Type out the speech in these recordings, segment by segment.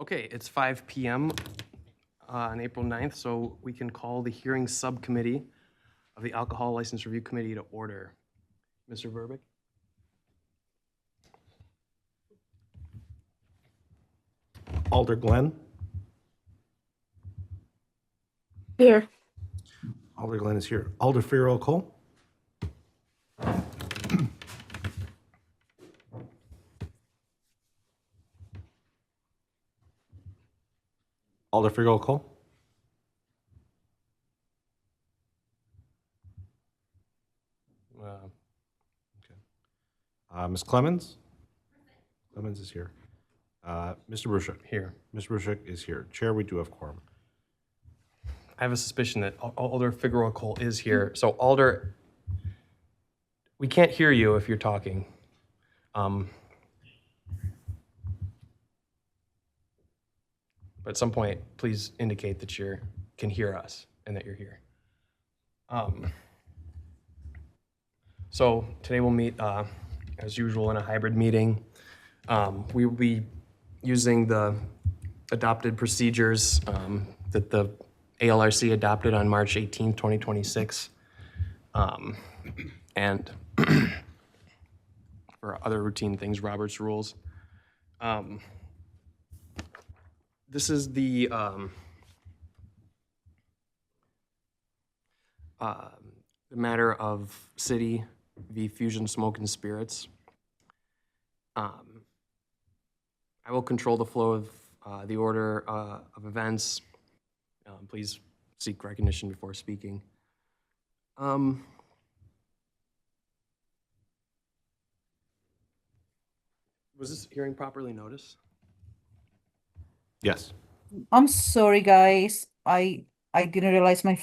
Okay, it's 5 p.m. On April 9th, so we can call the hearing subcommittee of the Alcohol License Review Committee to order. Mr. Verbeek? Alder Glenn. Here. Alder Glenn is here. Alder Farrell Cole. Alder Farrell Cole. Ms. Clemens. Clemens is here. Mr. Bruchuk. Here. Mr. Bruchuk is here. Chair, we do have quorum. I have a suspicion that Alder Figueroa Cole is here. So Alder, we can't hear you if you're talking. But at some point, please indicate that you can hear us and that you're here. So today we'll meet, as usual, in a hybrid meeting. We will be using the adopted procedures that the ALRC adopted on March 18, 2026. And for other routine things, Robert's rules. This is the matter of City v. Fusion Smoke and Spirits. I will control the flow of the order of events. Please seek recognition before speaking. Was this hearing properly noticed? Yes. I'm sorry, guys. I didn't realize my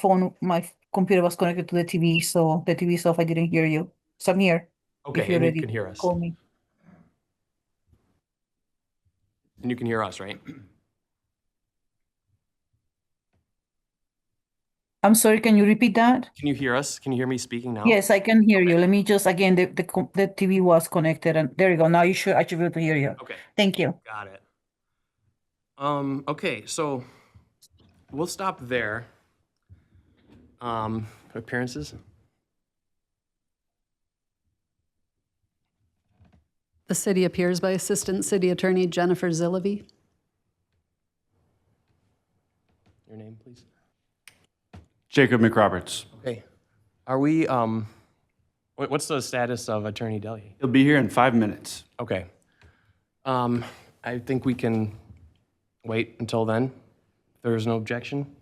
computer was connected to the TV, so the TV is off. I didn't hear you. So I'm here. Okay, If you're and ready, you can hear us. call me. And you can hear us, right? I'm sorry, can you repeat that? Can you hear us? Can you hear me speaking now? Yes, I can hear Okay. you. Let me just, again, the TV was connected, and there you go. Now I should be able to hear you. Okay. Thank you. Got it. Okay, so we'll stop there. Appearances? The city appears by Assistant City Attorney Jennifer Zillevy. Your name, please. Jacob McRoberts. Okay. Are we, what's the status of Attorney Deli? He'll be here in 5 minutes. Okay. I think we can wait until then. If there is no objection.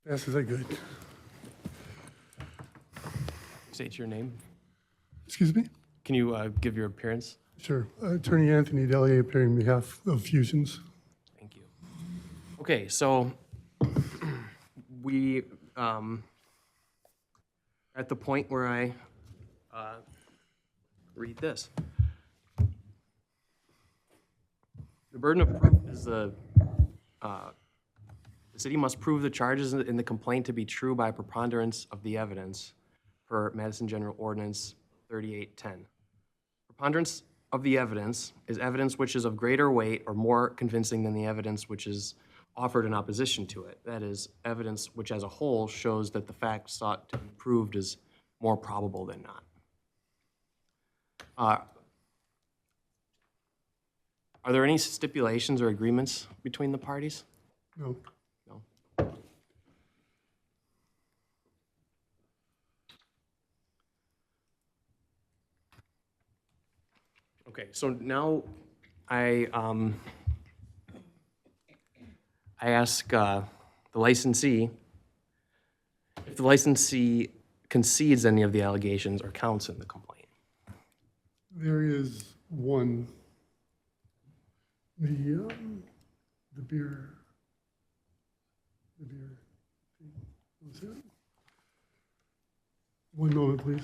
Best as I could. State your name. Excuse me? Can you give your appearance? Sure. Attorney Anthony Delia appearing on behalf of Fusions. Thank you. Okay, so we at the point where I read this. The burden of proof is the city must prove the charges in the complaint to be true by preponderance of the evidence per Madison General Ordinance 3810. Preponderance of the evidence is evidence which is of greater weight or more convincing than the evidence which is offered in opposition to it. That is, evidence which as a whole shows that the fact sought to be proved is more probable than not. Are there any stipulations or agreements between the parties? No. No. Okay, so now I ask the licensee if the licensee concedes any of the allegations or counts in the complaint. There is one. The beer. What's that? One moment, please.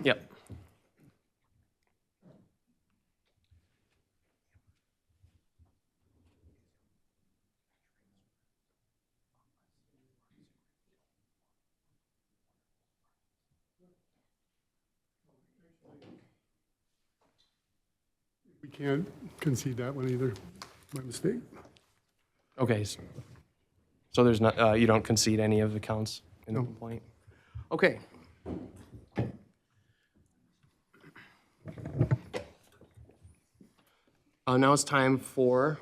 Yep. We can't concede that one either. My mistake. Okay, so there's not, you don't concede any of the counts in the No. complaint? Okay. Now it's time for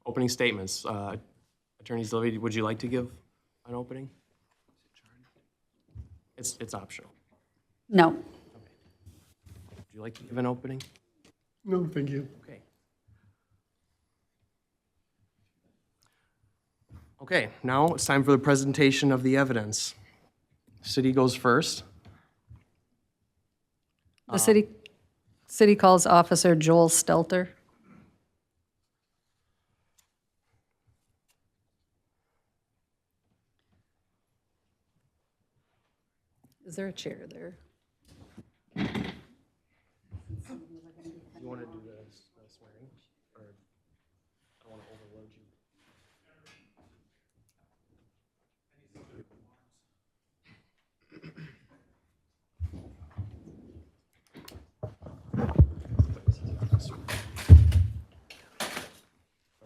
opening statements. Attorney Zilvey, would you like to give an opening? It's optional. No. Would you like to give an opening? No, thank you. Okay. Okay, now it's time for the presentation of the evidence. City goes first. The city calls Officer Joel Stelter. Is there a chair there? You want to do the swearing? Or I don't want to overload you.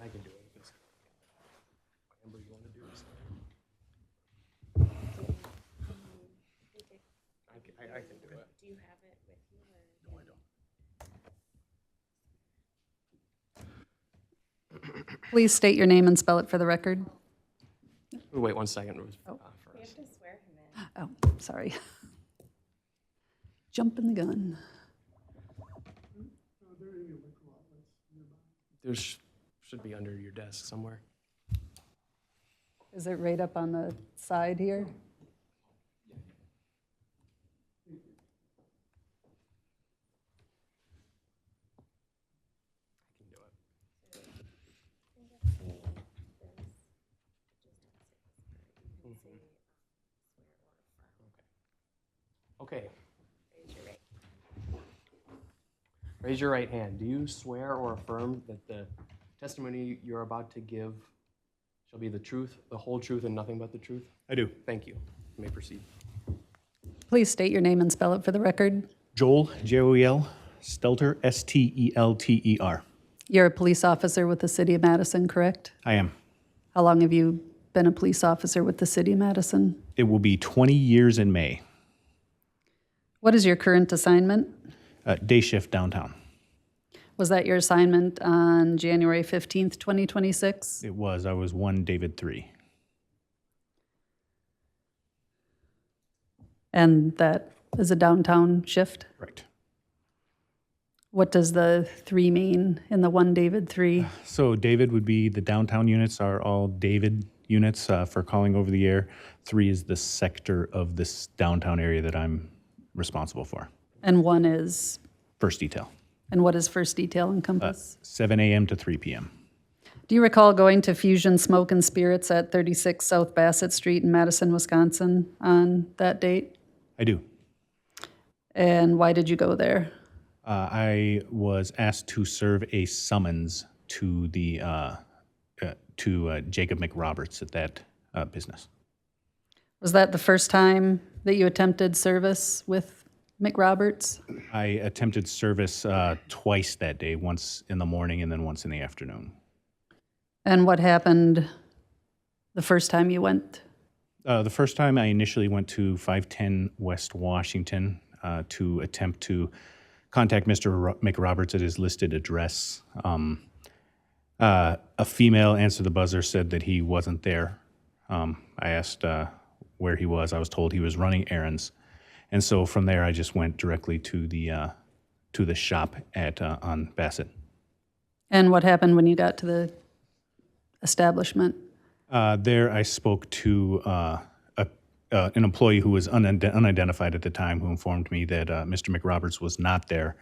I can do it. Amber, you want to do this? I can do it. Do you have it with you or? No, I don't. Please state your name and spell it for the record. Wait 1 second. We have to swear him in. Oh, sorry. Jumping the gun. There should be under your desk somewhere. Is it right up on the side here? I can do it. Okay. Raise your right hand. Do you swear or affirm that the testimony you're about to give shall be the truth, the whole truth, and nothing but the truth? I do. Thank you. You may proceed. Please state your name and spell it for the record. Joel, Joel, Stelter, Stelter. You're a police officer with the city of Madison, correct? I am. How long have you been a police officer with the city of Madison? It will be 20 years in May. What is your current assignment? Day shift downtown. Was that your assignment on January 15th, 2026? It was. I was 1 David 3. And that is a downtown shift? Right. What does the 3 mean in the 1 David 3? So David would be, the downtown units are all David units for calling over the air. 3 is the sector of this downtown area that I'm responsible for. And 1 is, First detail, and what does first detail encompass? 7 a.m. to 3 p.m. Do you recall going to Fusion Smoke and Spirits at 36 South Bassett Street in Madison, Wisconsin on that date? I do. And why did you go there? I was asked to serve a summons to the Jacob McRoberts at that business. Was that the first time that you attempted service with McRoberts? I attempted service twice that day, once in the morning and then once in the afternoon. And what happened the first time you went? The first time I initially went to 510 West Washington to attempt to contact Mr. McRoberts at his listed address. A female answered the buzzer, said that he wasn't there. I asked where he was. I was told he was running errands. And so from there, I just went directly to the shop at on Bassett. And what happened when you got to the establishment? There, I spoke to an employee who was unidentified at the time, who informed me that Mr. McRoberts was not there.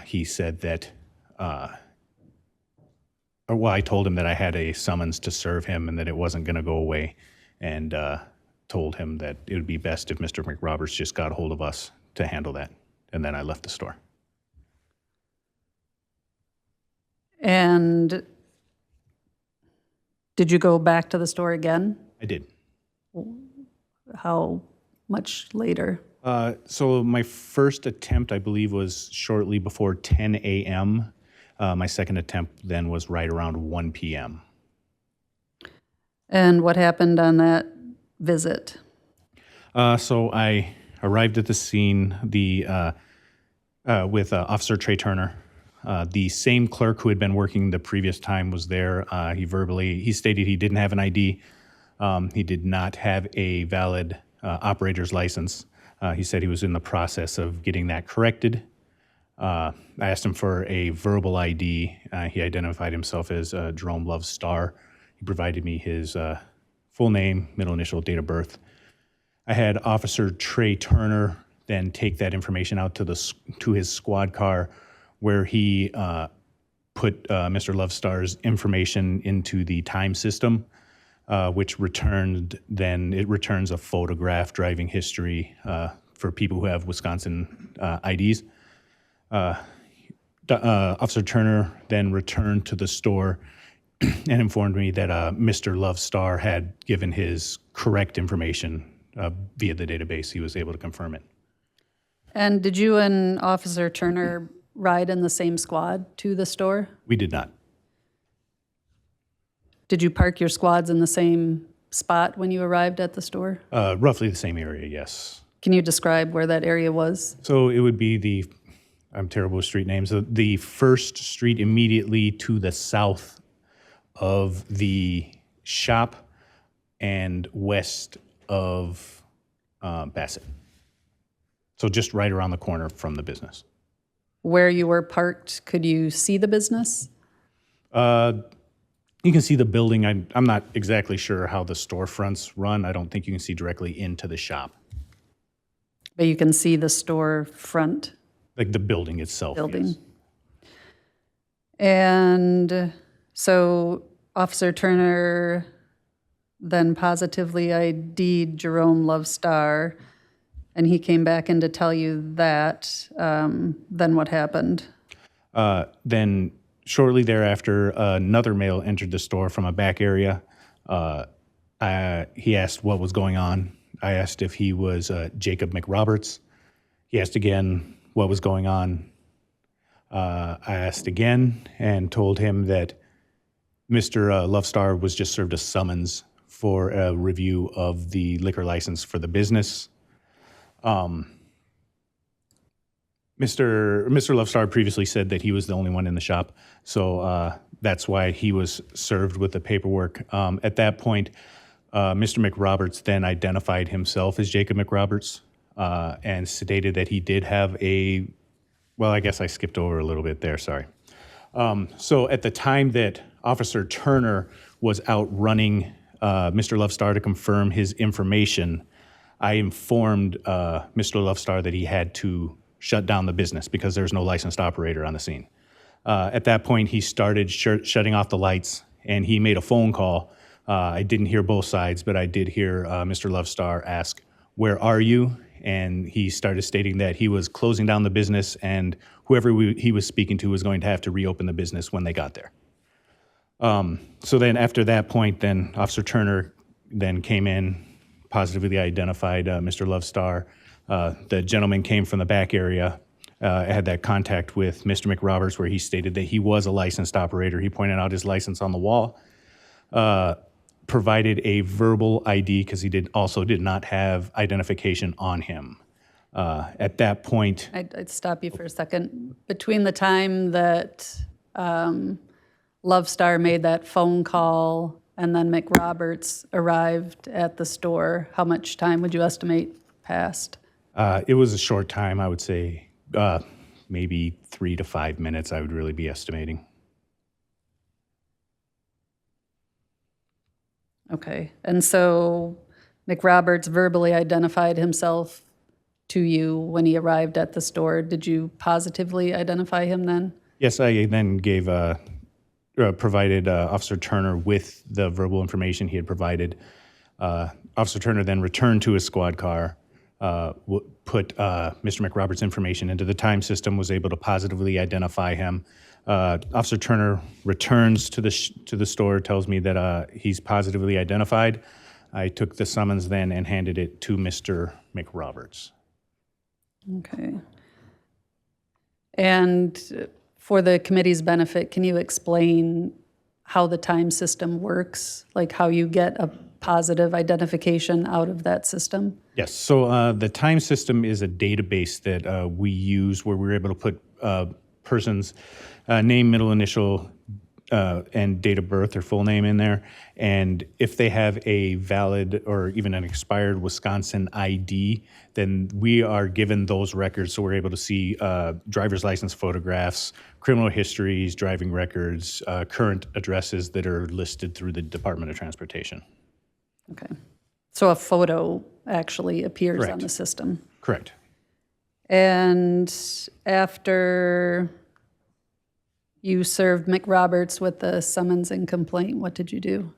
He said that, I told him that I had a summons to serve him and that it wasn't going to go away, and told him that it would be best if Mr. McRoberts just got a hold of us to handle that. And then I left the store. And did you go back to the store again? I did. How much later? So my first attempt, I believe, was shortly before 10 a.m. My second attempt then was right around 1 p.m. And what happened on that visit? So I arrived at the scene with Officer Trey Turner. The same clerk who had been working the previous time was there. He stated he didn't have an ID. He did not have a valid operator's license. He said he was in the process of getting that corrected. I asked him for a verbal ID. He identified himself as Jerome Love Star. He provided me his full name, middle initial, date of birth. I had Officer Trey Turner then take that information out to his squad car, where he put Mr. Love Star's information into the time system, which returns a photograph, driving history for people who have Wisconsin IDs. Officer Turner then returned to the store and informed me that Mr. Love Star had given his correct information via the database. He was able to confirm it. And did you and Officer Turner ride in the same squad to the store? We did not. Did you park your squads in the same spot when you arrived at the store? Roughly the same area, yes. Can you describe where that area was? So it would be I'm terrible with street names, the first street immediately to the south of the shop and west of Bassett. So just right around the corner from the business. Where you were parked, could you see the business? You can see the building. I'm not exactly sure how the storefronts run. I don't think you can see directly into the shop. But you can see the store front Like the building itself. building. Yes. And so Officer Turner then positively ID'd Jerome Love Star, and he came back in to tell you that. Then what happened? Then shortly thereafter, another male entered the store from a back area. He asked what was going on. I asked if he was Jacob McRoberts. He asked again what was going on. I asked again and told him that Mr. Love Star was just served a summons for a review of the liquor license for the business. Mr. Love Star previously said that he was the only one in the shop, so that's why he was served with the paperwork. At that point, Mr. McRoberts then identified himself as Jacob McRoberts. and stated that he did have well, I guess I skipped over a little bit there, sorry. So at the time that Officer Turner was out running Mr. Lovestar to confirm his information, I informed Mr. Lovestar that he had to shut down the business because there's no licensed operator on the scene. At that point, he started shutting off the lights, and he made a phone call. I didn't hear both sides, but I did hear Mr. Lovestar ask, "Where are you?" And he started stating that he was closing down the business, and whoever he was speaking to was going to have to reopen the business when they got there. So then after that point, then Officer Turner then came in, positively identified Mr. Lovestar. The gentleman came from the back area. Had that contact with Mr. McRoberts where he stated that he was a licensed operator. He pointed out his license on the wall, provided a verbal ID because he did not have identification on him. At that point, I'd stop you for a second. Between the time that Lovestar made that phone call and then McRoberts arrived at the store, how much time would you estimate passed? it was a short time, I would say, maybe 3 to 5 minutes, I would really be estimating. Okay, and so McRoberts verbally identified himself to you when he arrived at the store. Did you positively identify him then? Yes, I then provided Officer Turner with the verbal information he had provided. Officer Turner then returned to his squad car, put Mr. McRoberts' information into the time system, was able to positively identify him. Officer Turner returns to the store, tells me that he's positively identified. I took the summons then and handed it to Mr. McRoberts. Okay. And for the committee's benefit, can you explain how the time system works? Like how you get a positive identification out of that system? Yes, so the time system is a database that we use where we're able to put person's name, middle initial, and date of birth or full name in there. And if they have a valid or even an expired Wisconsin ID, then we are given those records. So we're able to see driver's license photographs, criminal histories, driving records, current addresses that are listed through the Department of Transportation. Okay. So a photo actually appears on Correct. the system. Correct. And after you served McRoberts with the summons and complaint, what did you do?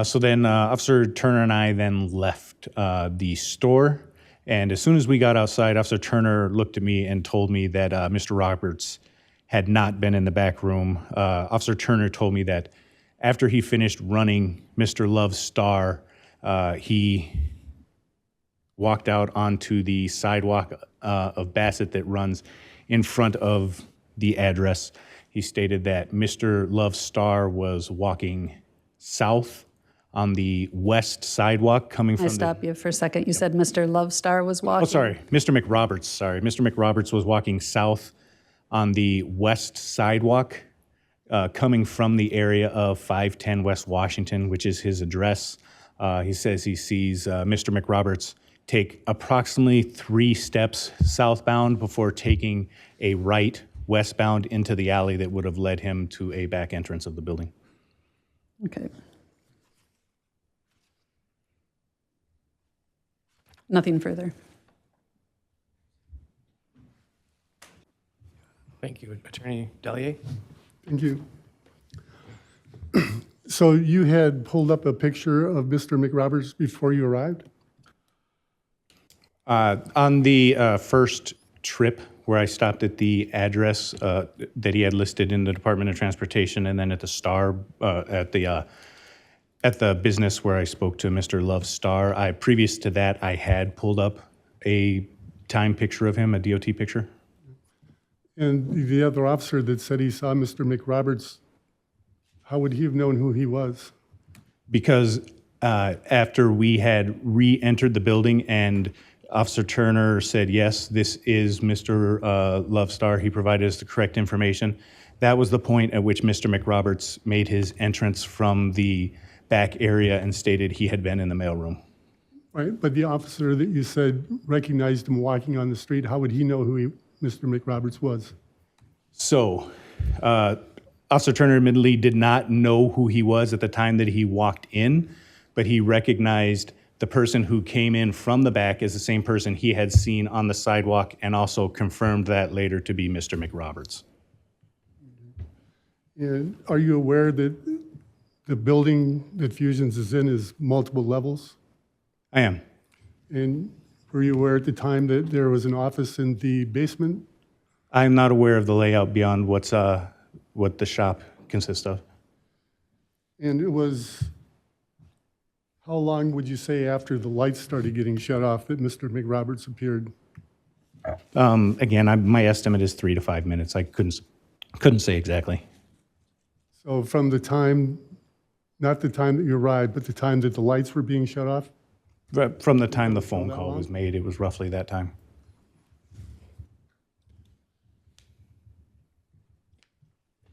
So then Officer Turner and I then left the store. And as soon as we got outside, Officer Turner looked at me and told me that Mr. Roberts had not been in the back room. Officer Turner told me that after he finished running Mr. Lovestar, he walked out onto the sidewalk of Bassett that runs in front of the address. He stated that Mr. Lovestar was walking south on the west sidewalk coming from I stop you for a second. You said Mr. Lovestar was walking? Oh, sorry, Mr. McRoberts, sorry. Mr. McRoberts was walking south on the west sidewalk coming from the area of 510 West Washington, which is his address. He says he sees Mr. McRoberts take approximately 3 steps southbound before taking a right westbound into the alley that would have led him to a back entrance of the building. Okay. Nothing further. Thank you. Attorney Delier? Thank you. So you had pulled up a picture of Mr. McRoberts before you arrived? On the first trip where I stopped at the address that he had listed in the Department of Transportation, and then at the Star, at the business where I spoke to Mr. Lovestar, previous to that, I had pulled up a time picture of him, a DOT picture. And the other officer that said he saw Mr. McRoberts, how would he have known who he was? Because after we had re-entered the building and Officer Turner said, yes, this is Mr. Lovestar, he provided us the correct information. That was the point at which Mr. McRoberts made his entrance from the back area and stated he had been in the mailroom. Right, but the officer that you said recognized him walking on the street, how would he know who Mr. McRoberts was? So, Officer Turner admittedly did not know who he was at the time that he walked in, but he recognized the person who came in from the back as the same person he had seen on the sidewalk, and also confirmed that later to be Mr. McRoberts. And are you aware that the building that Fusions is in is multiple levels? I am. And were you aware at the time that there was an office in the basement? I'm not aware of the layout beyond what the shop consists of. And it was, how long would you say after the lights started getting shut off that Mr. McRoberts appeared? Again, my estimate is 3 to 5 minutes. I couldn't say exactly. So from the time, not the time that you arrived, but the time that the lights were being shut off? But from the time the phone call was made, it was roughly that time.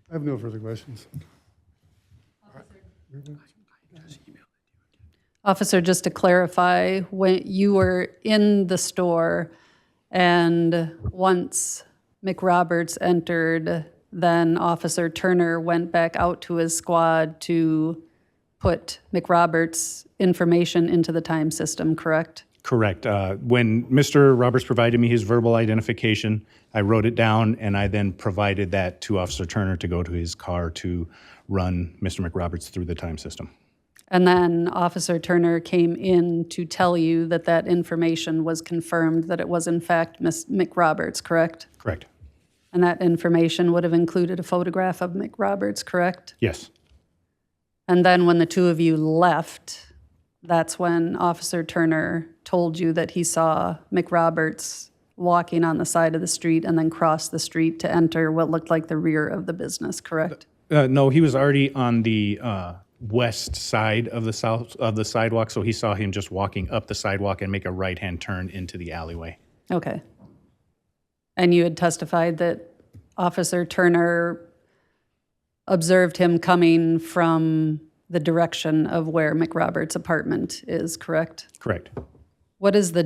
I have no further questions. Officer, just to clarify, when you were in the store and once McRoberts entered, then Officer Turner went back out to his squad to put McRoberts' information into the time system, correct? Correct. When Mr. Roberts provided me his verbal identification, I wrote it down, and I then provided that to Officer Turner to go to his car to run Mr. McRoberts through the time system. And then Officer Turner came in to tell you that that information was confirmed, that it was in fact Ms. McRoberts, correct? Correct. And that information would have included a photograph of McRoberts, correct? Yes. And then when the two of you left, that's when Officer Turner told you that he saw McRoberts walking on the side of the street and then cross the street to enter what looked like the rear of the business, correct? No, he was already on the west side of the sidewalk, so he saw him just walking up the sidewalk and make a right-hand turn into the alleyway. Okay. And you had testified that Officer Turner observed him coming from the direction of where McRoberts' apartment is, correct? Correct. What is the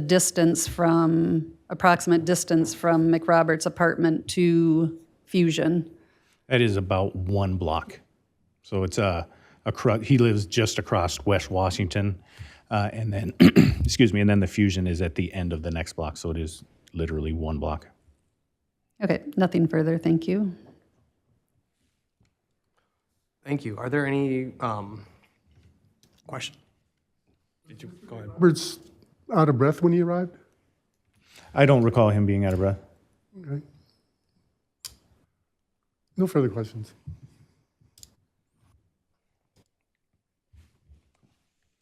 approximate distance from McRoberts' apartment to Fusion? That is about 1 block. So it's he lives just across West Washington, and then, excuse me, and then the Fusion is at the end of the next block, so it is literally 1 block. Okay, nothing further, thank you. Thank you. Are there any questions? Did you go ahead? Roberts out of breath when he arrived? I don't recall him being out of breath. Okay. No further questions.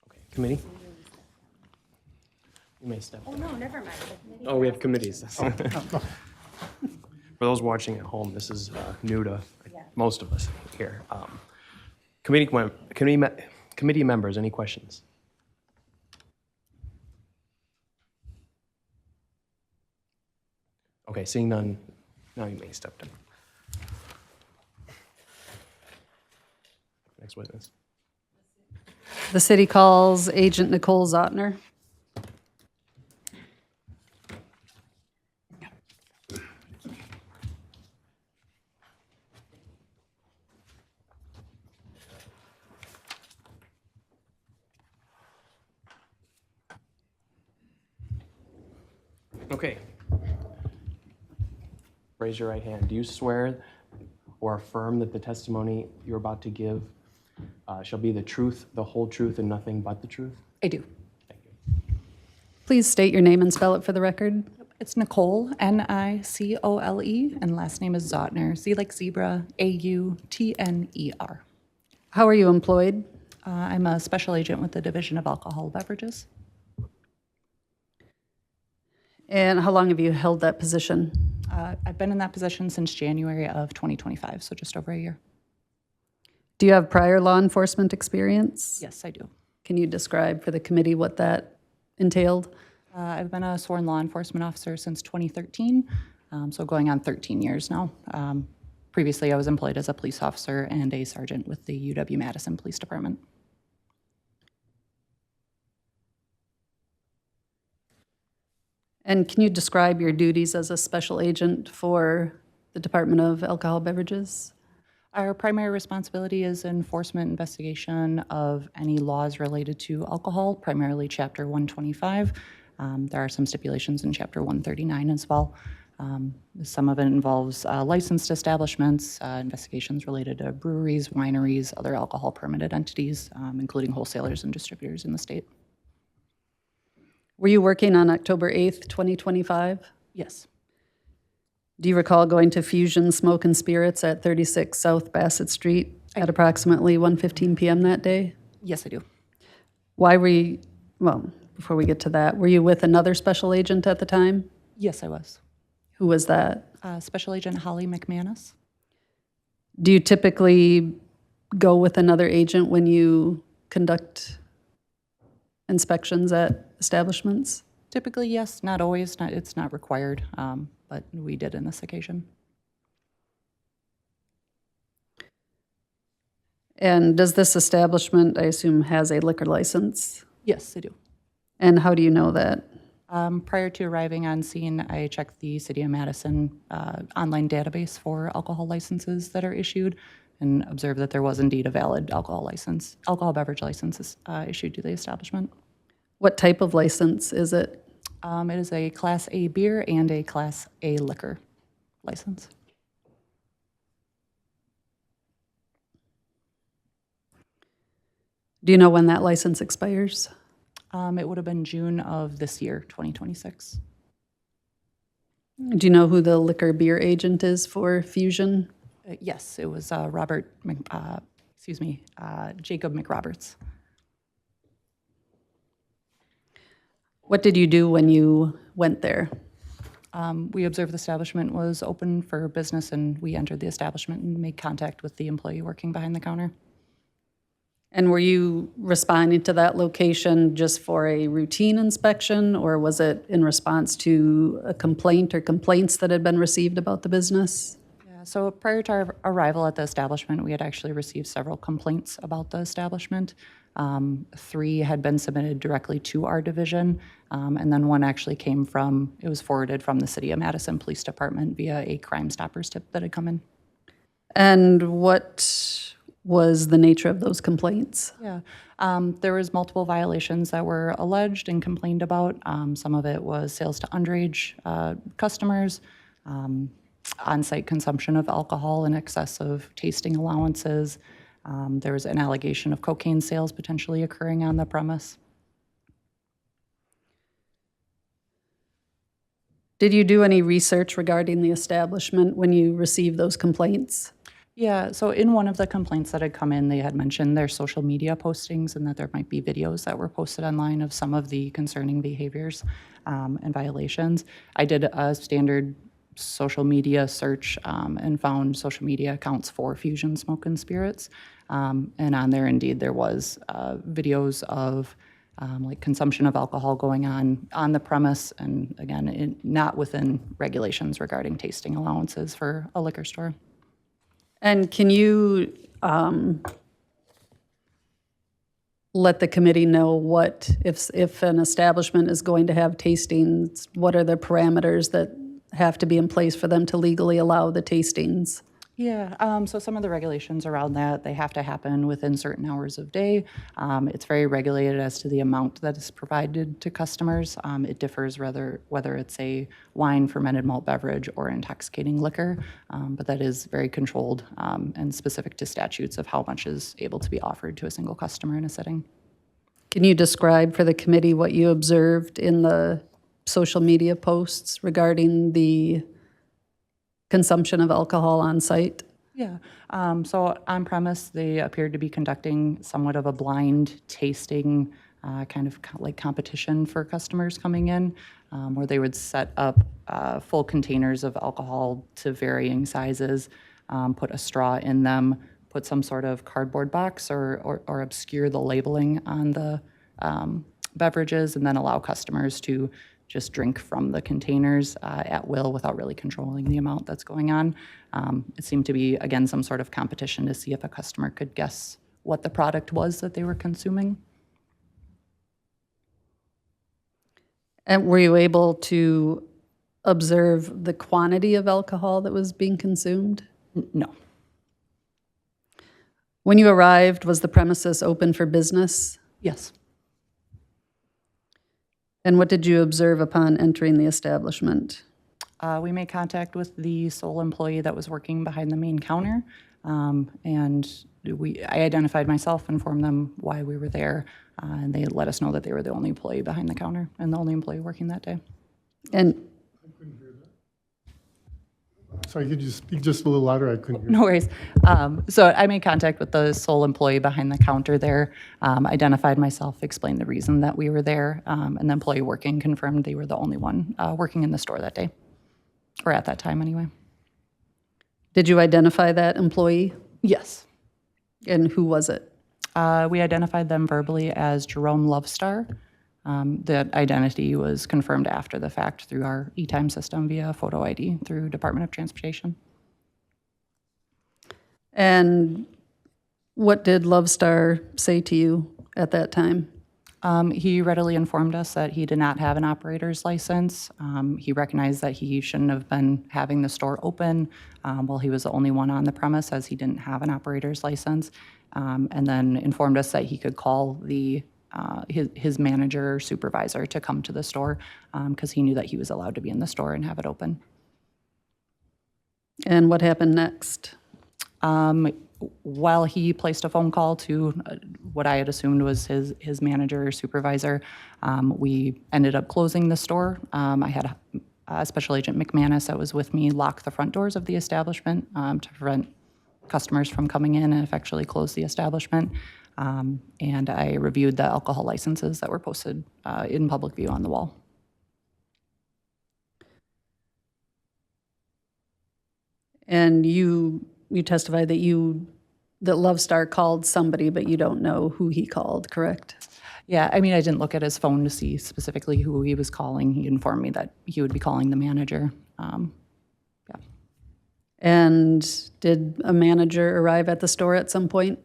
Okay, committee? You may step. Oh, no, never mind. The committee Oh, we have has- committees. For those watching at home, this is new to most of us here. Committee members, any questions? Okay, seeing none, now you may step down. Next witness. The city calls Agent Nicole Zotner. Okay. Raise your right hand. Do you swear or affirm that the testimony you're about to give shall be the truth, the whole truth, and nothing but the truth? I do. Thank you. Please state your name and spell it for the record. It's Nicole, Nicole, and last name is Zotner, Z like zebra, Autner. How are you employed? I'm a special agent with the Division of Alcohol Beverages. And how long have you held that position? I've been in that position since January of 2025, so just over a year. Do you have prior law enforcement experience? Yes, I do. Can you describe for the committee what that entailed? I've been a sworn law enforcement officer since 2013, so going on 13 years now. Previously, I was employed as a police officer and a sergeant with the UW Madison Police Department. And can you describe your duties as a special agent for the Department of Alcohol Beverages? Our primary responsibility is enforcement investigation of any laws related to alcohol, primarily Chapter 125. There are some stipulations in Chapter 139 as well. Some of it involves licensed establishments, investigations related to breweries, wineries, other alcohol permitted entities, including wholesalers and distributors in the state. Were you working on October 8th, 2025? Yes. Do you recall going to Fusion Smoke and Spirits at 36 South Bassett Street at approximately 1:15 p.m. that day? Yes, I do. Why were you, well, before we get to that, were you with another special agent at the time? Yes, I was. Who was that? Special Agent Holly McManus. Do you typically go with another agent when you conduct inspections at establishments? Typically, yes, not always. It's not required, but we did on this occasion. And does this establishment, I assume, has a liquor license? Yes, I do. And how do you know that? Prior to arriving on scene, I checked the City of Madison online database for alcohol licenses that are issued and observed that there was indeed a valid alcohol beverage license issued to the establishment. What type of license is it? It is a Class A beer and a Class A liquor license. Do you know when that license expires? It would have been June of this year, 2026. Do you know who the liquor beer agent is for Fusion? Yes, it was Jacob McRoberts. What did you do when you went there? We observed the establishment was open for business, and we entered the establishment and made contact with the employee working behind the counter. And were you responding to that location just for a routine inspection, or was it in response to a complaint or complaints that had been received about the business? Yeah, so prior to our arrival at the establishment, we had actually received several complaints about the establishment. 3 had been submitted directly to our division, and then one actually it was forwarded from the City of Madison Police Department via a Crime Stoppers tip that had come in. And what was the nature of those complaints? Yeah, there was multiple violations that were alleged and complained about. Some of it was sales to underage customers, on-site consumption of alcohol in excess of tasting allowances. There was an allegation of cocaine sales potentially occurring on the premise. Did you do any research regarding the establishment when you received those complaints? Yeah, so in one of the complaints that had come in, they had mentioned their social media postings and that there might be videos that were posted online of some of the concerning behaviors and violations. I did a standard social media search and found social media accounts for Fusion Smoke and Spirits. And on there, indeed, there was videos of like consumption of alcohol going on the premise, and again, not within regulations regarding tasting allowances for a liquor store. And can you let the committee know what, if an establishment is going to have tastings, what are the parameters that have to be in place for them to legally allow the tastings? Yeah, so some of the regulations around that, they have to happen within certain hours of day. It's very regulated as to the amount that is provided to customers. It differs whether it's a wine, fermented malt beverage, or intoxicating liquor, but that is very controlled and specific to statutes of how much is able to be offered to a single customer in a setting. Can you describe for the committee what you observed in the social media posts regarding the consumption of alcohol on site? Yeah, so on premise, they appeared to be conducting somewhat of a blind tasting kind of like competition for customers coming in, where they would set up full containers of alcohol to varying sizes, put a straw in them, put some sort of cardboard box or obscure the labeling on the beverages, and then allow customers to just drink from the containers at will without really controlling the amount that's going on. It seemed to be, again, some sort of competition to see if a customer could guess what the product was that they were consuming. And were you able to observe the quantity of alcohol that was being consumed? No. When you arrived, was the premises open for business? Yes. And what did you observe upon entering the establishment? We made contact with the sole employee that was working behind the main counter, and I identified myself, informed them why we were there, and they let us know that they were the only employee behind the counter and the only employee working that day. And Sorry, could you speak just a little louder? I couldn't hear. No worries. So I made contact with the sole employee behind the counter there, identified myself, explained the reason that we were there, and the employee working confirmed they were the only one working in the store that day, or at that time anyway. did you identify that employee? Yes. And who was it? We identified them verbally as Jerome Lovestar. That identity was confirmed after the fact through our e-time system via photo ID through Department of Transportation. And what did Lovestar say to you at that time? He readily informed us that he did not have an operator's license. He recognized that he shouldn't have been having the store open while he was the only one on the premise, as he didn't have an operator's license, and then informed us that he could call his manager or supervisor to come to the store because he knew that he was allowed to be in the store and have it open. And what happened next? While he placed a phone call to what I had assumed was his manager or supervisor, we ended up closing the store. I had Special Agent McManus that was with me lock the front doors of the establishment to prevent customers from coming in and effectually close the establishment. And I reviewed the alcohol licenses that were posted in public view on the wall. And you testified that Lovestar called somebody, but you don't know who he called, correct? Yeah, I mean, I didn't look at his phone to see specifically who he was calling. He informed me that he would be calling the manager. Yeah. And did a manager arrive at the store at some point?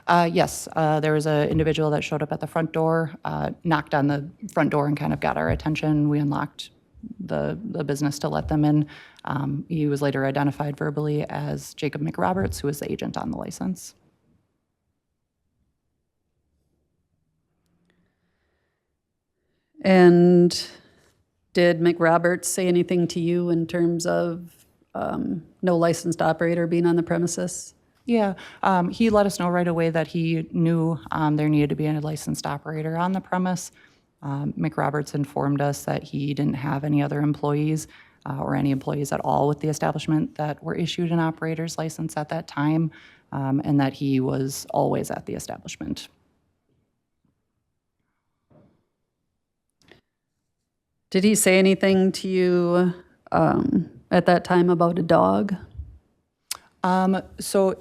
Yes, there was an individual that showed up at the front door, knocked on the front door and kind of got our attention. We unlocked the business to let them in. He was later identified verbally as Jacob McRoberts, who was the agent on the license. And did McRoberts say anything to you in terms of no licensed operator being on the premises? Yeah, he let us know right away that he knew there needed to be a licensed operator on the premise. McRoberts informed us that he didn't have any other employees or any employees at all with the establishment that were issued an operator's license at that time, and that he was always at the establishment. Did he say anything to you at that time about a dog? So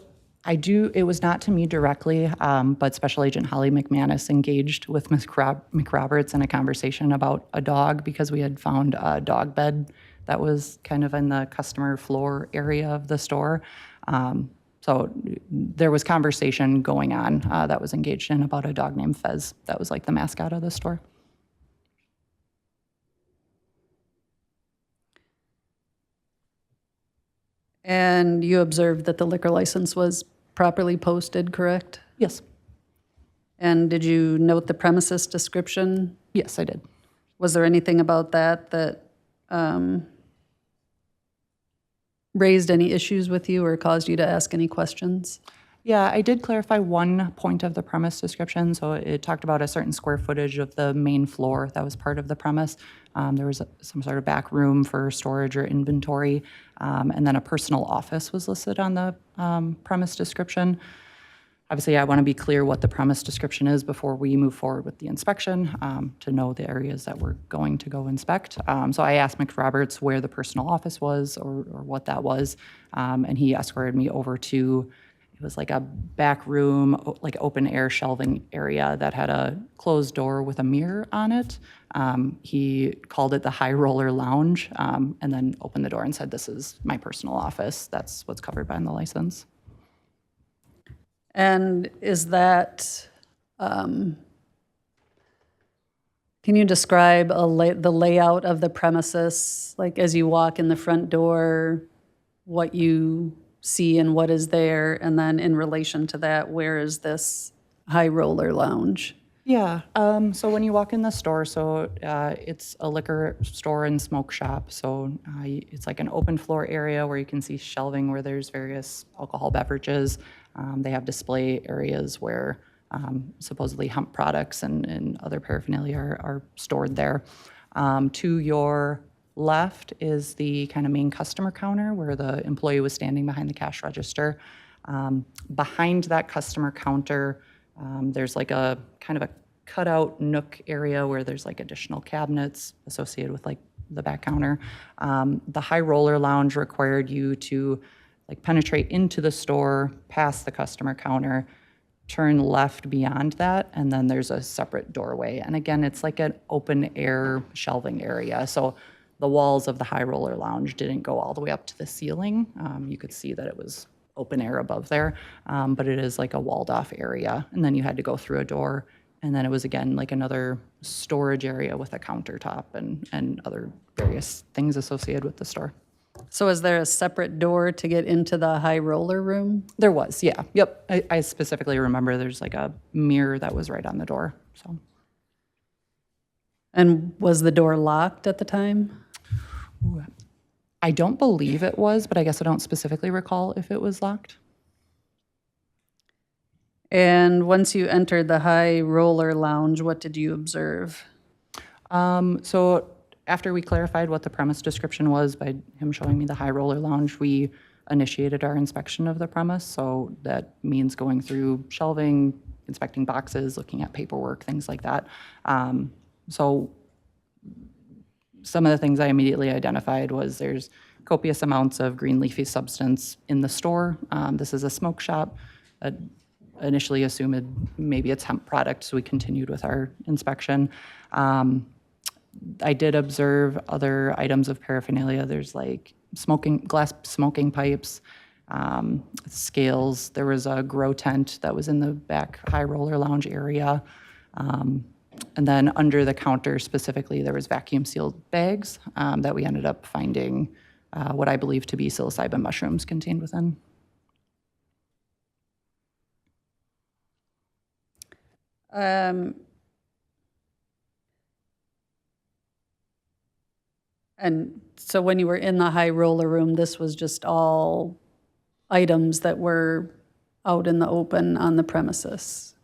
it was not to me directly, but Special Agent Holly McManus engaged with Ms. McRoberts in a conversation about a dog because we had found a dog bed that was kind of in the customer floor area of the store. So there was conversation going on that was engaged in about a dog named Fez that was like the mascot of the store. And you observed that the liquor license was properly posted, correct? Yes. And did you note the premises description? Yes, I did. Was there anything about that raised any issues with you or caused you to ask any questions? Yeah, I did clarify one point of the premise description. So it talked about a certain square footage of the main floor that was part of the premise. There was some sort of back room for storage or inventory, and then a personal office was listed on the premise description. Obviously, I want to be clear what the premise description is before we move forward with the inspection to know the areas that we're going to go inspect. So I asked McRoberts where the personal office was or what that was, and he escorted me over to, it was like a back room, like open air shelving area that had a closed door with a mirror on it. He called it the High Roller Lounge, and then opened the door and said, "This is my personal office. That's what's covered by the license." And is that, can Can you describe the layout of the premises, like as you walk in the front door, what you see and what is there, and then in relation to that, where is this high roller lounge? Yeah, so when you walk in the store, it's a liquor store and smoke shop. So it's like an open floor area where you can see shelving where there's various alcohol beverages. They have display areas where supposedly hemp products and other paraphernalia are stored there. To your left is the kind of main customer counter where the employee was standing behind the cash register. Behind that customer counter, there's like a kind of a cutout nook area where there's like additional cabinets associated with like the back counter. The high roller lounge required you to like penetrate into the store, past the customer counter, turn left beyond that, and then there's a separate doorway. And again, it's like an open air shelving area. So the walls of the high roller lounge didn't go all the way up to the ceiling. You could see that it was open air above there, but it is like a walled off area. And then you had to go through a door, and then it was again like another storage area with a countertop and other various things associated with the store. So is there a separate door to get into the high roller room? There was, yeah. Yep. I specifically remember there's like a mirror that was right on the door. So And was the door locked at the time? I don't believe it was, but I guess I don't specifically recall if it was locked. And once you entered the high roller lounge, what did you observe? So after we clarified what the premise description was by him showing me the high roller lounge, we initiated our inspection of the premise. So that means going through shelving, inspecting boxes, looking at paperwork, things like that. So some of the things I immediately identified was there's copious amounts of green leafy substance in the store. This is a smoke shop. Initially assumed maybe it's hemp product, so we continued with our inspection. I did observe other items of paraphernalia. There's like glass smoking pipes, scales. There was a grow tent that was in the back high roller lounge area. And then under the counter specifically, there was vacuum sealed bags that we ended up finding what I believe to be psilocybin mushrooms contained within. And so when you were in the high roller room, this was just all items that were out in the open on the premises?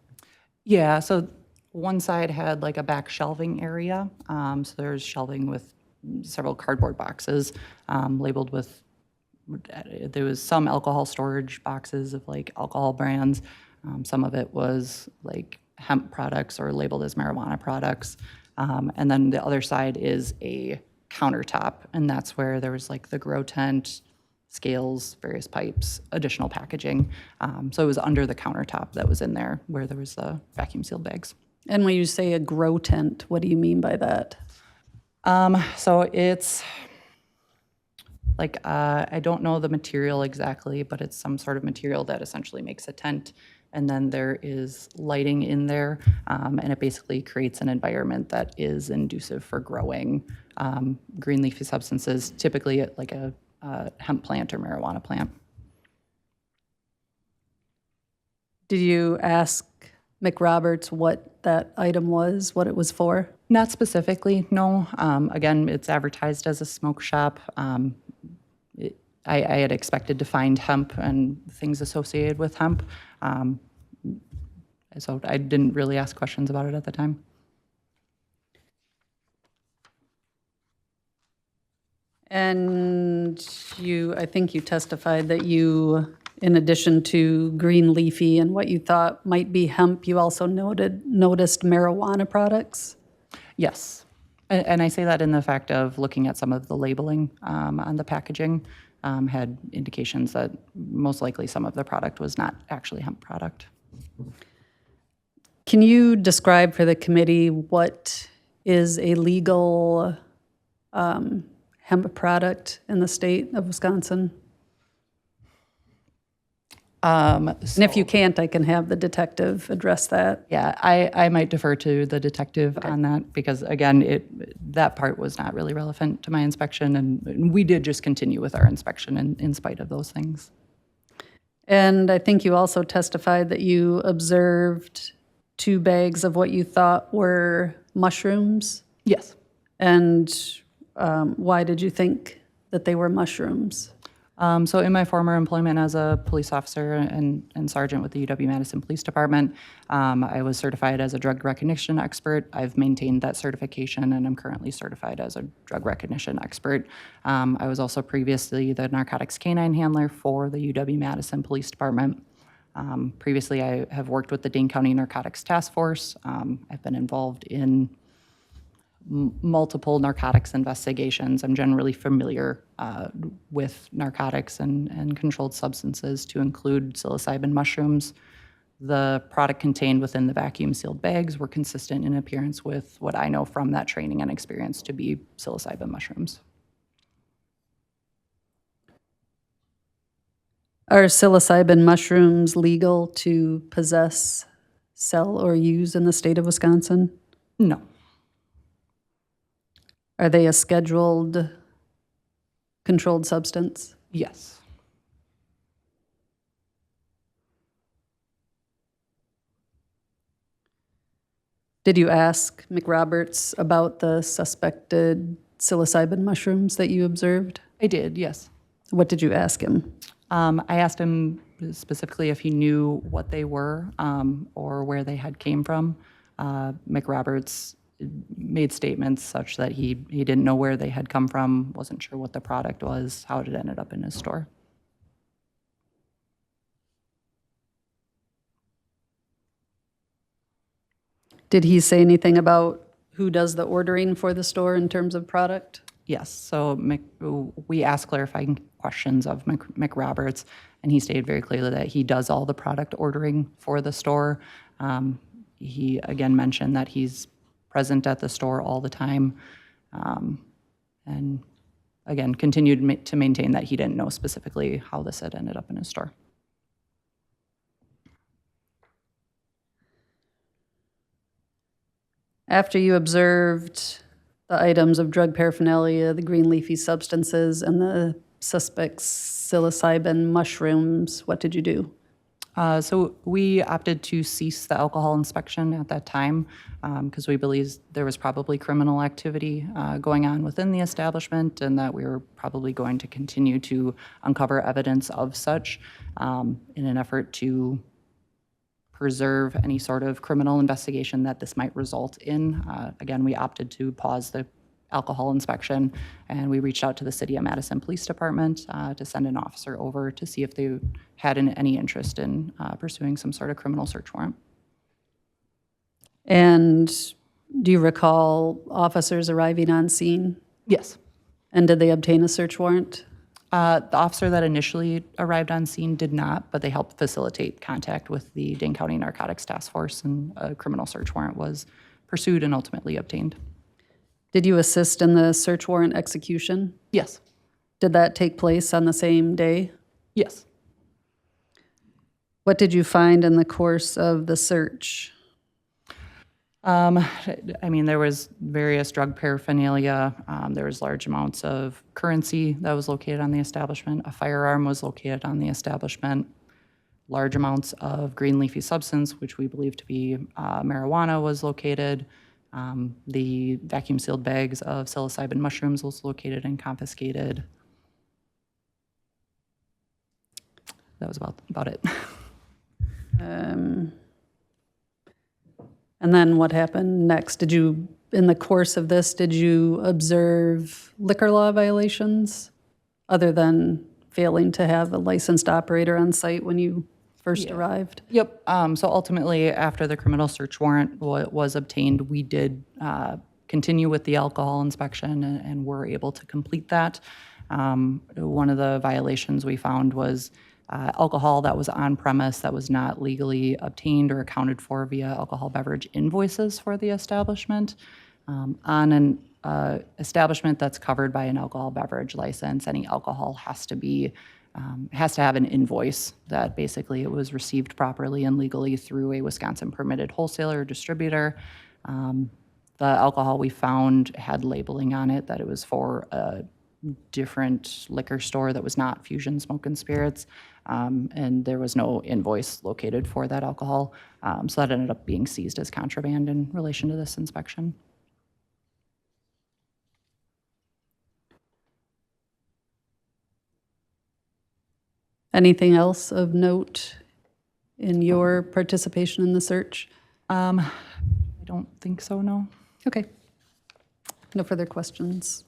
Yeah, so one side had like a back shelving area. So there's shelving with several cardboard boxes labeled with, there was some alcohol storage boxes of like alcohol brands. Some of it was like hemp products or labeled as marijuana products. And then the other side is a countertop, and that's where there was like the grow tent, scales, various pipes, additional packaging. So it was under the countertop that was in there where there was the vacuum sealed bags. And when you say a grow tent, what do you mean by that? So it's like, I don't know the material exactly, but it's some sort of material that essentially makes a tent. And then there is lighting in there, and it basically creates an environment that is conducive for growing green leafy substances, typically at like a hemp plant or marijuana plant. Did you ask McRoberts what that item was, what it was for? Not specifically, no. Again, it's advertised as a smoke shop. I had expected to find hemp and things associated with hemp. So I didn't really ask questions about it at the time. And I think you testified that you, in addition to green leafy and what you thought might be hemp, you also noticed marijuana products? Yes. And I say that in the fact of looking at some of the labeling on the packaging had indications that most likely some of the product was not actually hemp product. Can you describe for the committee what is a legal hemp product in the state of Wisconsin? And if you can't, I can have the detective address that. Yeah, I might defer to the detective on that because, again, that part was not really relevant to my inspection, and we did just continue with our inspection in spite of those things. And I think you also testified that you observed 2 bags of what you thought were mushrooms. Yes. And why did you think that they were mushrooms? So in my former employment as a police officer and sergeant with the UW-Madison Police Department, I was certified as a drug recognition expert. I've maintained that certification, and I'm currently certified as a drug recognition expert. I was also previously the narcotics canine handler for the UW-Madison Police Department. Previously, I have worked with the Dane County Narcotics Task Force. I've been involved in multiple narcotics investigations. I'm generally familiar with narcotics and controlled substances, to include psilocybin mushrooms. The product contained within the vacuum sealed bags were consistent in appearance with what I know from that training and experience to be psilocybin mushrooms. Are psilocybin mushrooms legal to possess, sell, or use in the state of Wisconsin? No. Are they a scheduled controlled substance? Yes. Did you ask McRoberts about the suspected psilocybin mushrooms that you observed? I did, yes. What did you ask him? I asked him specifically if he knew what they were or where they had came from. McRoberts made statements such that he didn't know where they had come from, wasn't sure what the product was, how it had ended up in his store. Did he say anything about who does the ordering for the store in terms of product? Yes, so we asked clarifying questions of McRoberts, and he stated very clearly that he does all the product ordering for the store. He again mentioned that he's present at the store all the time, and again continued to maintain that he didn't know specifically how this had ended up in his store. After you observed the items of drug paraphernalia, the green leafy substances, and the suspect's psilocybin mushrooms, what did you do? So we opted to cease the alcohol inspection at that time because we believed there was probably criminal activity going on within the establishment, and that we were probably going to continue to uncover evidence of such in an effort to preserve any sort of criminal investigation that this might result in. Again, we opted to pause the alcohol inspection, and we reached out to the City of Madison Police Department to send an officer over to see if they had any interest in pursuing some sort of criminal search warrant. And do you recall officers arriving on scene? Yes. And did they obtain a search warrant? The officer that initially arrived on scene did not, but they helped facilitate contact with the Dane County Narcotics Task Force, and a criminal search warrant was pursued and ultimately obtained. Did you assist in the search warrant execution? Yes. Did that take place on the same day? Yes. What did you find in the course of the search? I mean, there was various drug paraphernalia. There was large amounts of currency that was located on the establishment. A firearm was located on the establishment. Large amounts of green leafy substance, which we believe to be marijuana, was located. The vacuum sealed bags of psilocybin mushrooms was located and confiscated. That was about it. And then what happened next? Did you, in the course of this, did you observe liquor law violations other than failing to have a licensed operator on site when you first arrived? Yep. So ultimately, after the criminal search warrant was obtained, we did continue with the alcohol inspection and were able to complete that. One of the violations we found was alcohol that was on premise that was not legally obtained or accounted for via alcohol beverage invoices for the establishment. On an establishment that's covered by an alcohol beverage license, any alcohol has to be it has to have an invoice that basically it was received properly and legally through a Wisconsin permitted wholesaler or distributor. The alcohol we found had labeling on it that it was for a different liquor store that was not Fusion Smoke and Spirits, and there was no invoice located for that alcohol. So that ended up being seized as contraband in relation to this inspection. Anything else of note in your participation in the search? I don't think so, no. Okay. No further questions.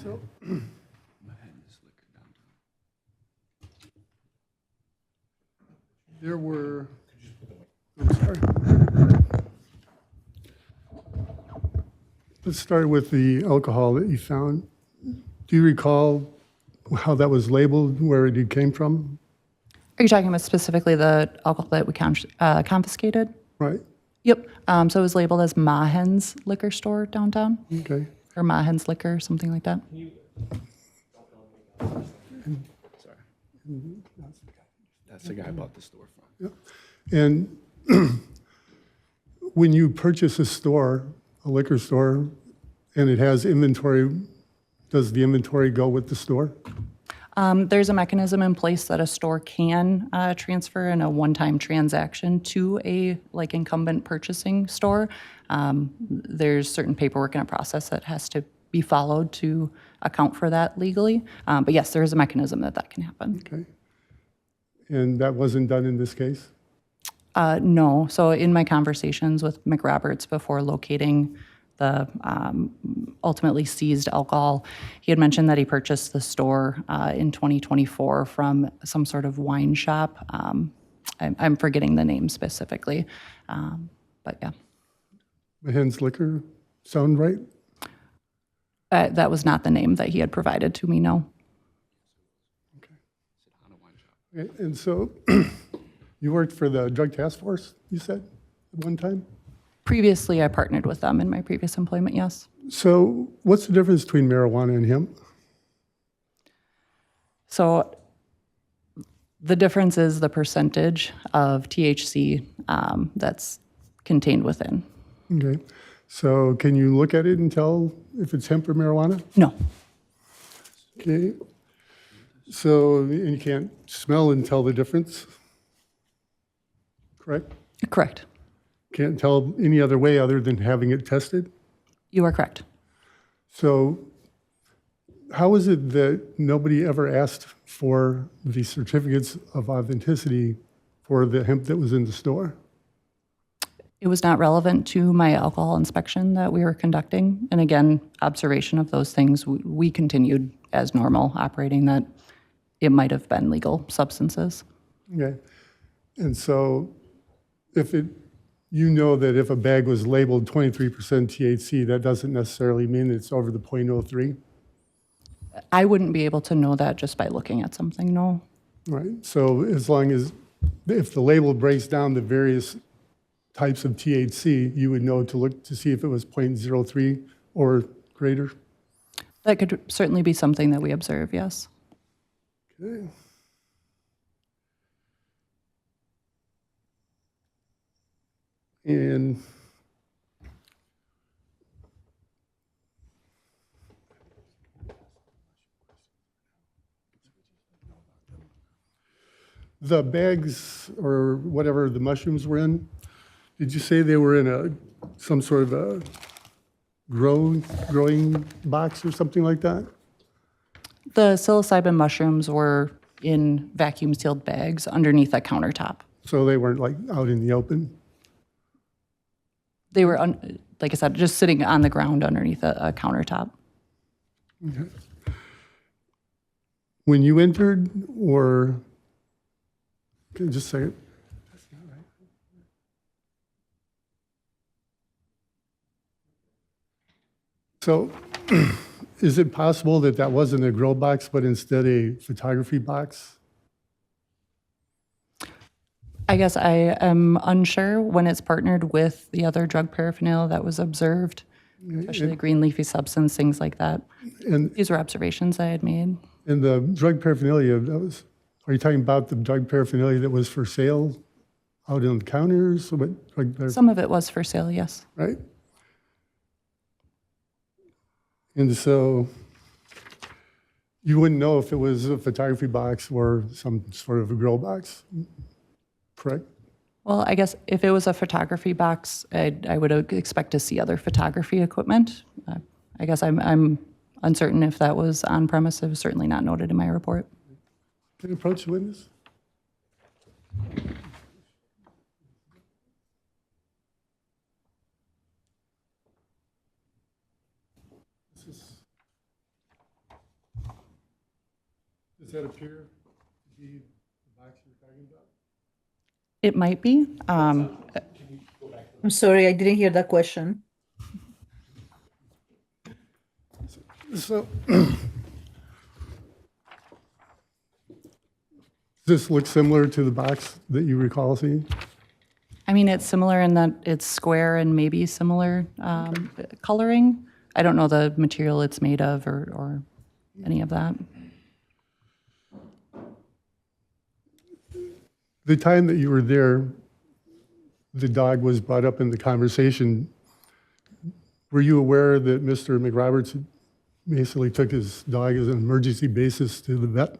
So, there were, I'm sorry. Let's start with the alcohol that you found. Do you recall how that was labeled, where it came from? Are you talking about specifically the alcohol that we confiscated? Right, Yep. So it was labeled as Mahen's Liquor Store downtown, okay. or Mahen's Liquor, something like that. That's the guy I bought the store from. And when you purchase a store, a liquor store, and it has inventory, does the inventory go with the store? There's a mechanism in place that a store can transfer in a one-time transaction to a incumbent purchasing store. There's certain paperwork and a process that has to be followed to account for that legally. But yes, there is a mechanism that can happen. Okay. And that wasn't done in this case? No. So in my conversations with McRoberts before locating the ultimately seized alcohol, he had mentioned that he purchased the store in 2024 from some sort of wine shop. I'm forgetting the name specifically, but yeah. Mahen's Liquor, sound right? That was not the name that he had provided to me, no. Okay, and so you worked for the Drug Task Force, you said, at one time? Previously, I partnered with them in my previous employment, yes. So what's the difference between marijuana and hemp? So the difference is the percentage of THC that's contained within. Okay, so can you look at it and tell if it's hemp or marijuana? No, Okay, so and you can't smell and tell the difference? Correct? correct. Can't tell any other way other than having it tested? You are correct. So how is it that nobody ever asked for the certificates of authenticity for the hemp that was in the store? It was not relevant to my alcohol inspection that we were conducting. And again, observation of those things, we continued as normal, operating that it might have been legal substances. Okay, and so you know that if a bag was labeled 23% THC, that doesn't necessarily mean it's over the 0.03? I wouldn't be able to know that just by looking at something, no. Right, so as long as, if the label breaks down the various types of THC, you would know to look to see if it was 0.03 or greater? That could certainly be something that we observe, yes. Okay. And the bags or whatever the mushrooms were in, did you say they were in some sort of a growing box or something like that? The psilocybin mushrooms were in vacuum sealed bags underneath a countertop. So they weren't like out in the open? They were, like I said, just sitting on the ground underneath a countertop. Okay. When you entered, or, okay, just a second. That's not right. So is it possible that that wasn't a grow box, but instead a photography box? I guess I am unsure when it's partnered with the other drug paraphernalia that was observed, especially the green leafy substance, things like that. And, These were observations I had made. and the drug paraphernalia, are you talking about the drug paraphernalia that was for sale out on the counters? What drug paraphernalia? Some of it was for sale, yes. Right? And so you wouldn't know if it was a photography box or some sort of a grow box, correct? Well, I guess if it was a photography box, I would expect to see other photography equipment. I guess I'm uncertain if that was on premise. It was certainly not noted in my report. Can you approach the witness? Does that appear to be the box you're talking about? It might be. I'm sorry, I didn't hear that question. So, does this look similar to the box that you recall seeing? I mean, it's similar in that it's square and maybe similar coloring. I don't know the material it's made of or any of that. The time that you were there, the dog was brought up in the conversation. Were you aware that Mr. McRoberts basically took his dog as an emergency basis to the vet?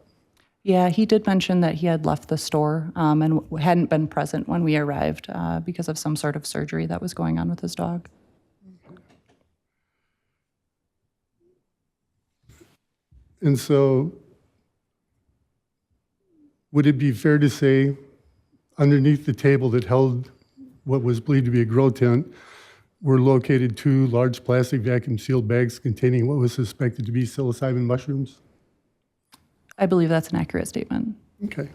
Yeah, he did mention that he had left the store and hadn't been present when we arrived because of some sort of surgery that was going on with his dog. And so, would it be fair to say, underneath the table that held what was believed to be a grow tent, were located 2 large plastic vacuum-sealed bags containing what was suspected to be psilocybin mushrooms? I believe that's an accurate statement. Okay.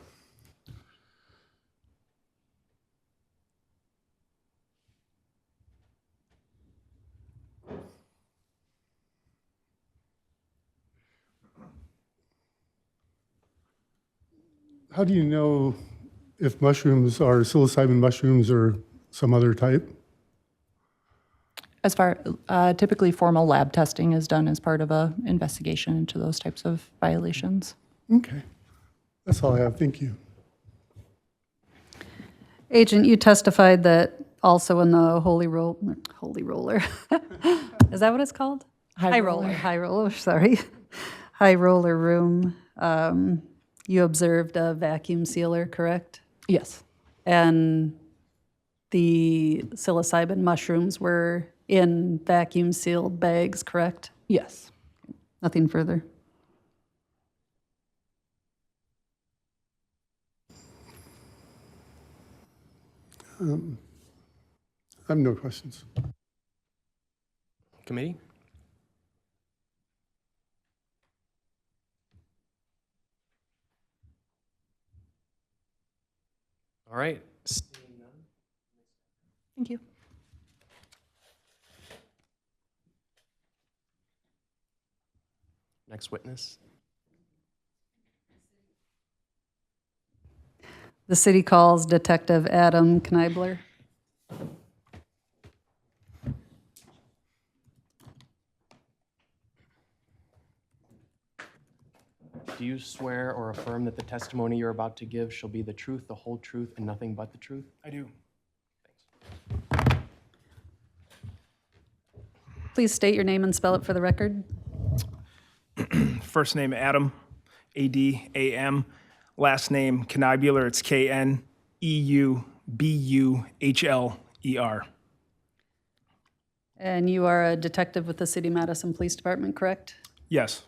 How do you know if mushrooms are psilocybin mushrooms or some other type? As far, typically formal lab testing is done as part of a investigation into those types of violations. Okay. That's all I have. Thank you. Agent, you testified that also in the Holy Roller, is that what it's called? High roller, sorry. High roller room, you observed a vacuum sealer, correct? Yes. And the psilocybin mushrooms were in vacuum sealed bags, correct? Yes. Nothing further. I have no questions. Committee? All right. Thank you. Next witness. The city calls Detective Adam Kneibler. Do you swear or affirm that the testimony you're about to give shall be the truth, the whole truth, and nothing but the truth? I do. Please state your name and spell it for the record. First name Adam, A-D-A-M. Last name Kneibler, it's K-N-E-U-B-U-H-L-E-R. And you are a detective with the City Madison Police Department, correct? Yes.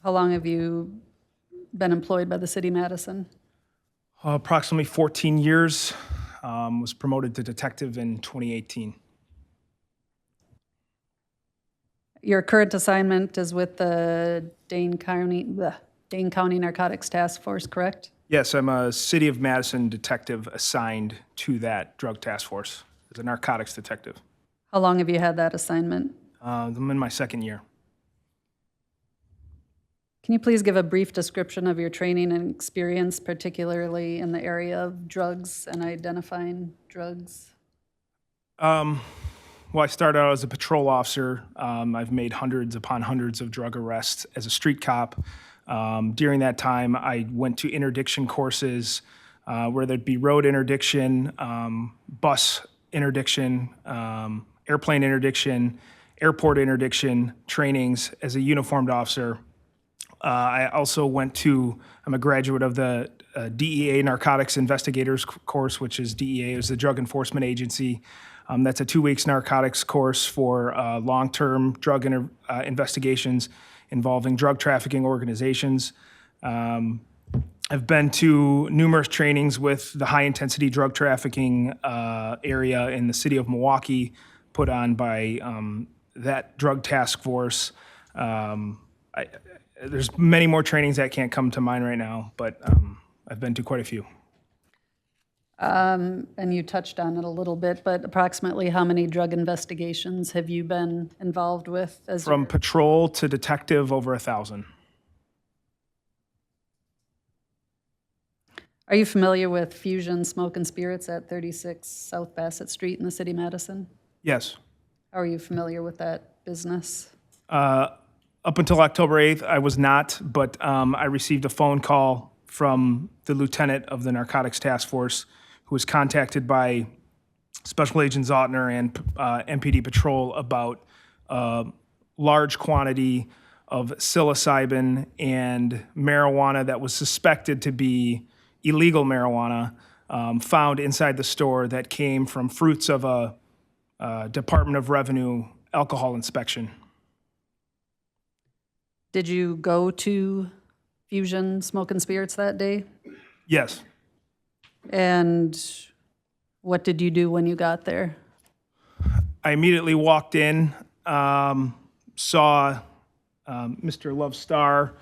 How long have you been employed by the City Madison? Approximately 14 years. Was promoted to detective in 2018. Your current assignment is with the Dane County Narcotics Task Force, correct? Yes, I'm a City of Madison detective assigned to that drug task force as a narcotics detective. How long have you had that assignment? I'm in my second year. Can you please give a brief description of your training and experience, particularly in the area of drugs and identifying drugs? Well, I started out as a patrol officer. I've made hundreds upon hundreds of drug arrests as a street cop. During that time, I went to interdiction courses where there'd be road interdiction, bus interdiction, airplane interdiction, airport interdiction trainings as a uniformed officer. I also I'm a graduate of the DEA Narcotics Investigators course, which is DEA is the Drug Enforcement Agency. That's a 2 weeks narcotics course for long-term drug investigations involving drug trafficking organizations. I've been to numerous trainings with the high-intensity drug trafficking area in the city of Milwaukee, put on by that drug task force. There's many more trainings that can't come to mind right now, but I've been to quite a few. And you touched on it a little bit, but approximately how many drug investigations have you been involved with? From patrol to detective, over 1,000. Are you familiar with Fusion Smoke and Spirits at 36 South Bassett Street in the city of Madison? Yes. How are you familiar with that business? Up until October 8th, I was not, but I received a phone call from the lieutenant of the narcotics task force who was contacted by Special Agent Zotner and MPD Patrol about large quantity of psilocybin and marijuana that was suspected to be illegal marijuana found inside the store that came from fruits of a Department of Revenue alcohol inspection. Did you go to Fusion Smoke and Spirits that day? Yes. And what did you do when you got there? I immediately walked in, saw Mr. Love Star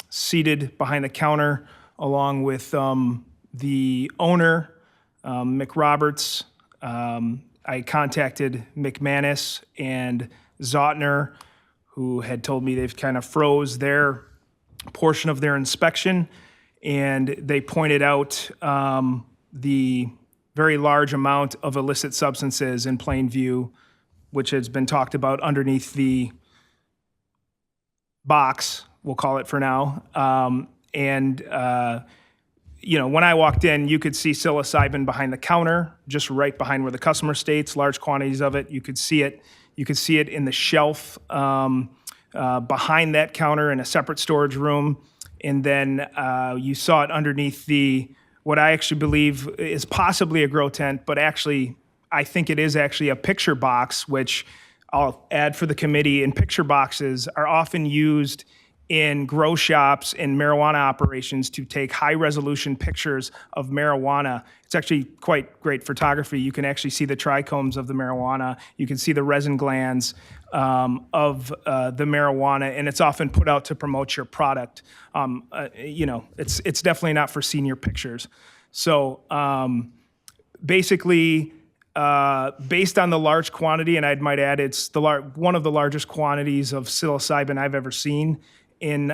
seated behind the counter along with the owner, Mick Roberts. I contacted McManus and Zotner, who had told me they've kind of froze their portion of their inspection, and they pointed out the very large amount of illicit substances in plain view, which has been talked about underneath the box, we'll call it for now. When I walked in, you could see psilocybin behind the counter, just right behind where the customer states, large quantities of it. You could see it. You could see it in the shelf behind that counter in a separate storage room. And then you saw it underneath what I actually believe is possibly a grow tent, but actually I think it is actually a picture box, which I'll add for the committee. And picture boxes are often used in grow shops and marijuana operations to take high resolution pictures of marijuana. It's actually quite great photography. You can actually see the trichomes of the marijuana. You can see the resin glands of the marijuana, and it's often put out to promote your product. It's definitely not for senior pictures. So basically, based on the large quantity, and I might add, it's one of the largest quantities of psilocybin I've ever seen in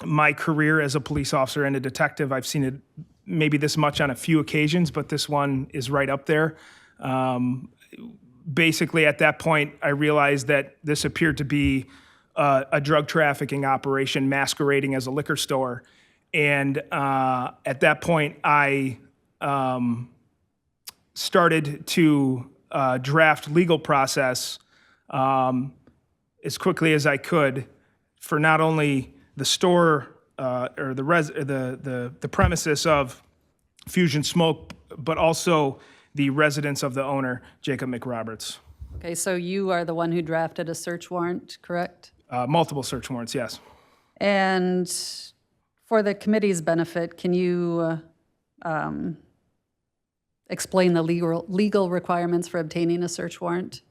my career as a police officer and a detective. I've seen it maybe this much on a few occasions, but this one is right up there. Basically, at that point, I realized that this appeared to be a drug trafficking operation masquerading as a liquor store. And at that point, I started to draft legal process as quickly as I could for not only the store or the premises of Fusion Smoke, but also the residence of the owner, Jacob McRoberts. Okay, so you are the one who drafted a search warrant, correct? Multiple search warrants, yes. And for the committee's benefit, can you explain the legal requirements for obtaining a search warrant?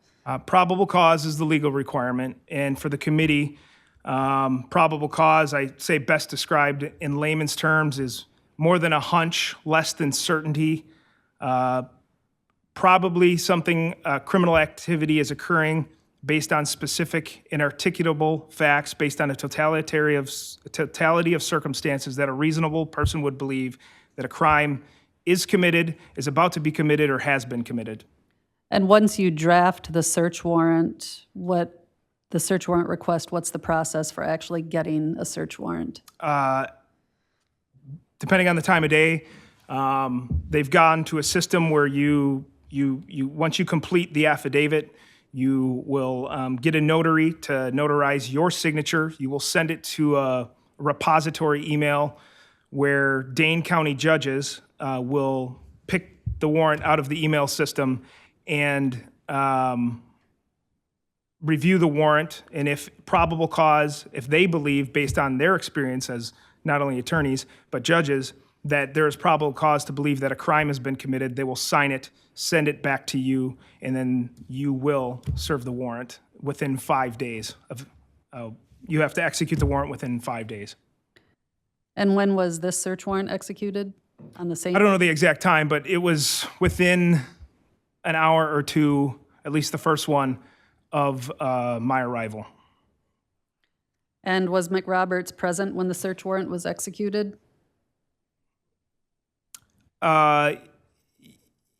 Probable cause is the legal requirement, and for the committee, probable cause, I say best described in layman's terms, is more than a hunch, less than certainty. Probably something, criminal activity is occurring based on specific and articulable facts, based on a totality of circumstances that a reasonable person would believe that a crime is committed, is about to be committed, or has been committed. And once you draft the search warrant, the search warrant request, what's the process for actually getting a search warrant? Depending on the time of day, they've gone to a system where you once you complete the affidavit, you will get a notary to notarize your signature. You will send it to a repository email where Dane County judges will pick the warrant out of the email system and review the warrant. And if probable cause, if they believe, based on their experience as not only attorneys, but judges, that there is probable cause to believe that a crime has been committed, they will sign it, send it back to you, and then you will serve the warrant within 5 days. You have to execute the warrant within 5 days. And when was this search warrant executed? On the same? I don't know the exact time, but it was within an hour or two, at least the first one, of my arrival. And was McRoberts present when the search warrant was executed?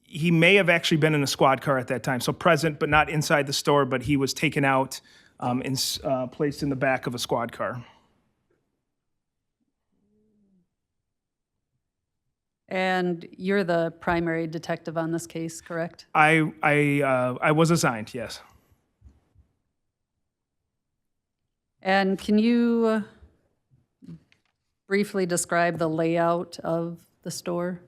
He may have actually been in a squad car at that time, so present, but not inside the store, but he was taken out and placed in the back of a squad car. And you're the primary detective on this case, correct? I was assigned, yes. And can you briefly describe the layout of the store?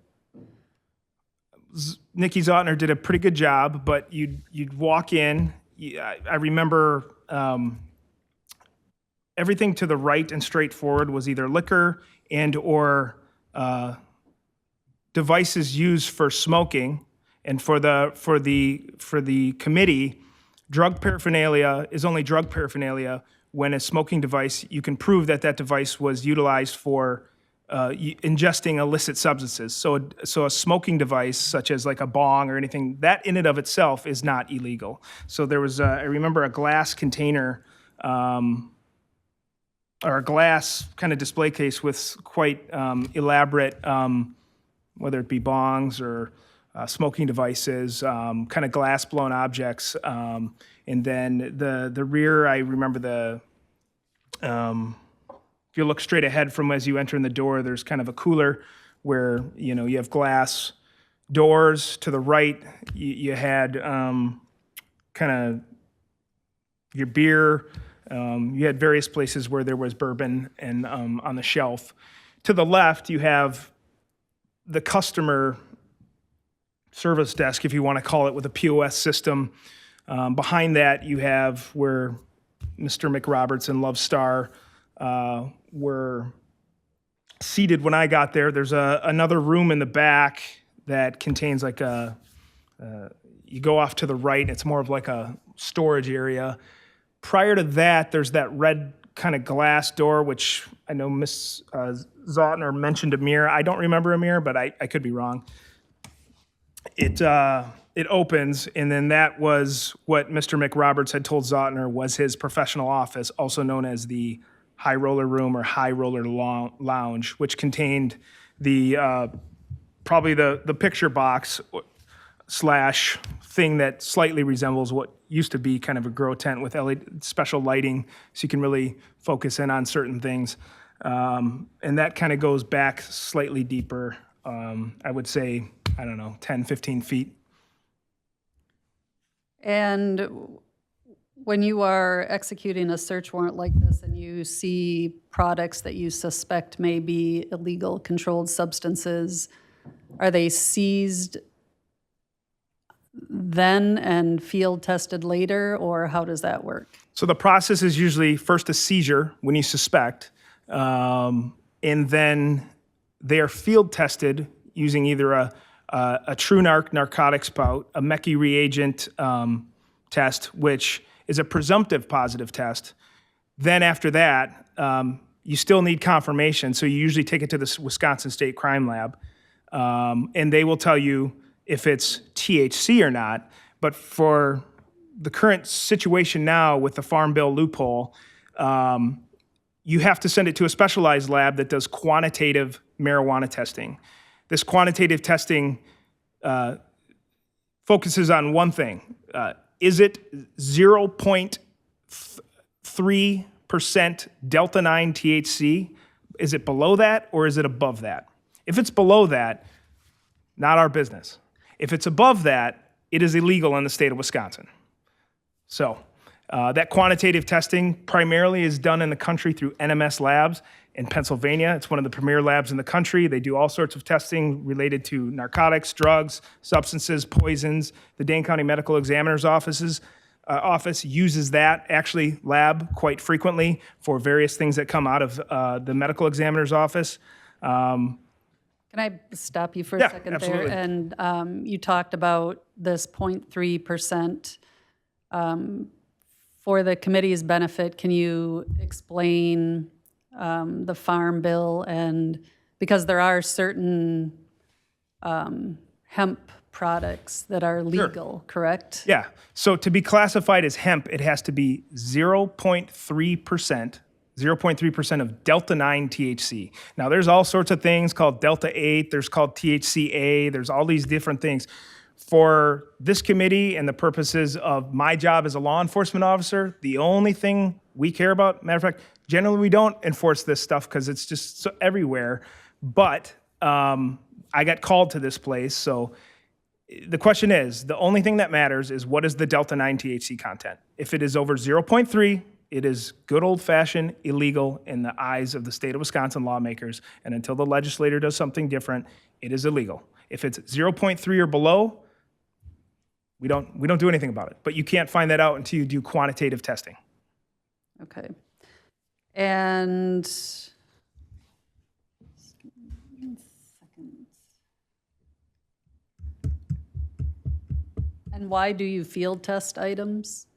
Nikki Zotner did a pretty good job, but you'd walk in. I remember everything to the right and straightforward was either liquor and or devices used for smoking, and for the committee, drug paraphernalia is only drug paraphernalia when a smoking device, you can prove that that device was utilized for ingesting illicit substances. So a smoking device, such as like a bong or anything, that in and of itself is not illegal. So there was, I remember a glass container or a glass kind of display case with quite elaborate, whether it be bongs or smoking devices, kind of glass blown objects. And then the rear, I remember if you look straight ahead from as you enter in the door, there's kind of a cooler where, you have glass doors. To the right, you had kind of your beer. You had various places where there was bourbon and on the shelf. To the left, you have the customer service desk, if you want to call it, with a POS system. Behind that, you have where Mr. McRoberts and Love Star were seated when I got there. There's another room in the back that contains like you go off to the right, it's more of like a storage area. Prior to that, there's that red kind of glass door, which I know Ms. Zotner mentioned a mirror. I don't remember a mirror, but I could be wrong. It opens, and then that was what Mr. McRoberts had told Zotner was his professional office, also known as the high roller room or high roller lounge, which contained the probably the picture box slash thing that slightly resembles what used to be kind of a grow tent with LED special lighting, so you can really focus in on certain things. And that kind of goes back slightly deeper, I would say, 10, 15 feet. And when you are executing a search warrant like this and you see products that you suspect may be illegal controlled substances, are they seized then and field tested later, or how does that work? So the process is usually first a seizure when you suspect, and then they are field tested using either a true narcotic spout, a Mecki reagent test, which is a presumptive positive test. Then after that, you still need confirmation, so you usually take it to the Wisconsin State Crime Lab, and they will tell you if it's THC or not. But for the current situation now with the Farm Bill loophole, you have to send it to a specialized lab that does quantitative marijuana testing. This quantitative testing focuses on one thing. Is it 0.3% Delta 9 THC? Is it below that or is it above that? If it's below that, not our business. If it's above that, it is illegal in the state of Wisconsin. So that quantitative testing primarily is done in the country through NMS Labs in Pennsylvania. It's one of the premier labs in the country. They do all sorts of testing related to narcotics, drugs, substances, poisons. The Dane County Medical Examiner's office uses that lab quite frequently for various things that come out of the medical examiner's office. Can I stop you for Yeah, a second absolutely. there? And you talked about this 0.3%. For the committee's benefit, can you explain the Farm Bill? And because there are certain hemp products that are legal, correct? Yeah. So to be classified as hemp, it has to be 0.3% of Delta 9 THC. Now, there's all sorts of things called Delta 8. There's called THCA. There's all these different things. For this committee and the purposes of my job as a law enforcement officer, the only thing we care about, matter of fact, generally we don't enforce this stuff because it's just so everywhere. But I got called to this place, so the question is, the only thing that matters is what is the Delta 9 THC content. If it is over 0.3, it is good old-fashioned illegal in the eyes of the state of Wisconsin lawmakers, and until the legislator does something different, it is illegal. If it's 0.3 or below, we don't do anything about it. But you can't find that out until you do quantitative testing. Okay. And why do you field test items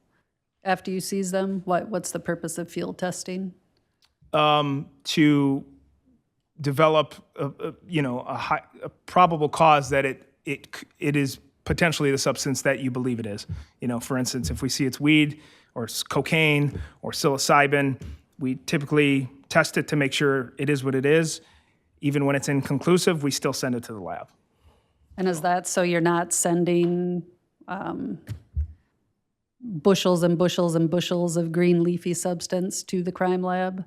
after you seize them? What's the purpose of field testing? To develop a probable cause that it is potentially the substance that you believe it is. For instance, if we see it's weed or cocaine or psilocybin, we typically test it to make sure it is what it is. Even when it's inconclusive, we still send it to the lab. And is that so you're not sending bushels and bushels and bushels of green leafy substance to the crime lab?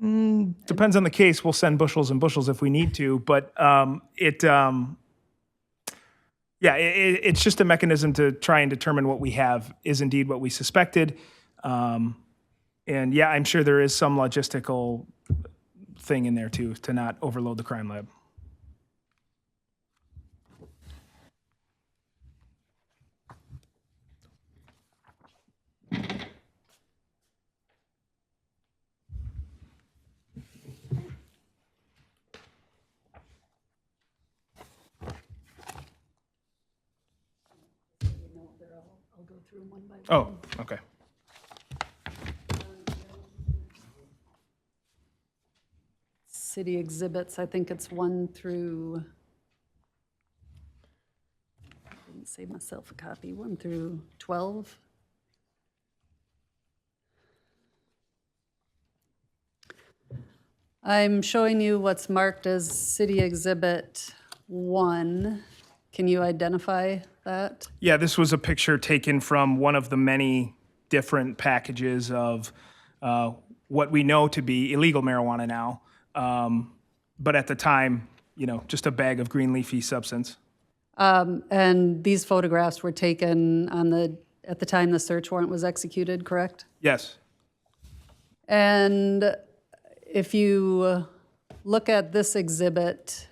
Depends on the case. We'll send bushels and bushels if we need to, but it's just a mechanism to try and determine what we have is indeed what we suspected. And yeah, I'm sure there is some logistical thing in there too, to not overload the crime lab. Oh, okay. City exhibits, I think it's 1 through, I didn't save myself a copy, 1 through 12. I'm showing you what's marked as City Exhibit 1. Can you identify that? Yeah, this was a picture taken from one of the many different packages of what we know to be illegal marijuana now. But at the time, just a bag of green leafy substance. And these photographs were taken at the time the search warrant was executed, correct? Yes. And if you look at this exhibit,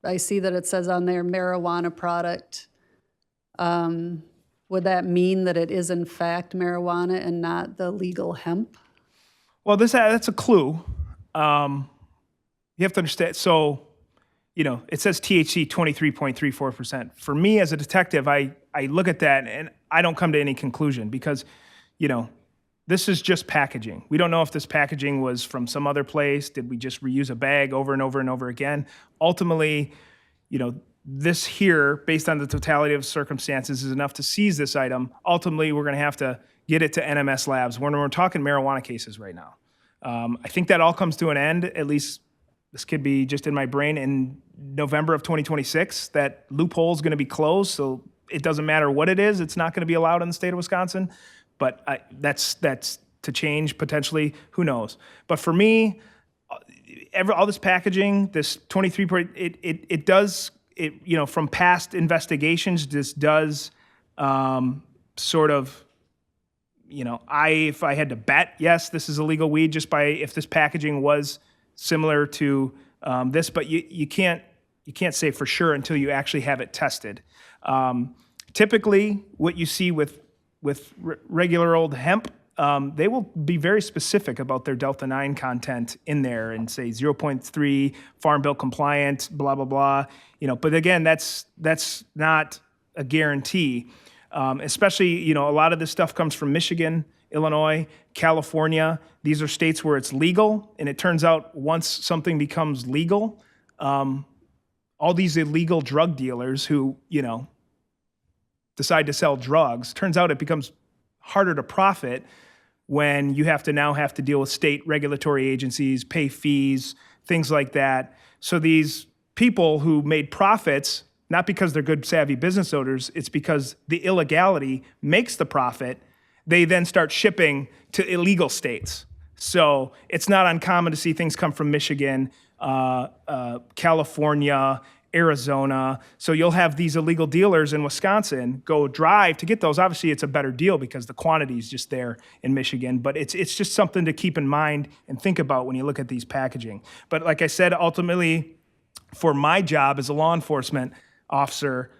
I see that it says on there marijuana product. Would that mean that it is in fact marijuana and not the legal hemp? Well, that's a clue. You have to understand. So, it says THC 23.34%. For me as a detective, I look at that and I don't come to any conclusion because, this is just packaging. We don't know if this packaging was from some other place. Did we just reuse a bag over and over and over again? Ultimately, this here, based on the totality of circumstances, is enough to seize this item. Ultimately, we're going to have to get it to NMS Labs when we're talking marijuana cases right now. I think that all comes to an end, at least this could be just in my brain, in November of 2026. That loophole is going to be closed, so it doesn't matter what it is. It's not going to be allowed in the state of Wisconsin, but that's to change potentially. Who knows? But for me, all this packaging, this 23 point, it does, from past investigations, this does sort of, if I had to bet, yes, this is illegal weed just by if this packaging was similar to this, but you can't say for sure until you actually have it tested. Typically, what you see with regular old hemp, they will be very specific about their Delta-9 content in there and say 0.3 Farm Bill compliant, blah, blah, blah. But again, that's not a guarantee. Especially, a lot of this stuff comes from Michigan, Illinois, California. These are states where it's legal, and it turns out once something becomes legal, all these illegal drug dealers who, decide to sell drugs, turns out it becomes harder to profit when you have to deal with state regulatory agencies, pay fees, things like that. So these people who made profits, not because they're good, savvy business owners, it's because the illegality makes the profit. They then start shipping to illegal states. So it's not uncommon to see things come from Michigan, California, Arizona. So you'll have these illegal dealers in Wisconsin go drive to get those. Obviously, it's a better deal because the quantity is just there in Michigan, but it's just something to keep in mind and think about when you look at these packaging. But like I said, ultimately, for my job as a law enforcement officer,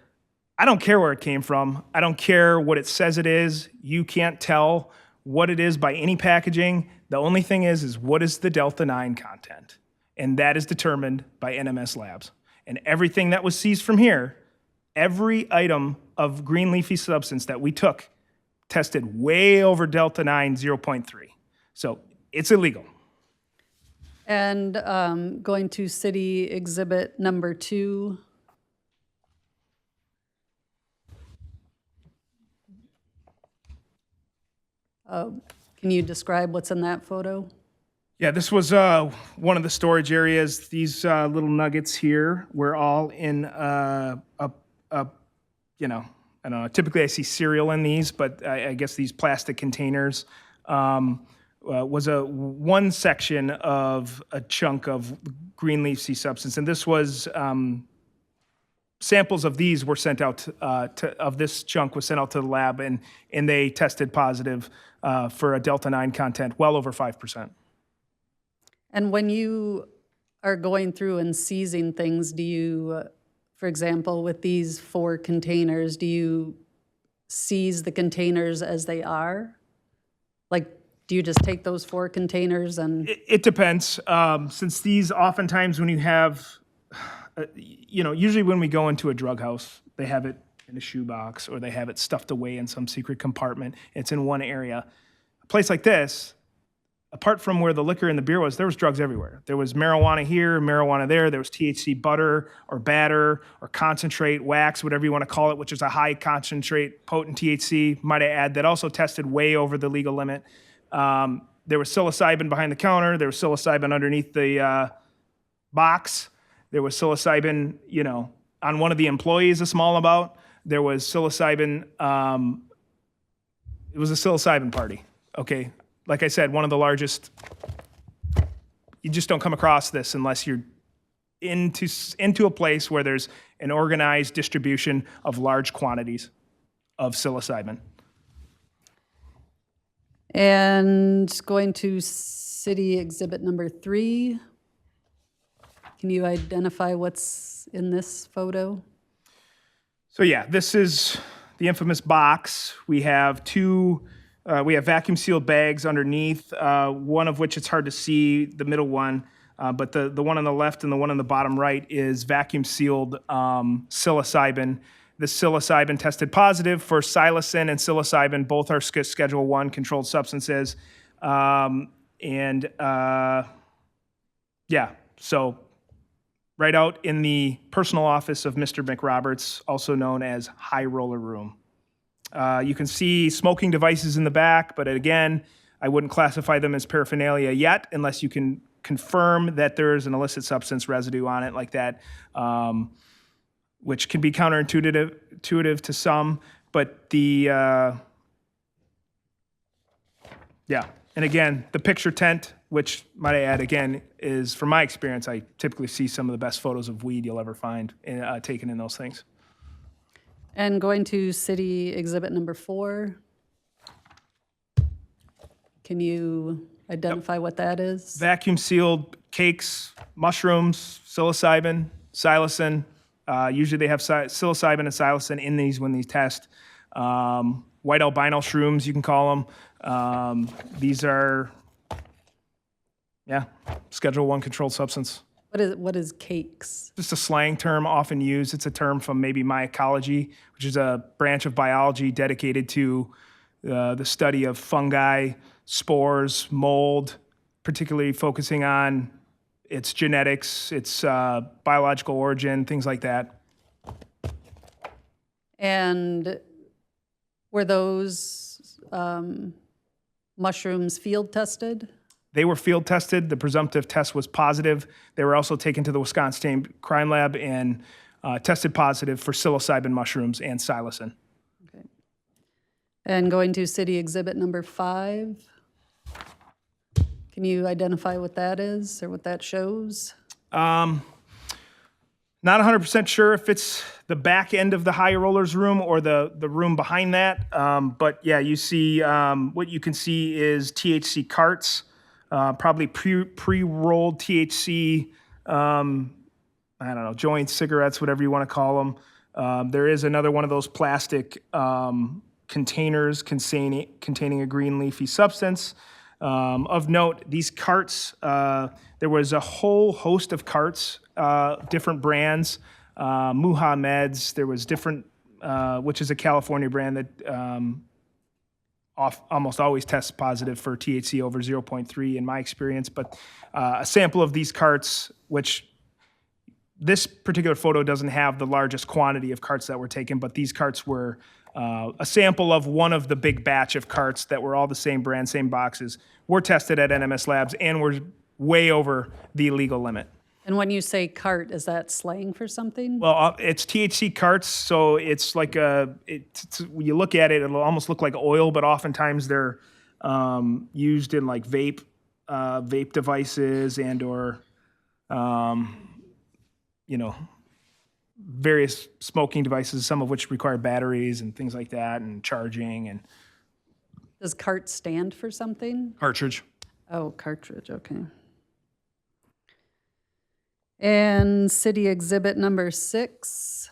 I don't care where it came from. I don't care what it says it is. You can't tell what it is by any packaging. The only thing is what is the Delta-9 content? And that is determined by NMS Labs. And everything that was seized from here, every item of green leafy substance that we took tested way over Delta-9 0.3. So it's illegal. And going to city exhibit number 2. Can you describe what's in that photo? Yeah, this was one of the storage areas. These little nuggets here were all in I don't know. Typically, I see cereal in these, but I guess these plastic containers was one section of a chunk of green leafy substance, and this was samples of these were sent out of this chunk was sent out to the lab, and they tested positive for a Delta-9 content well over 5%. And when you are going through and seizing things, do you, for example, with these 4 containers, do you seize the containers as they are? Like, do you just take those 4 containers and? It depends. Since these oftentimes when you have, usually when we go into a drug house, they have it in a shoebox or they have it stuffed away in some secret compartment. It's in one area. A place like this, apart from where the liquor and the beer was, there was drugs everywhere. There was marijuana here, marijuana there. There was THC butter or batter or concentrate, wax, whatever you want to call it, which is a high concentrate, potent THC, might I add, that also tested way over the legal limit. There was psilocybin behind the counter. There was psilocybin underneath the box. There was psilocybin, on one of the employees, a small amount. There was psilocybin. It was a psilocybin party, okay? Like I said, one of the largest. You just don't come across this unless you're into a place where there's an organized distribution of large quantities of psilocybin. And going to city exhibit number 3. Can you identify what's in this photo? So yeah, this is the infamous box. We have we have vacuum sealed bags underneath, one of which it's hard to see, the middle one, but the one on the left and the one on the bottom right is vacuum sealed psilocybin. This psilocybin tested positive for psilocin and psilocybin. Both are Schedule 1 controlled substances. So right out in the personal office of Mr. McRoberts, also known as High Roller Room. You can see smoking devices in the back, but again, I wouldn't classify them as paraphernalia yet unless you can confirm that there is an illicit substance residue on it like that, which can be counterintuitive to some, but yeah. And again, the picture tent, which might I add again, is from my experience, I typically see some of the best photos of weed you'll ever find taken in those things. And going to city exhibit number 4. Can you identify what that is? Vacuum sealed cakes, mushrooms, psilocybin, psilocin. Usually they have psilocybin and psilocin in these when these test. White albino shrooms, you can call them. These are, Schedule 1 controlled substance. What is cakes? Just a slang term often used. It's a term from maybe mycology, which is a branch of biology dedicated to the study of fungi, spores, mold, particularly focusing on its genetics, its biological origin, things like that. And were those mushrooms field tested? They were field tested. The presumptive test was positive. They were also taken to the Wisconsin State Crime Lab and tested positive for psilocybin mushrooms and psilocin. Okay. And going to city exhibit number 5. Can you identify what that is or what that shows? Not 100% sure if it's the back end of the high rollers room or the room behind that. But yeah, you see, what you can see is THC carts, probably pre-rolled THC, I don't know, joints, cigarettes, whatever you want to call them. There is another one of those plastic containers containing a green leafy substance. Of note, these carts, there was a whole host of carts, different brands, Muhammad's, there was different, which is a California brand that almost always tests positive for THC over 0.3 in my experience, but a sample of these carts, which this particular photo doesn't have the largest quantity of carts that were taken, but these carts were a sample of one of the big batch of carts that were all the same brand, same boxes, were tested at NMS Labs and were way over the legal limit. And when you say cart, is that slang for something? Well, it's THC carts, so it's like when you look at it, it'll almost look like oil, but oftentimes they're used in like vape devices and or, various smoking devices, some of which require batteries and things like that, and charging and Does cart stand for something? cartridge. Oh, cartridge, okay. And city exhibit number 6.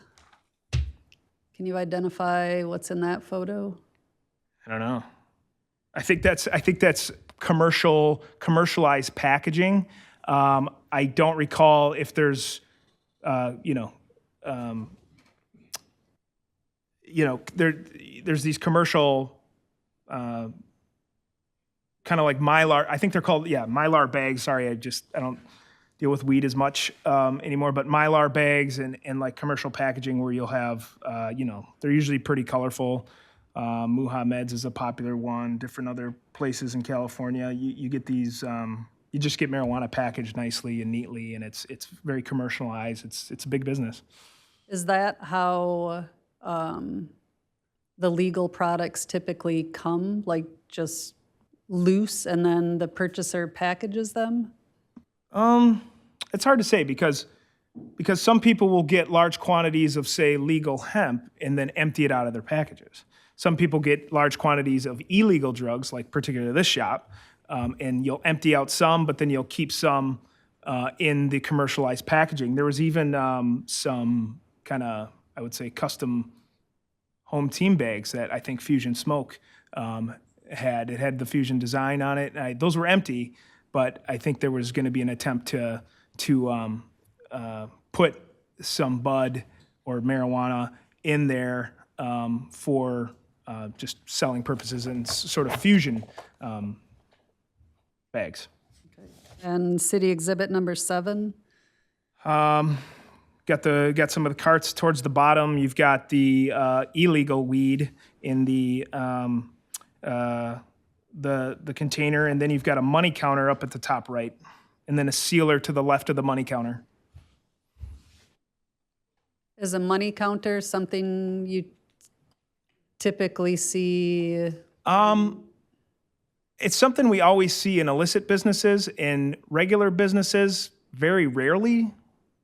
Can you identify what's in that photo? I don't know. I think that's commercialized packaging. I don't recall if there's, there's these commercial, kind of like Mylar. I think they're called, Mylar bags. Sorry, I don't deal with weed as much anymore, but Mylar bags and like commercial packaging where you'll have, they're usually pretty colorful. Muhammad's is a popular one. Different other places in California, you get these. You just get marijuana packaged nicely and neatly, and it's very commercialized. It's a big business. Is that how the legal products typically come, like just loose, and then the purchaser packages them? It's hard to say because some people will get large quantities of, say, legal hemp and then empty it out of their packages. Some people get large quantities of illegal drugs, like particularly this shop, and you'll empty out some, but then you'll keep some in the commercialized packaging. There was even some kind of, I would say, custom home team bags that I think Fusion Smoke had. It had the Fusion design on it. Those were empty, but I think there was going to be an attempt to put some bud or marijuana in there for just selling purposes and sort of Fusion bags. And city exhibit number 7? Got some of the carts towards the bottom. You've got the illegal weed in the container, and then you've got a money counter up at the top right, and then a sealer to the left of the money counter. Is a money counter something you typically see? It's something we always see in illicit businesses. In regular businesses, very rarely,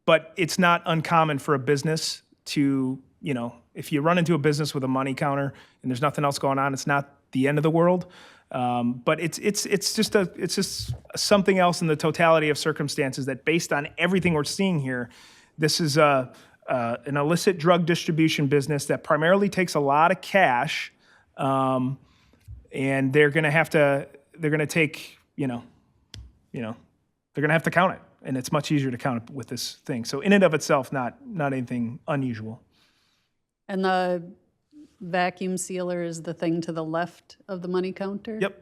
but it's not uncommon for a business to, if you run into a business with a money counter and there's nothing else going on, it's not the end of the world. But it's just something else in the totality of circumstances that, based on everything we're seeing here, this is an illicit drug distribution business that primarily takes a lot of cash, and they're going to have to count it, and it's much easier to count it with this thing. So in and of itself, not anything unusual. And the vacuum sealer is the thing to the left of the money counter? Yep.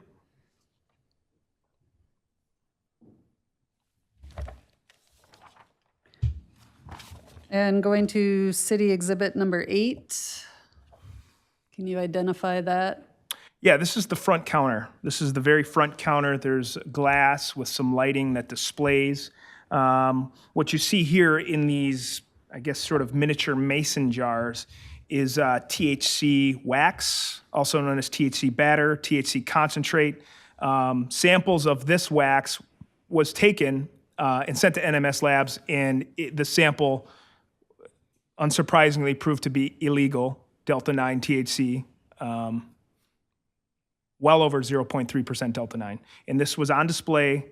And going to city exhibit number 8, can you identify that? Yeah, this is the front counter. This is the very front counter. There's glass with some lighting that displays. What you see here in these, I guess, sort of miniature mason jars is THC wax, also known as THC batter, THC concentrate. Samples of this wax was taken and sent to NMS labs, and the sample, unsurprisingly, proved to be illegal, Delta-9 THC. Well over 0.3% Delta-9. And this was on display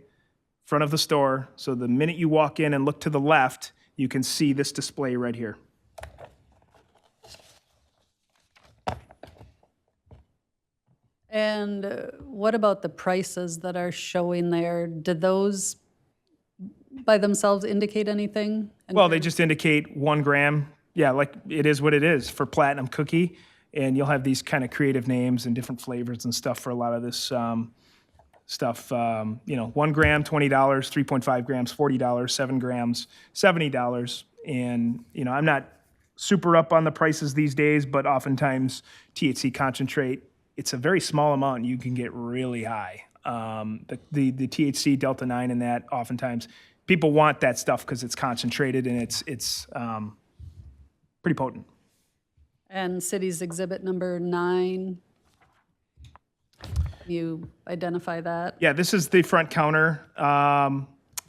front of the store. So the minute you walk in and look to the left, you can see this display right here. And what about the prices that are showing there? Did those by themselves indicate anything? Well, they just indicate 1 gram. Yeah, like it is what it is for Platinum Cookie. And you'll have these kind of creative names and different flavors and stuff for a lot of this stuff. 1 gram, $20, 3.5 grams, $40, 7 grams, $70. And, I'm not super up on the prices these days, but oftentimes THC concentrate, it's a very small amount. You can get really high. The THC Delta-9 in that, oftentimes people want that stuff because it's concentrated and it's pretty potent. And city's exhibit number 9, you identify that? Yeah, this is the front counter,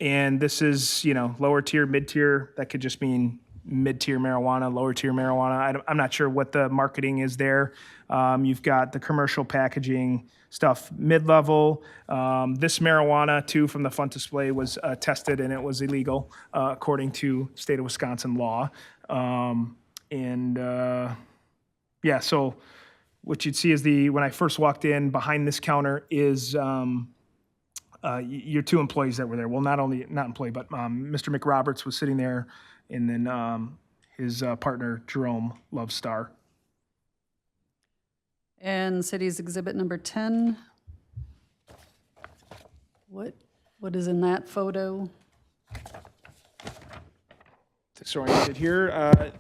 and this is, lower tier, mid tier. That could just mean mid tier marijuana, lower tier marijuana. I'm not sure what the marketing is there. You've got the commercial packaging stuff, mid level. This marijuana too from the front display was tested, and it was illegal according to state of Wisconsin law. Yeah, so what you'd see is when I first walked in, behind this counter is your 2 employees that were there. Well, not employee, but Mr. McRoberts was sitting there, and then his partner, Jerome Lovestar. And city's exhibit number 10, what is in that photo? It's oriented here.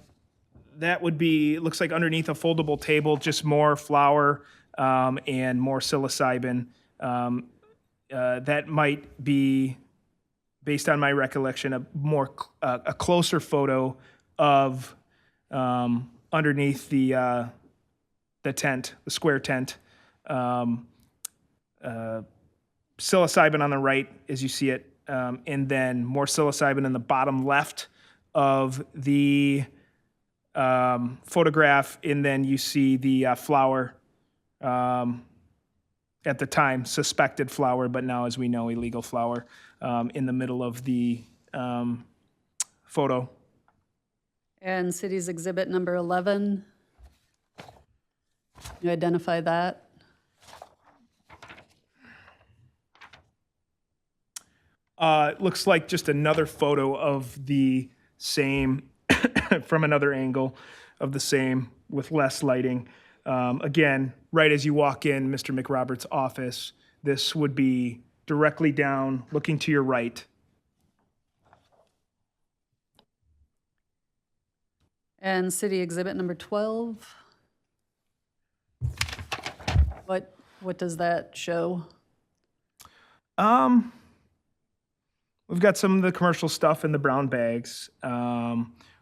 That would be, looks like underneath a foldable table, just more flour and more psilocybin. That might be, based on my recollection, a closer photo of underneath the tent, the square tent. Psilocybin on the right, as you see it, and then more psilocybin in the bottom left of the photograph, and then you see the flour, at the time suspected flour, but now, as we know, illegal flour, in the middle of the photo. And city's exhibit number 11, you identify that? It looks like just another photo of the same from another angle of the same with less lighting. Again, right as you walk in Mr. McRoberts' office, this would be directly down, looking to your right. And city exhibit number 12. What does that show? We've got some of the commercial stuff in the brown bags.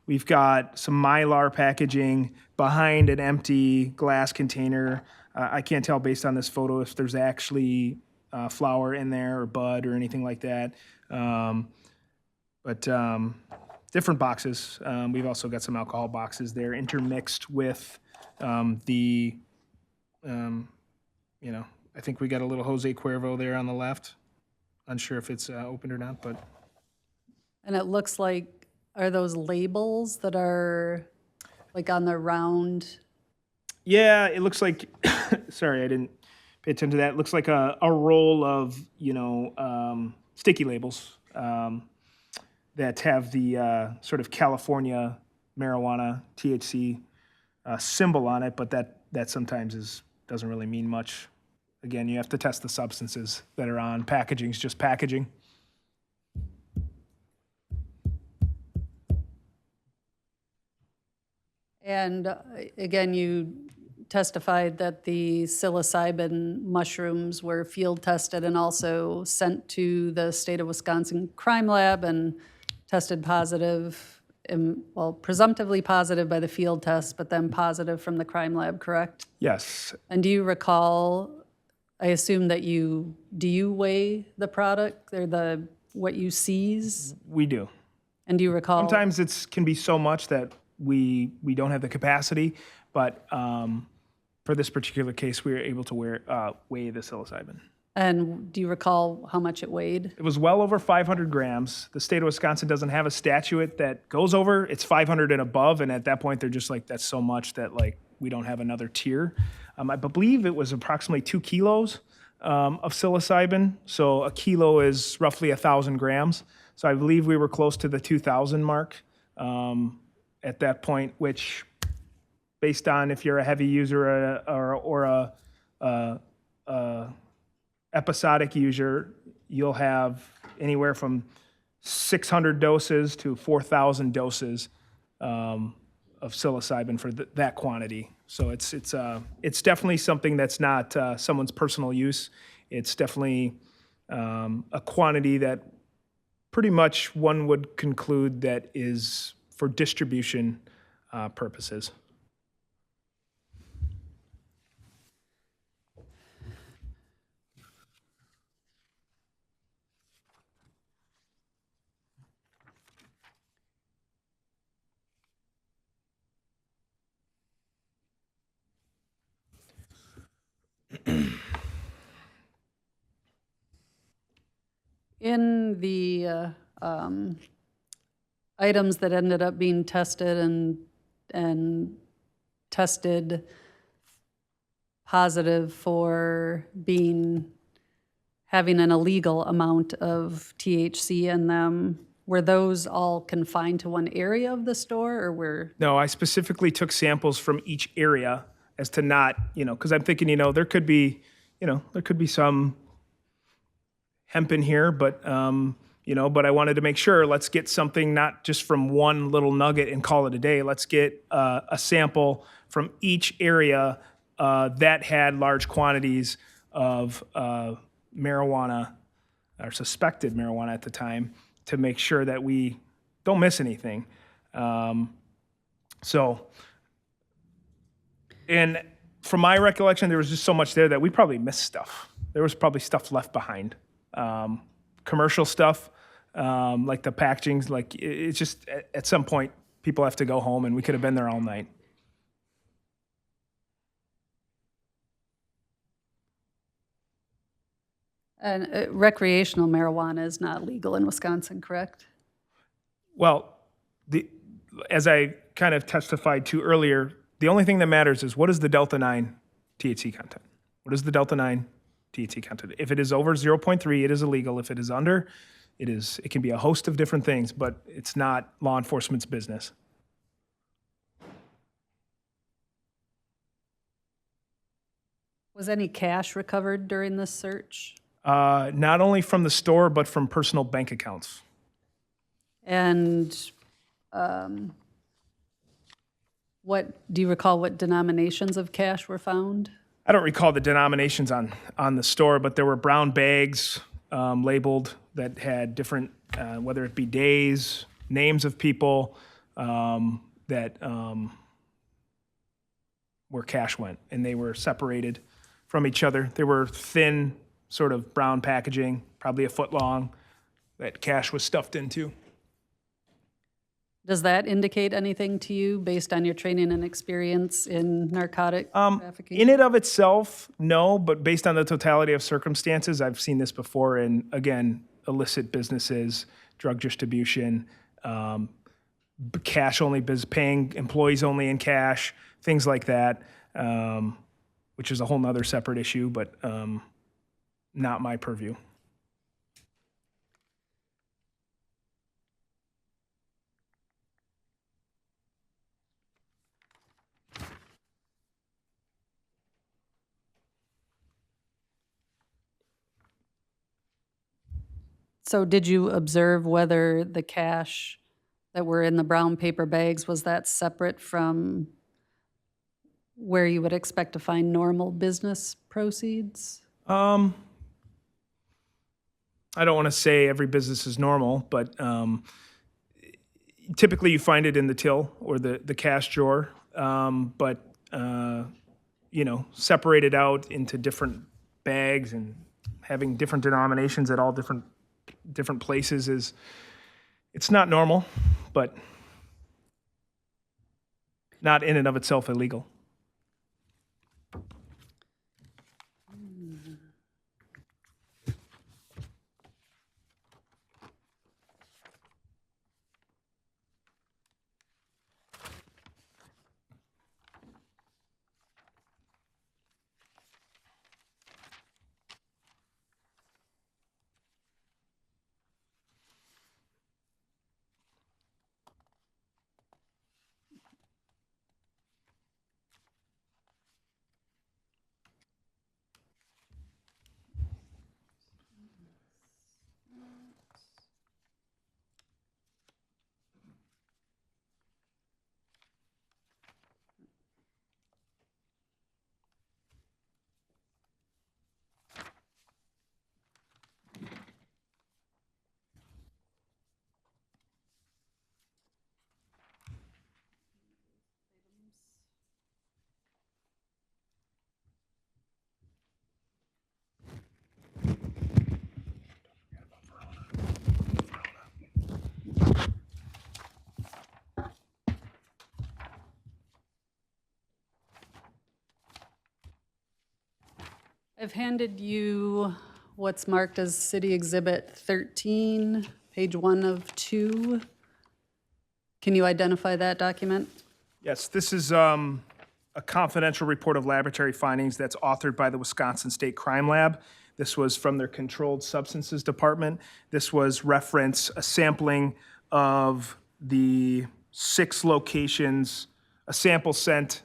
We've got some Mylar packaging behind an empty glass container. I can't tell based on this photo if there's actually flour in there or bud or anything like that. But different boxes. We've also got some alcohol boxes there intermixed with I think we got a little Jose Cuervo there on the left. Unsure if it's opened or not, but. And it looks like, are those labels that are like on the round? Yeah, it looks like, sorry, I didn't pay attention to that. It looks like a roll of, sticky labels that have the sort of California marijuana THC symbol on it, but that sometimes doesn't really mean much. Again, you have to test the substances that are on. Packaging's just packaging. And again, you testified that the psilocybin mushrooms were field tested and also sent to the state of Wisconsin crime lab and tested positive, well, presumptively positive by the field test, but then positive from the crime lab, correct? Yes. And do you recall, I assume that do you weigh the product or what you seize? We do. And do you recall? Sometimes it can be so much that we don't have the capacity, but for this particular case, we were able to weigh the psilocybin. And do you recall how much it weighed? It was well over 500 grams. The state of Wisconsin doesn't have a statute that goes over. It's 500 and above, and at that point, they're just like, that's so much that we don't have another tier. I believe it was approximately 2 kilos of psilocybin. So a kilo is roughly 1,000 grams. So I believe we were close to the 2,000 mark at that point, which, based on if you're a heavy user or a episodic user, you'll have anywhere from 600 doses to 4,000 doses of psilocybin for that quantity. So it's definitely something that's not someone's personal use. It's definitely a quantity that pretty much one would conclude that is for distribution purposes. In the items that ended up being tested and tested positive for having an illegal amount of THC in them, were those all confined to one area of the store, or were? No, I specifically took samples from each area as to not, because I'm thinking, there could be some hemp in here, but but I wanted to make sure, let's get something not just from one little nugget and call it a day. Let's get a sample from each area that had large quantities of marijuana or suspected marijuana at the time to make sure that we don't miss anything. And from my recollection, there was just so much there that we probably missed stuff. There was probably stuff left behind. Commercial stuff, like the packagings, it's just at some point people have to go home, and we could have been there all night. And recreational marijuana is not legal in Wisconsin, correct? Well, as I kind of testified to earlier, the only thing that matters is what is the Delta 9 THC content? What is the Delta 9 THC content? If it is over 0.3, it is illegal. If it is under, it can be a host of different things, but it's not law enforcement's business. Was any cash recovered during this search? Not only from the store, but from personal bank accounts. And Do you recall what denominations of cash were found? I don't recall the denominations on the store, but there were brown bags labeled that had different, whether it be days, names of people that where cash went, and they were separated from each other. They were thin, sort of brown packaging, probably a foot long, that cash was stuffed into. Does that indicate anything to you based on your training and experience in narcotic trafficking? In and of itself, no, but based on the totality of circumstances, I've seen this before in, again, illicit businesses, drug distribution, cash only, paying employees only in cash, things like that, which is a whole nother separate issue, but not my purview. So did you observe whether the cash that were in the brown paper bags, was that separate from where you would expect to find normal business proceeds? I don't want to say every business is normal, but typically you find it in the till or the cash drawer, but separated out into different bags and having different denominations at all different places it's not normal, but not in and of itself illegal. I've handed you what's marked as City Exhibit 13, page 1 of 2. Can you identify that document? Yes, this is a confidential report of laboratory findings that's authored by the Wisconsin State Crime Lab. This was from their Controlled Substances Department. This was reference a sampling of the 6 locations, a sample sent.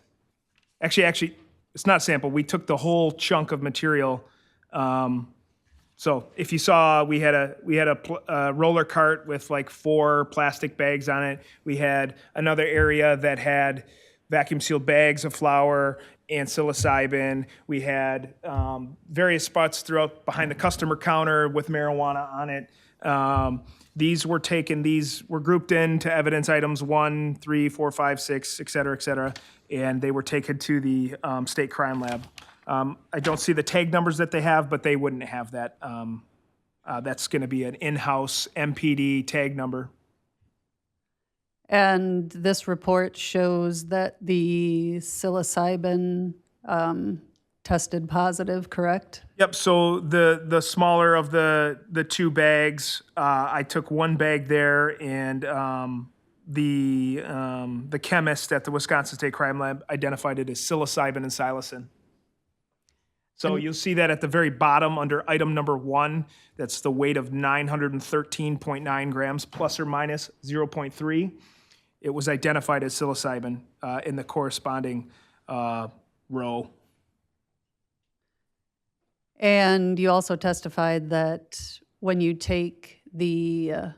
Actually, it's not a sample. We took the whole chunk of material. So if you saw, we had a roller cart with like 4 plastic bags on it. We had another area that had vacuum sealed bags of flour and psilocybin. We had various spots throughout behind the customer counter with marijuana on it. These were grouped into evidence items 1, 3, 4, 5, 6, et cetera, and they were taken to the state crime lab. I don't see the tag numbers that they have, but they wouldn't have that. That's going to be an in-house MPD tag number. And this report shows that the psilocybin tested positive, correct? Yep. So the smaller of the 2 bags, I took 1 bag there, and the chemist at the Wisconsin State Crime Lab identified it as psilocybin and psilocin. So you'll see that at the very bottom under item number 1, that's the weight of 913.9 grams plus or minus 0.3. It was identified as psilocybin in the corresponding row. And you also testified that when you take the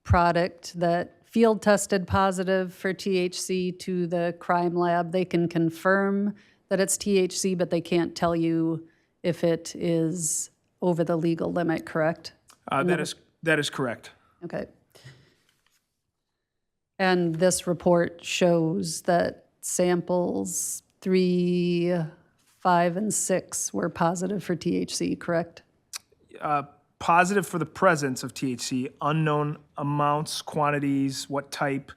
product that field tested positive for THC to the crime lab. They can confirm that it's THC, but they can't tell you if it is over the legal limit, correct? That is correct. Okay. And this report shows that samples 3, 5, and 6 were positive for THC, correct? Positive for the presence of THC, unknown amounts, quantities, what type.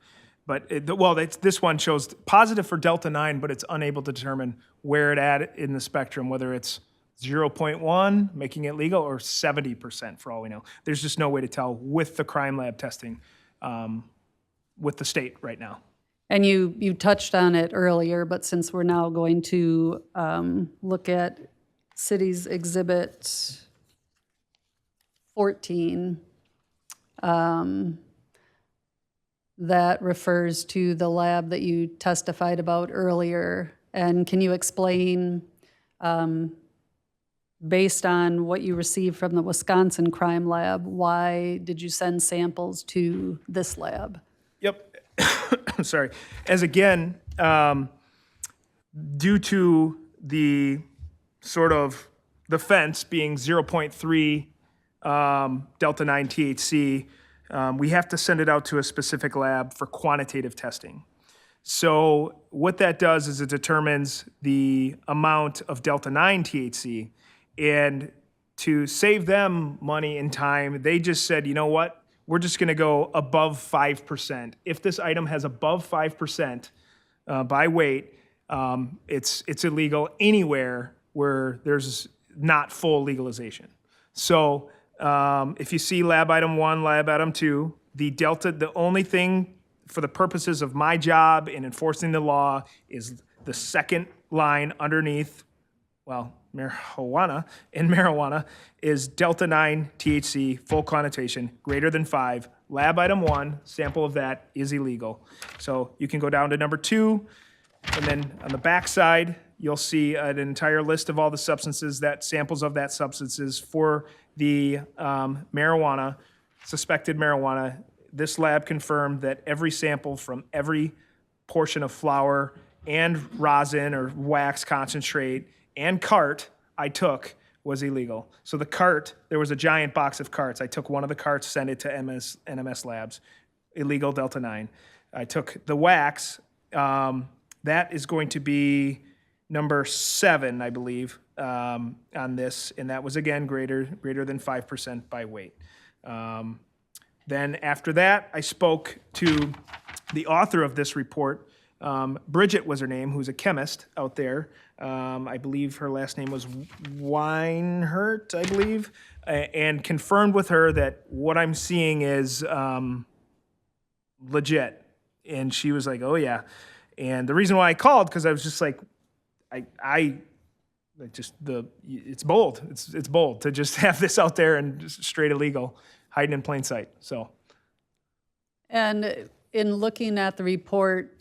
But, this one shows positive for Delta-9, but it's unable to determine where it at in the spectrum, whether it's 0.1, making it legal, or 70% for all we know. There's just no way to tell with the crime lab testing with the state right now. And you touched on it earlier, but since we're now going to look at City's Exhibit 14, that refers to the lab that you testified about earlier. And can you explain, based on what you received from the Wisconsin crime lab, why did you send samples to this lab? Yep. Sorry. As again, due to the sort of the fence being 0.3 Delta-9 THC, we have to send it out to a specific lab for quantitative testing. So what that does is it determines the amount of Delta-9 THC. And to save them money and time, they just said, you know what? We're just going to go above 5%. If this item has above 5% by weight, it's illegal anywhere where there's not full legalization. So if you see lab item 1, lab item 2, the only thing for the purposes of my job in enforcing the law is the second line underneath, marijuana is Delta-9 THC, full connotation, greater than 5. Lab item 1, sample of that is illegal. So you can go down to number 2, and then on the back side, you'll see an entire list of all the substances, samples of that substances for the marijuana, suspected marijuana. This lab confirmed that every sample from every portion of flour and rosin or wax concentrate and cart I took was illegal. So the cart, there was a giant box of carts. I took one of the carts, sent it to NMS Labs, illegal Delta-9. I took the wax, that is going to be number 7, I believe, on this, and that was again greater than 5% by weight. Then after that, I spoke to the author of this report. Bridget was her name, who's a chemist out there. I believe her last name was Weinhert, I believe, and confirmed with her that what I'm seeing is legit. And she was like, oh yeah. And the reason why I called, because I was just like, it's bold. It's bold to just have this out there and just straight illegal, hiding in plain sight. So. And in looking at the report,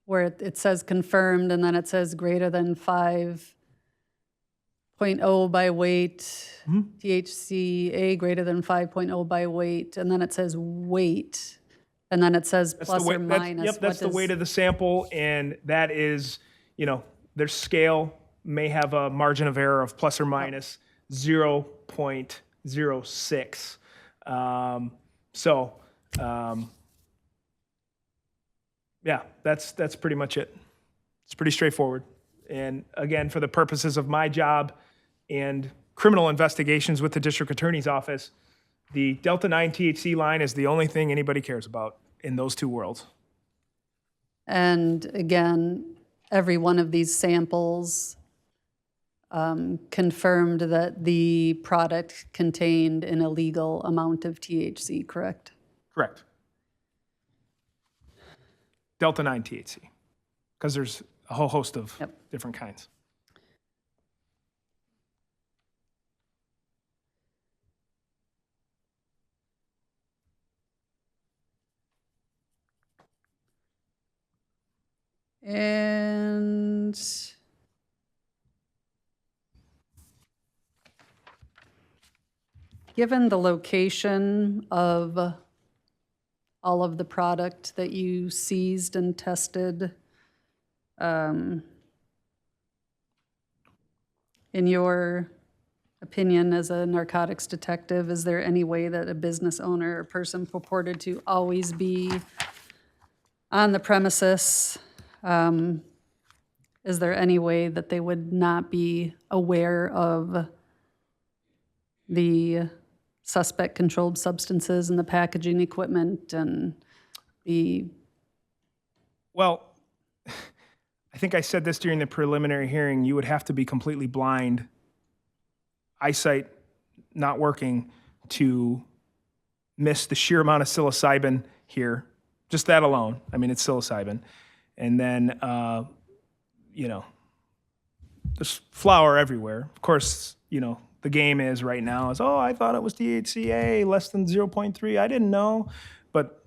where it says confirmed and then it says greater than 5.0 by weight, THCA greater than 5.0 by weight, and then it says weight, and then it says plus or minus. That's the weight of the sample, and that is, their scale may have a margin of error of plus or minus 0.06. Yeah, that's pretty much it. It's pretty straightforward. And again, for the purposes of my job and criminal investigations with the district attorney's office, the Delta-9 THC line is the only thing anybody cares about in those two worlds. And again, every one of these samples confirmed that the product contained an illegal amount of THC, correct? Correct. Delta-9 THC, because there's a whole host of different kinds. And given the location of all of the product that you seized and tested. In your opinion as a narcotics detective, is there any way that a business owner or person purported to always be on the premises, is there any way that they would not be aware of the suspect controlled substances and the packaging equipment and the... Well, I think I said this during the preliminary hearing, you would have to be completely blind, eyesight not working, to miss the sheer amount of psilocybin here. Just that alone. I mean, it's psilocybin. And then, there's flour everywhere. Of course, the game is right now is, oh, I thought it was THCA, less than 0.3. I didn't know. But,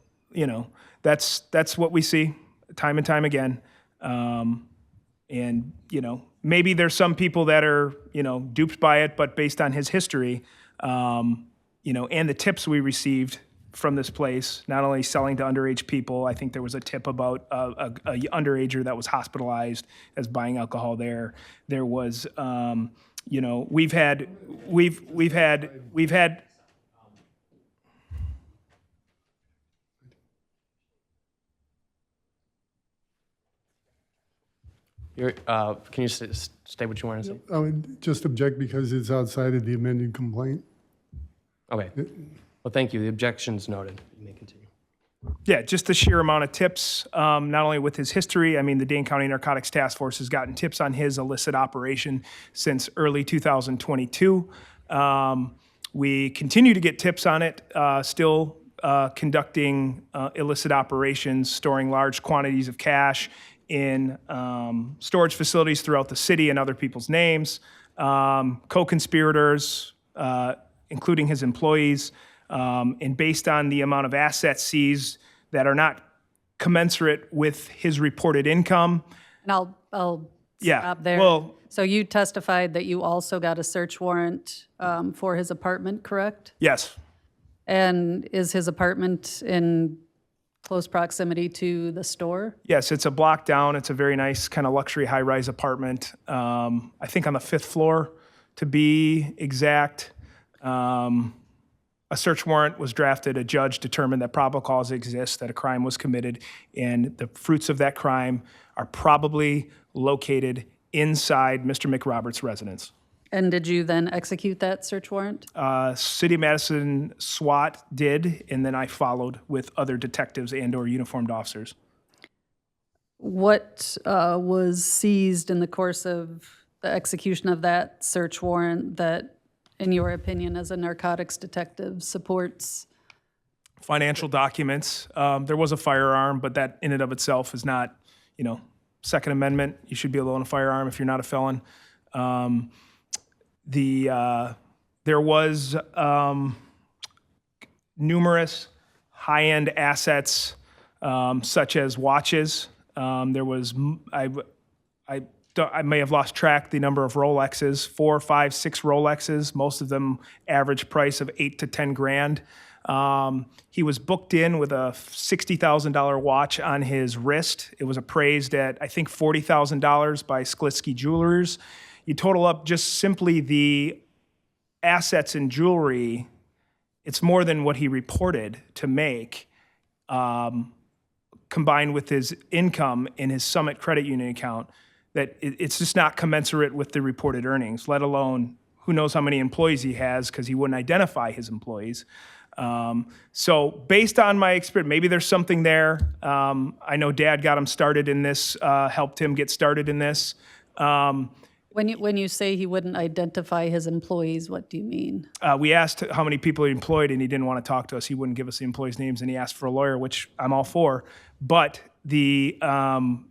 that's what we see time and time again. Maybe there's some people that are, duped by it, but based on his history, and the tips we received from this place, not only selling to underage people, I think there was a tip about a underager that was hospitalized as buying alcohol there. There was, we've had. Can you state what you want to say? I would just object because it's outside of the amended complaint. Okay. Well, thank you. The objection's noted. You may continue. Yeah, just the sheer amount of tips, not only with his history. I mean, the Dane County Narcotics Task Force has gotten tips on his illicit operation since early 2022. We continue to get tips on it, still conducting illicit operations, storing large quantities of cash in storage facilities throughout the city in other people's names, co-conspirators, including his employees, and based on the amount of assets seized that are not commensurate with his reported income. And I'll Yeah, stop there. well- So you testified that you also got a search warrant for his apartment, correct? Yes, And is his apartment in close proximity to the store? yes, it's a block down. It's a very nice kind of luxury high-rise apartment. I think on the 5th floor, to be exact. A search warrant was drafted. A judge determined that probable cause exists, that a crime was committed, and the fruits of that crime are probably located inside Mr. McRoberts' residence. And did you then execute that search warrant? City of Madison SWAT did, and then I followed with other detectives and/or uniformed officers. What was seized in the course of the execution of that search warrant that, in your opinion, as a narcotics detective, supports? Financial documents. There was a firearm, but that in and of itself is not, Second Amendment. You should be able to own a firearm if you're not a felon. There was numerous high-end assets, such as watches. There was, I may have lost track the number of Rolexes, 4, 5, 6 Rolexes, most of them average price of $8 to 10 grand. He was booked in with a $60,000 watch on his wrist. It was appraised at, I think, $40,000 by Sklitsky Jewelers. You total up just simply the assets in jewelry, it's more than what he reported to make, combined with his income in his Summit Credit Union account, that it's just not commensurate with the reported earnings, let alone who knows how many employees he has, because he wouldn't identify his employees. So based on my experience, maybe there's something there. I know Dad got him started in this, helped him get started in this. When you say he wouldn't identify his employees, what do you mean? We asked how many people he employed, and he didn't want to talk to us. He wouldn't give us the employees' names, and he asked for a lawyer, which I'm all for. But based on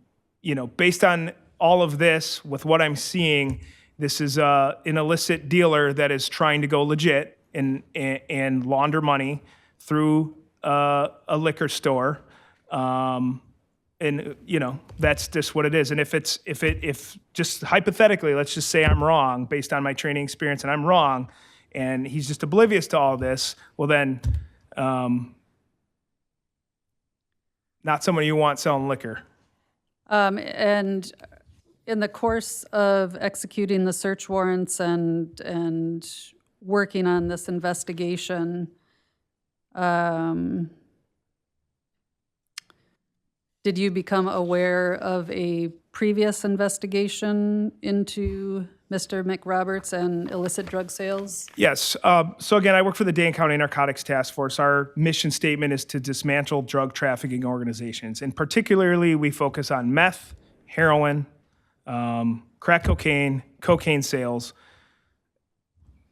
all of this, with what I'm seeing, this is an illicit dealer that is trying to go legit and launder money through a liquor store. And that's just what it is. And if just hypothetically, let's just say I'm wrong based on my training experience, and I'm wrong, and he's just oblivious to all this, well then, Not somebody you want selling liquor. And in the course of executing the search warrants and working on this investigation, did you become aware of a previous investigation into Mr. McRoberts and illicit drug sales? Yes. So again, I work for the Dane County Narcotics Task Force. Our mission statement is to dismantle drug trafficking organizations. And particularly, we focus on meth, heroin, crack cocaine, cocaine sales.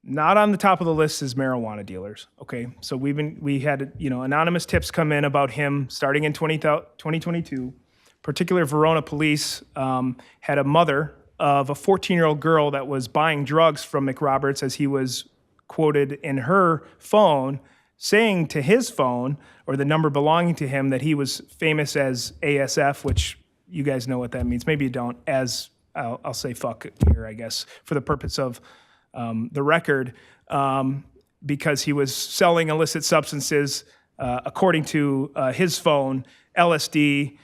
Not on the top of the list is marijuana dealers. Okay, so we had anonymous tips come in about him starting in 2022. Particular Verona police had a mother of a 14-year-old girl that was buying drugs from McRoberts, as he was quoted in her phone, saying to his phone, or the number belonging to him, that he was famous as ASF, which you guys know what that means. Maybe you don't, as I'll say fuck here, I guess, for the purpose of the record, because he was selling illicit substances, according to his phone, LSD,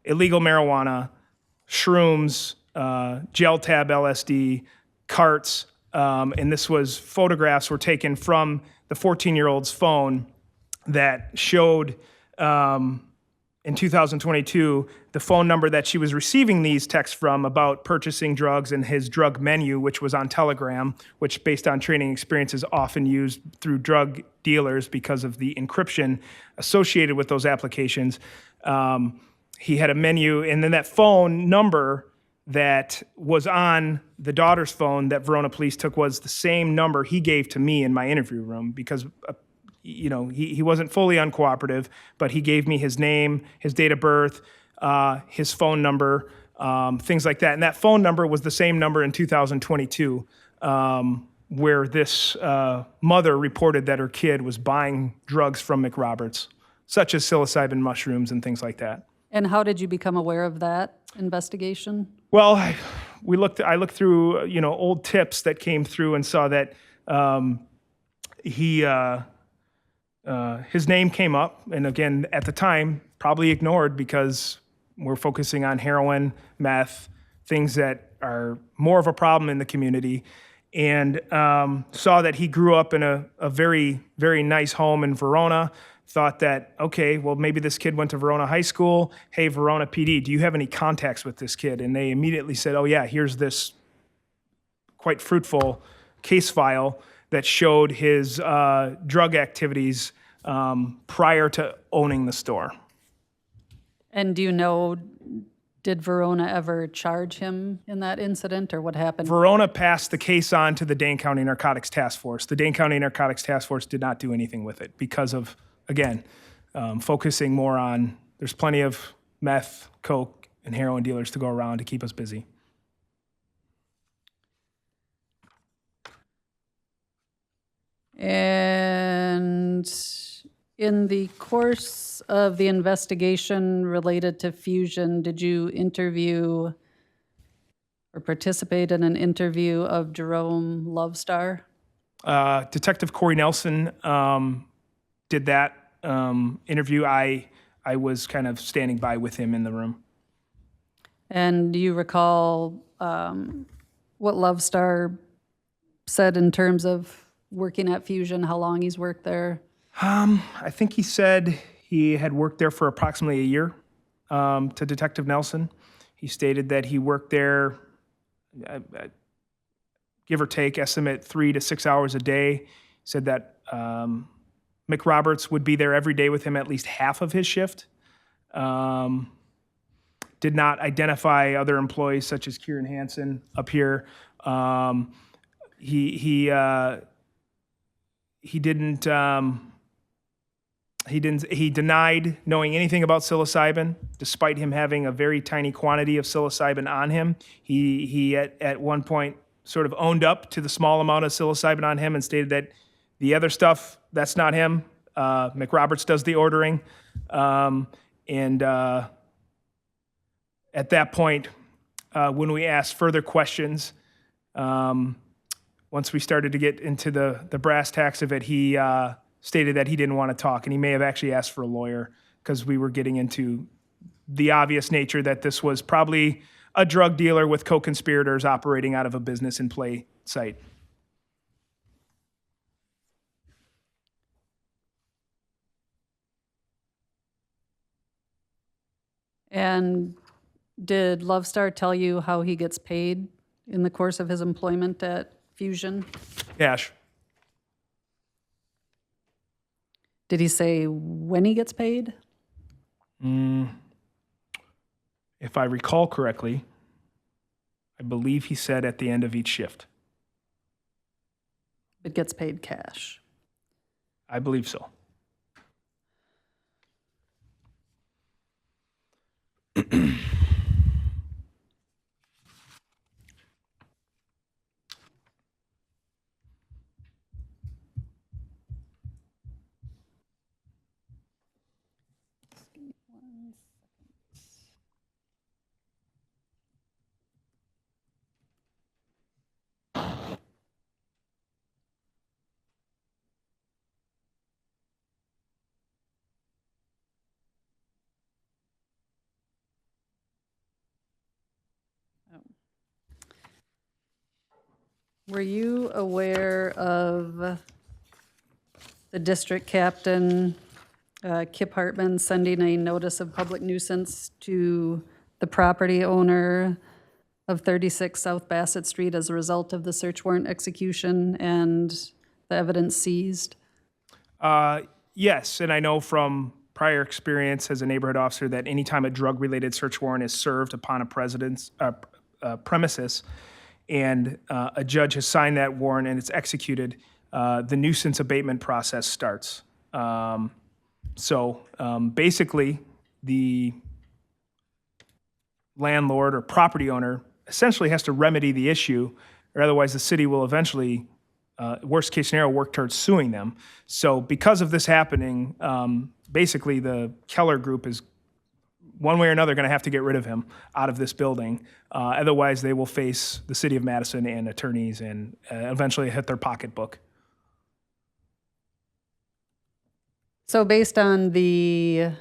illegal marijuana, shrooms, gel tab LSD, carts, and photographs were taken from the 14-year-old's phone that showed in 2022 the phone number that she was receiving these texts from about purchasing drugs, and his drug menu, which was on Telegram, which based on training experience is often used through drug dealers because of the encryption associated with those applications. He had a menu, and then that phone number that was on the daughter's phone that Verona police took was the same number he gave to me in my interview room, because he wasn't fully uncooperative, but he gave me his name, his date of birth, his phone number, things like that. And that phone number was the same number in 2022, where this mother reported that her kid was buying drugs from McRoberts, such as psilocybin mushrooms and things like that. And how did you become aware of that investigation? Well, I looked through old tips that came through and saw that his name came up, and again at the time probably ignored because we're focusing on heroin, meth, things that are more of a problem in the community, and saw that he grew up in a very, very nice home in Verona. Thought that, okay, well, maybe this kid went to Verona High School. Hey, Verona PD, do you have any contacts with this kid? And they immediately said, oh yeah, here's this quite fruitful case file that showed his drug activities prior to owning the store. And do you know, did Verona ever charge him in that incident, or what happened? Verona passed the case on to the Dane County Narcotics Task Force. The Dane County Narcotics Task Force did not do anything with it because of, again, focusing more on, there's plenty of meth, coke, and heroin dealers to go around to keep us busy. And in the course of the investigation related to Fusion, did you interview or participate in an interview of Jerome Lovestar? Detective Corey Nelson did that interview. I was kind of standing by with him in the room. And do you recall what Lovestar said in terms of working at Fusion, how long he's worked there? I think he said he had worked there for approximately a year. To Detective Nelson, he stated that he worked there, give or take, estimate 3 to 6 hours a day. He said that McRoberts would be there every day with him at least half of his shift. Did not identify other employees such as Kieran Hansen up here. He denied knowing anything about psilocybin, despite him having a very tiny quantity of psilocybin on him. He at one point sort of owned up to the small amount of psilocybin on him and stated that the other stuff, that's not him. McRoberts does the ordering. At that point, when we asked further questions, once we started to get into the brass tacks of it, he stated that he didn't want to talk, and he may have actually asked for a lawyer because we were getting into the obvious nature that this was probably a drug dealer with co-conspirators operating out of a business in play site. And did Love Star tell you how he gets paid in the course of his employment at Fusion? Cash. Did he say when he gets paid? If I recall correctly, I believe he said at the end of each shift. It gets paid cash. I believe so. Were you aware of the district captain, Kip Hartman, sending a notice of public nuisance to the property owner of 36 South Bassett Street as a result of the search warrant execution and the evidence seized? Yes, and I know from prior experience as a neighborhood officer that anytime a drug-related search warrant is served upon a premises, and a judge has signed that warrant and it's executed, the nuisance abatement process starts. Basically, the landlord or property owner essentially has to remedy the issue, or otherwise the city will eventually, worst case scenario, work towards suing them. So because of this happening, basically the Keller Group is one way or another going to have to get rid of him out of this building. Otherwise, they will face the city of Madison and attorneys and eventually hit their pocketbook. So based on the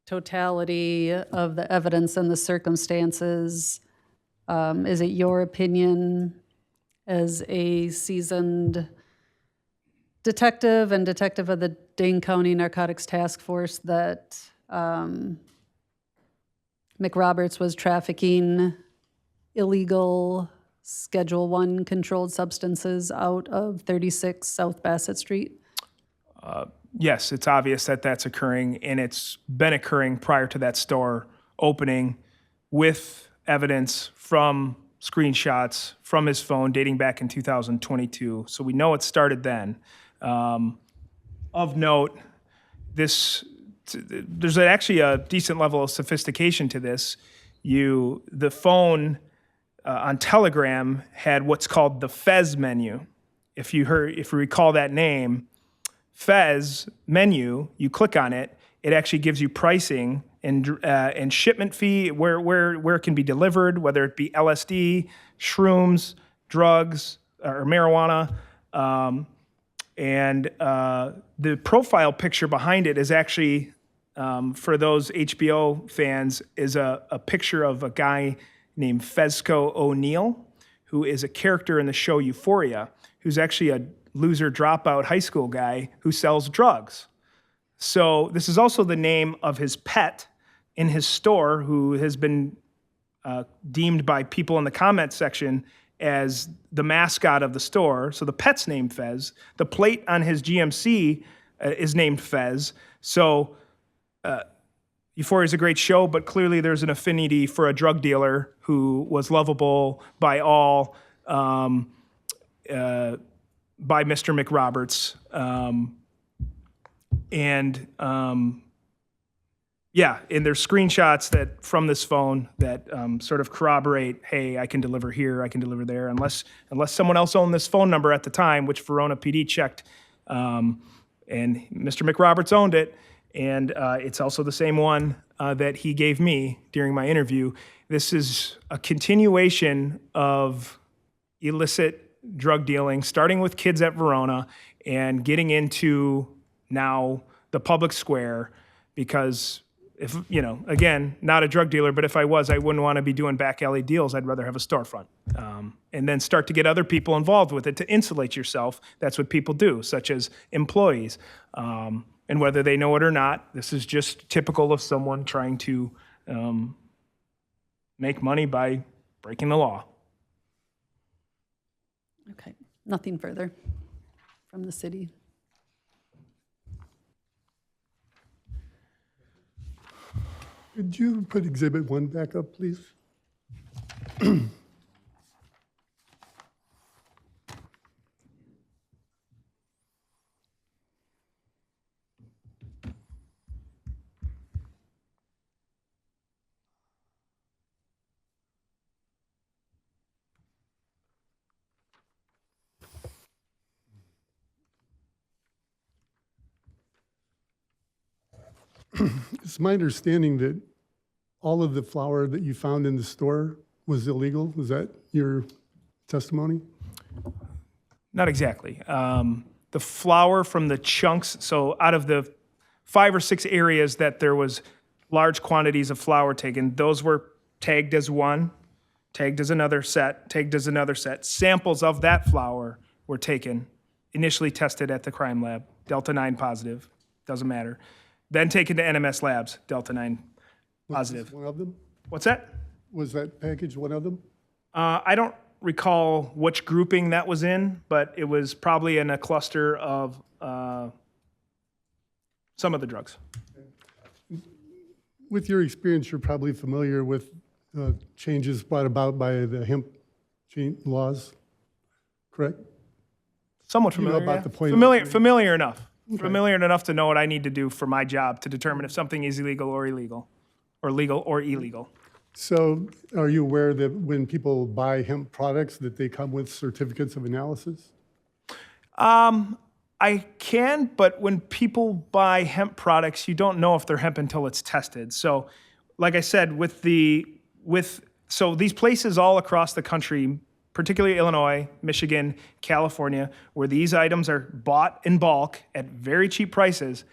totality of the evidence and the circumstances, is it your opinion as a seasoned detective and detective of the Dane County Narcotics Task Force that McRoberts was trafficking illegal Schedule I controlled substances out of 36 South Bassett Street? Yes, it's obvious that that's occurring, and it's been occurring prior to that store opening with evidence from screenshots from his phone dating back in 2022. So we know it started then. Of note, there's actually a decent level of sophistication to this. The phone on Telegram had what's called the Fez menu. If you recall that name, Fez menu, you click on it, it actually gives you pricing and shipment fee, where it can be delivered, whether it be LSD, shrooms, drugs, or marijuana. And the profile picture behind it is actually, for those HBO fans, is a picture of a guy named Fezco O'Neill, who is a character in the show Euphoria, who's actually a loser dropout high school guy who sells drugs. So this is also the name of his pet in his store, who has been deemed by people in the comment section as the mascot of the store. So the pet's named Fez. The plate on his GMC is named Fez. So Euphoria is a great show, but clearly there's an affinity for a drug dealer who was lovable by all, by Mr. McRoberts. And there's screenshots that from this phone that sort of corroborate, hey, I can deliver here, I can deliver there, unless someone else owned this phone number at the time, which Verona PD checked, and Mr. McRoberts owned it, and it's also the same one that he gave me during my interview. This is a continuation of illicit drug dealing, starting with kids at Verona and getting into now the public square. because if, you know, again, not a drug dealer, but if I was, I wouldn't want to be doing back alley deals. I'd rather have a storefront. And then start to get other people involved with it to insulate yourself. That's what people do, such as employees. And whether they know it or not, this is just typical of someone trying to make money by breaking the law. Okay, nothing further from the city. Could you put Exhibit 1 back up, please? It's my understanding that all of the flour that you found in the store was illegal. Was that your testimony? Not exactly. The flour from the chunks, so out of the 5 or 6 areas that there was large quantities of flour taken, those were tagged as one, tagged as another set, tagged as another set. Samples of that flour were taken, initially tested at the crime lab, Delta 9 positive, doesn't matter. Then taken to NMS labs, Delta 9 positive. Was this one of them? What's that? Was that package one of them? I don't recall which grouping that was in, but it was probably in a cluster of some of the drugs. With your experience, you're probably familiar with changes brought about by the hemp laws, correct? Somewhat You know familiar. about Yeah. the point- Familiar enough. Okay. Familiar enough to know what I need to do for my job to determine if something is illegal or illegal, or legal or illegal. So are you aware that when people buy hemp products, that they come with certificates of analysis? I can, but when people buy hemp products, you don't know if they're hemp until it's tested. So, like I said, so these places all across the country, particularly Illinois, Michigan, California, where these items are bought in bulk at very cheap prices,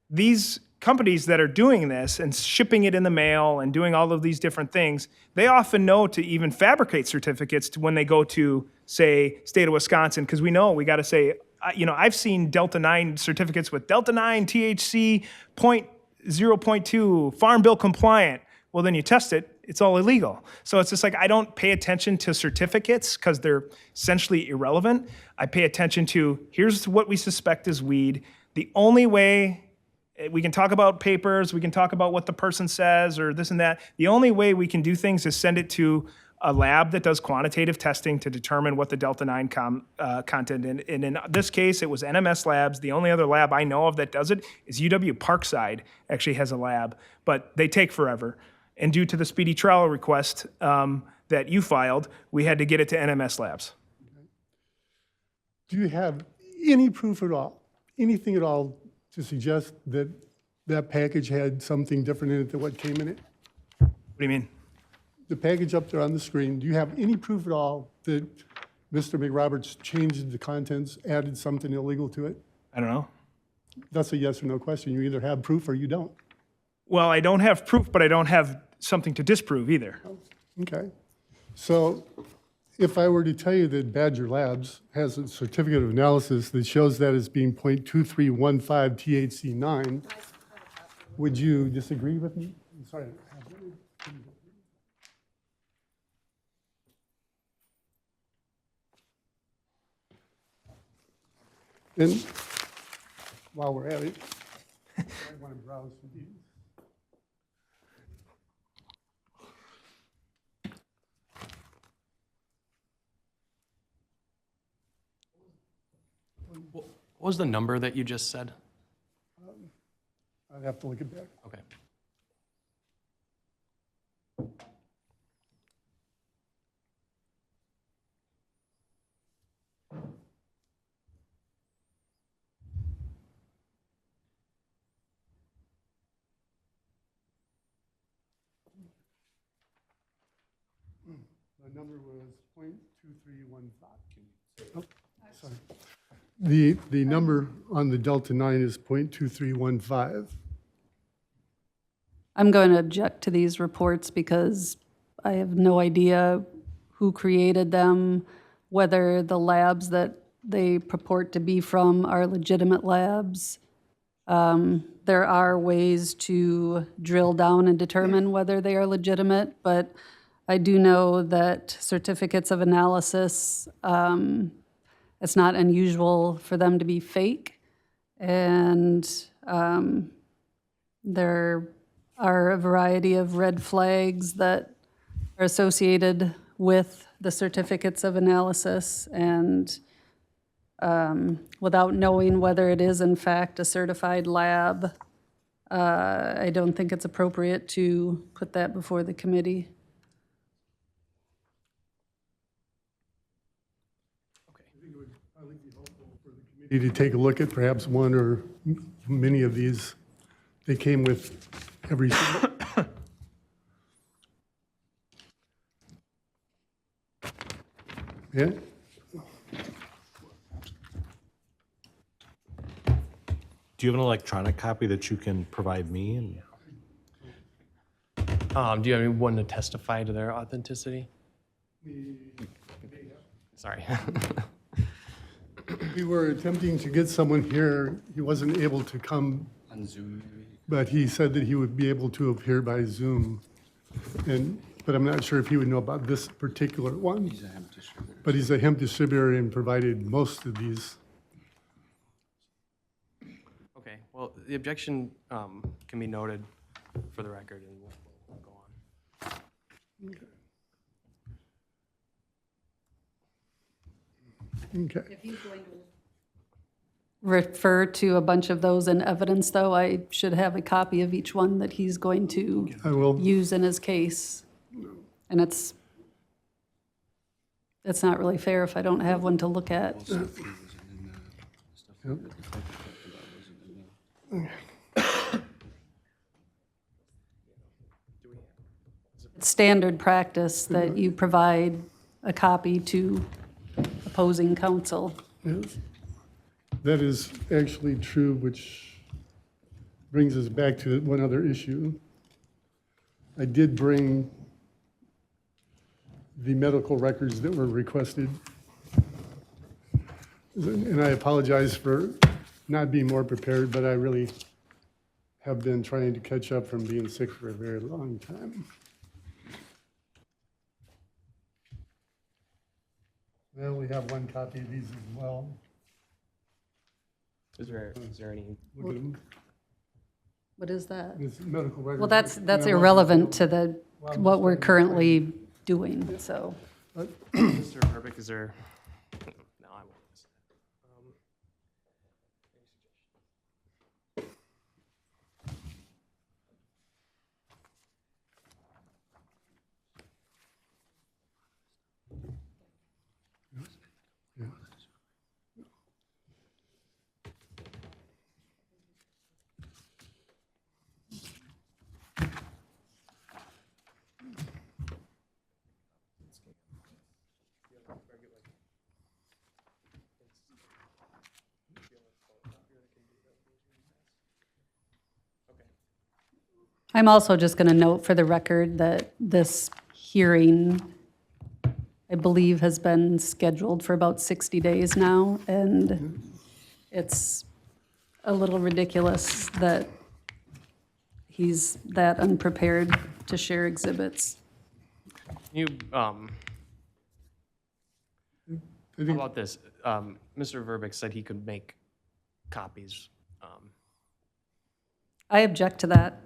these companies that are doing this and shipping it in the mail and doing all of these different things, they often know to even fabricate certificates when they go to, say, state of Wisconsin, because we know we got to say, you know, I've seen Delta 9 certificates with Delta 9 THC 0.2 Farm Bill compliant. Well, then you test it, it's all illegal. So it's just like, I don't pay attention to certificates because they're essentially irrelevant. I pay attention to, here's what we suspect is weed. The only way, we can talk about papers, we can talk about what the person says or this and that. The only way we can do things is send it to a lab that does quantitative testing to determine what the Delta 9 content. And in this case, it was NMS Labs. The only other lab I know of that does it is UW Parkside actually has a lab, but they take forever. And due to the speedy trial request that you filed, we had to get it to NMS Labs. Do you have any proof at all, anything at all to suggest that that package had something different in it than what came in it? What do you mean? The package up there on the screen, do you have any proof at all that Mr. McRoberts changed the contents, added something illegal to it? I don't know. That's a yes or no question. You either have proof or you don't. Well, I don't have proof, but I don't have something to disprove either. Okay. So if I were to tell you that Badger Labs has a certificate of analysis that shows that as being 0.2315 THC9, would you disagree with me? I'm sorry. And while we're at it, I want to browse for these. What was the number that you just said? I'd have to look it back. Okay. The number was 0.2315. Oh, sorry. The number on the Delta 9 is 0.2315. I'm going to object to these reports because I have no idea who created them, whether the labs that they purport to be from are legitimate labs. There are ways to drill down and determine whether they are legitimate, but I do know that certificates of analysis, it's not unusual for them to be fake. And there are a variety of red flags that are associated with the certificates of analysis. And without knowing whether it is in fact a certified lab, I don't think it's appropriate to put that before the committee. Need to take a look at perhaps one or many of these. They came with every. Yeah. Do you have an electronic copy that you can provide me? And Do you have anyone to testify to their authenticity? Sorry. We were attempting to get someone here. He wasn't able to come. On Zoom, maybe? But he said that he would be able to appear by Zoom. But I'm not sure if he would know about this particular one. He's a hemp distributor. But he's a hemp distributor and provided most of these. Okay, well, the objection can be noted for the record, and we'll go on. Okay. If he's going to refer to a bunch of those in evidence, though, I should have a copy of each one that he's going to I will. use in his case. And it's not really fair if I don't have one to look at. It's standard practice that you provide a copy to opposing counsel. Yes. That is actually true, which brings us back to one other issue. I did bring the medical records that were requested. And I apologize for not being more prepared, but I really have been trying to catch up from being sick for a very long time. Well, we have one copy of these as well. Is there any? Look at them. What is that? It's medical records. Well, that's irrelevant to the, what we're currently doing, so. Mr. Verbeek, is there? No, I won't. I'm also just going to note for the record that this hearing, I believe, has been scheduled for about 60 days now, and it's a little ridiculous that he's that unprepared to share exhibits. You, how I think about this? Mr. Verbeek said he could make copies. I object to that.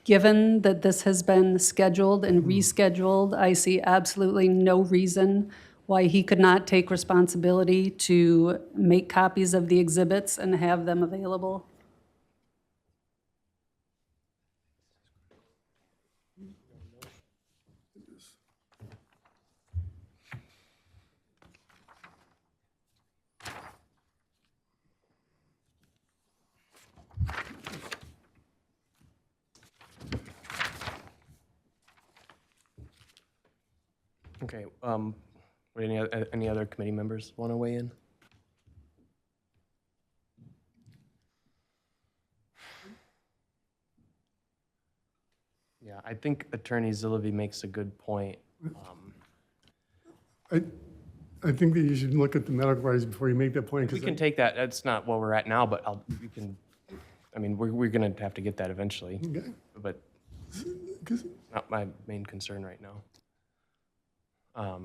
Given that this has been scheduled and rescheduled, I see absolutely no reason why he could not take responsibility to make copies of the exhibits and have them available. Okay, would any other committee members want to weigh in? Yeah, I think Attorney Zillivi makes a good point. I think that you should look at the medical records before you make that point. We 'cause can take that, that's not where we're at now, but we can, I mean, we're gonna have to get that eventually, Okay. but 'Cause- not my main concern right now. I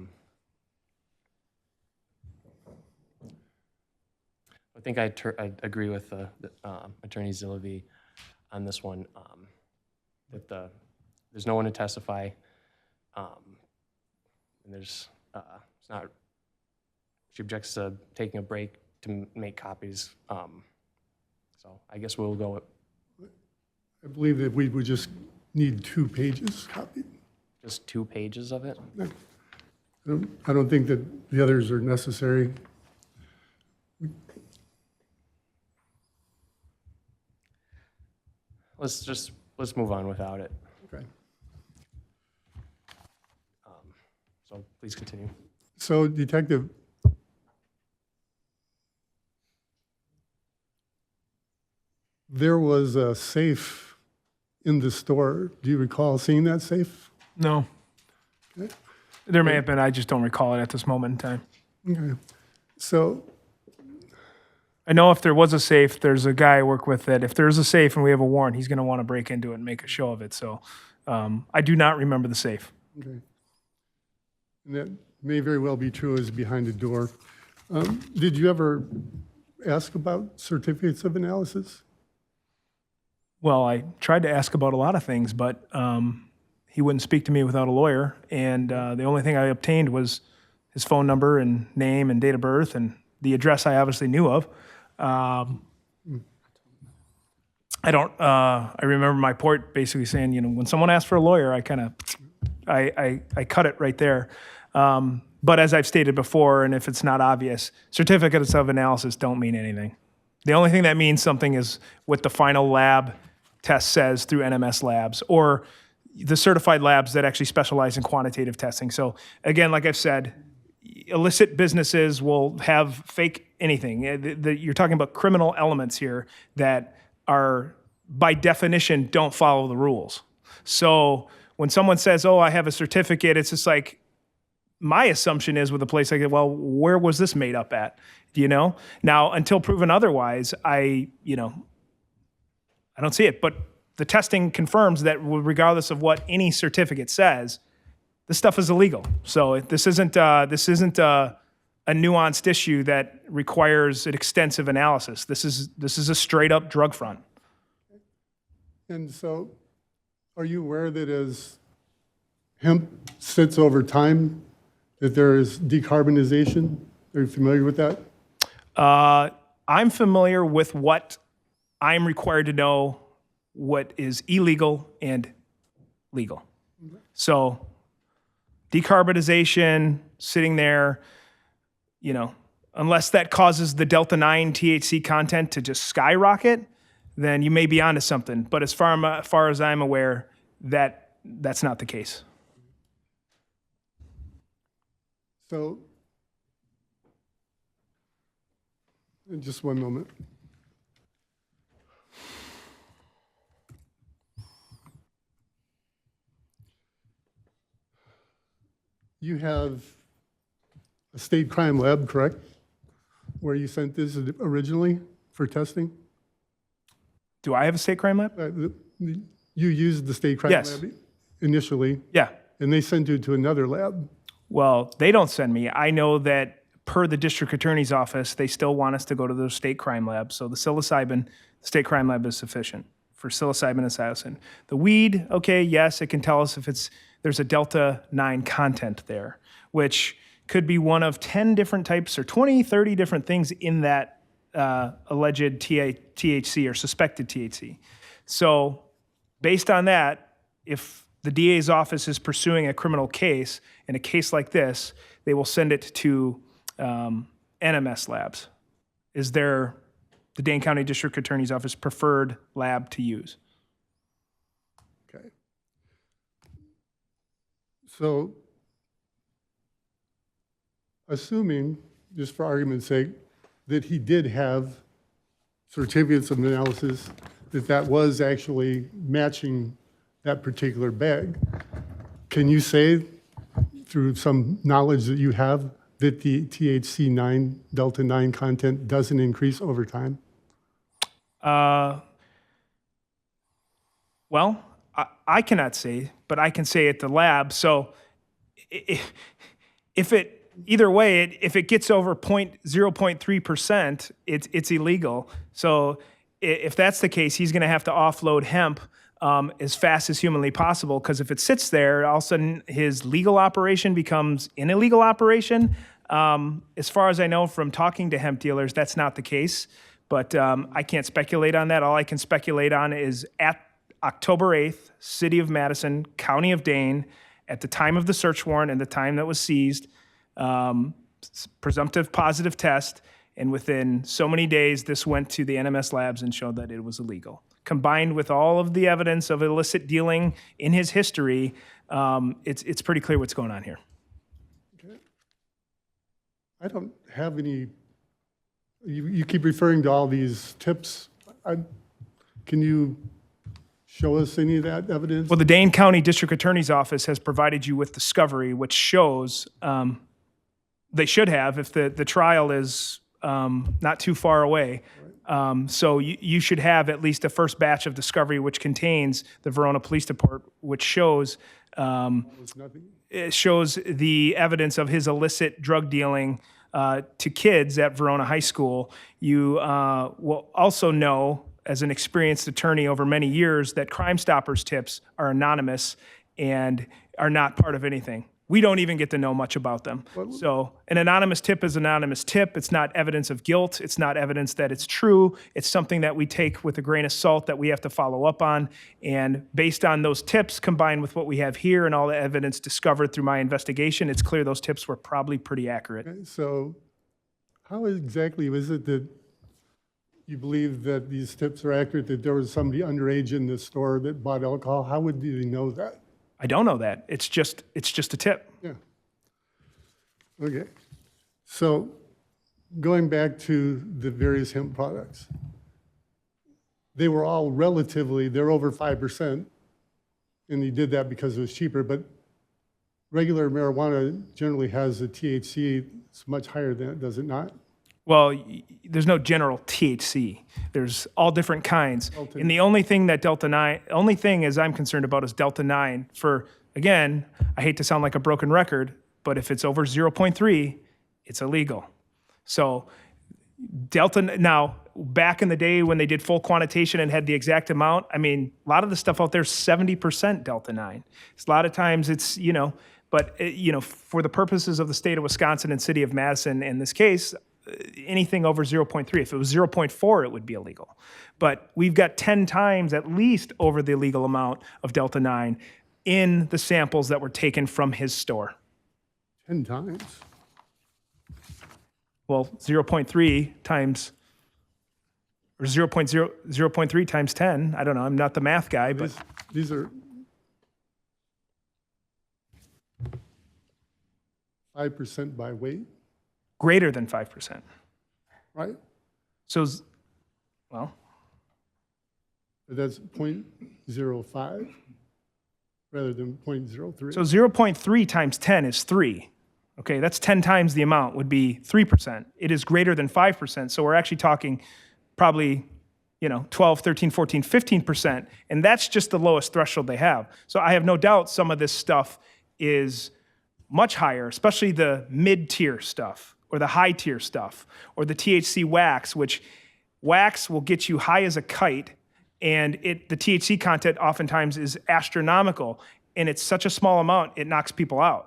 think I agree with Attorney Zillivi on this one, that there's no one to testify, and there's, it's not, she objects to taking a break to make copies, so I guess we'll go with I believe that we would just need 2 pages copied. just 2 pages of it. I don't think that the others are necessary. Let's move on without it. Okay. So please continue. So Detective, there was a safe in the store. Do you recall seeing that safe? No. Okay. There may have been, I just don't recall it at this moment in time. Okay. So, I know if there was a safe, there's a guy I work with that if there's a safe and we have a warrant, he's going to want to break into it and make a show of it. So I do not remember the safe. okay. And that may very well be true as behind the door. Did you ever ask about certificates of analysis? Well, I tried to ask about a lot of things, but he wouldn't speak to me without a lawyer. And the only thing I obtained was his phone number and name and date of birth and the address I obviously knew of. I remember my port basically saying, you know, when someone asks for a lawyer, I kind of, I cut it right there. But as I've stated before, and if it's not obvious, certificates of analysis don't mean anything. The only thing that means something is what the final lab test says through NMS labs or the certified labs that actually specialize in quantitative testing. So again, like I've said, illicit businesses will have fake anything. You're talking about criminal elements here that are, by definition, don't follow the rules. So when someone says, oh, I have a certificate, it's just like, my assumption is with a place like that, well, where was this made up at? Do you know? Now, until proven otherwise, I don't see it. But the testing confirms that regardless of what any certificate says, this stuff is illegal. So this isn't a nuanced issue that requires an extensive analysis. This is a straight up drug front. And so, are you aware that as hemp sits over time, that there is decarbonization? Are you familiar with that? I'm familiar with what I'm required to know what is illegal and legal. So decarbonization, sitting there, unless that causes the Delta-9 THC content to just skyrocket, then you may be onto something. But as far as I'm aware, that's not the case. So, just one moment. You have a state crime lab, correct? Where you sent this originally for testing? Do I have a state crime lab? You used the state crime Yes. lab initially, Yeah. and they sent you to another lab. Well, they don't send me. I know that per the district attorney's office, they still want us to go to the state crime lab. So the psilocybin, the state crime lab is sufficient for psilocybin and psilocin. The weed, okay, yes, it can tell us if there's a Delta-9 content there, which could be one of 10 different types or 20, 30 different things in that alleged THC or suspected THC. So based on that, if the DA's office is pursuing a criminal case, in a case like this, they will send it to NMS labs. Is there the Dane County District Attorney's Office preferred lab to use? Okay. So, assuming, just for argument's sake, that he did have certificates of analysis, that was actually matching that particular bag. Can you say, through some knowledge that you have, that the THC-9, Delta-9 content doesn't increase over time? Well, I cannot say, but I can say at the lab. So if it, either way, if it gets over 0.3%, it's illegal. So if that's the case, he's going to have to offload hemp as fast as humanly possible, because if it sits there, all of a sudden his legal operation becomes an illegal operation. As far as I know from talking to hemp dealers, that's not the case, but I can't speculate on that. All I can speculate on is at October 8th, City of Madison, County of Dane, at the time of the search warrant and the time that was seized, presumptive positive test, and within so many days, this went to the NMS labs and showed that it was illegal. Combined with all of the evidence of illicit dealing in his history, it's pretty clear what's going on here. Okay. I don't have any, you keep referring to all these tips. Can you show us any of that evidence? Well, the Dane County District Attorney's Office has provided you with discovery, which shows they should have if the trial is not too far away. So you should have at least a first batch of discovery, which contains the Verona Police Report, which shows it shows the evidence of his illicit drug dealing to kids at Verona High School. You will also know, as an experienced attorney over many years, that Crime Stoppers tips are anonymous and are not part of anything. We don't even get to know much about them. So an anonymous tip is an anonymous tip. It's not evidence of guilt. It's not evidence that it's true. It's something that we take with a grain of salt that we have to follow up on. And based on those tips, combined with what we have here and all the evidence discovered through my investigation, it's clear those tips were probably pretty accurate. Okay, so how exactly was it that you believe that these tips are accurate, that there was somebody underage in the store that bought alcohol? How would you know that? I don't know that. It's just a tip. Yeah. Okay. So going back to the various hemp products, they were all relatively, they're over 5%, and he did that because it was cheaper, but regular marijuana generally has a THC, it's much higher than it, does it not? Well, there's no general THC. There's all different kinds. And the only thing that only thing as I'm concerned about is Delta-9 for, again, I hate to sound like a broken record, but if it's over 0.3, it's illegal. So now, back in the day when they did full quantitation and had the exact amount, I mean, a lot of the stuff out there is 70% Delta-9. A lot of times it's, but, for the purposes of the state of Wisconsin and city of Madison, in this case, anything over 0.3. If it was 0.4, it would be illegal. But we've got 10 times at least over the legal amount of Delta-9 in the samples that were taken from his store. 10 times? Well, 0.3 times, or 0.3 times 10. I don't know. I'm not the math guy, but These are 5% by weight, greater than 5%. right? So, well, That's 0.05 rather than 0.03. so 0.3 times 10 is 3. Okay, that's 10 times the amount would be 3%. It is greater than 5%. So we're actually talking probably, 12, 13, 14, 15%. And that's just the lowest threshold they have. So I have no doubt some of this stuff is much higher, especially the mid-tier stuff or the high-tier stuff or the THC wax, which wax will get you high as a kite. And the THC content oftentimes is astronomical. And it's such a small amount, it knocks people out.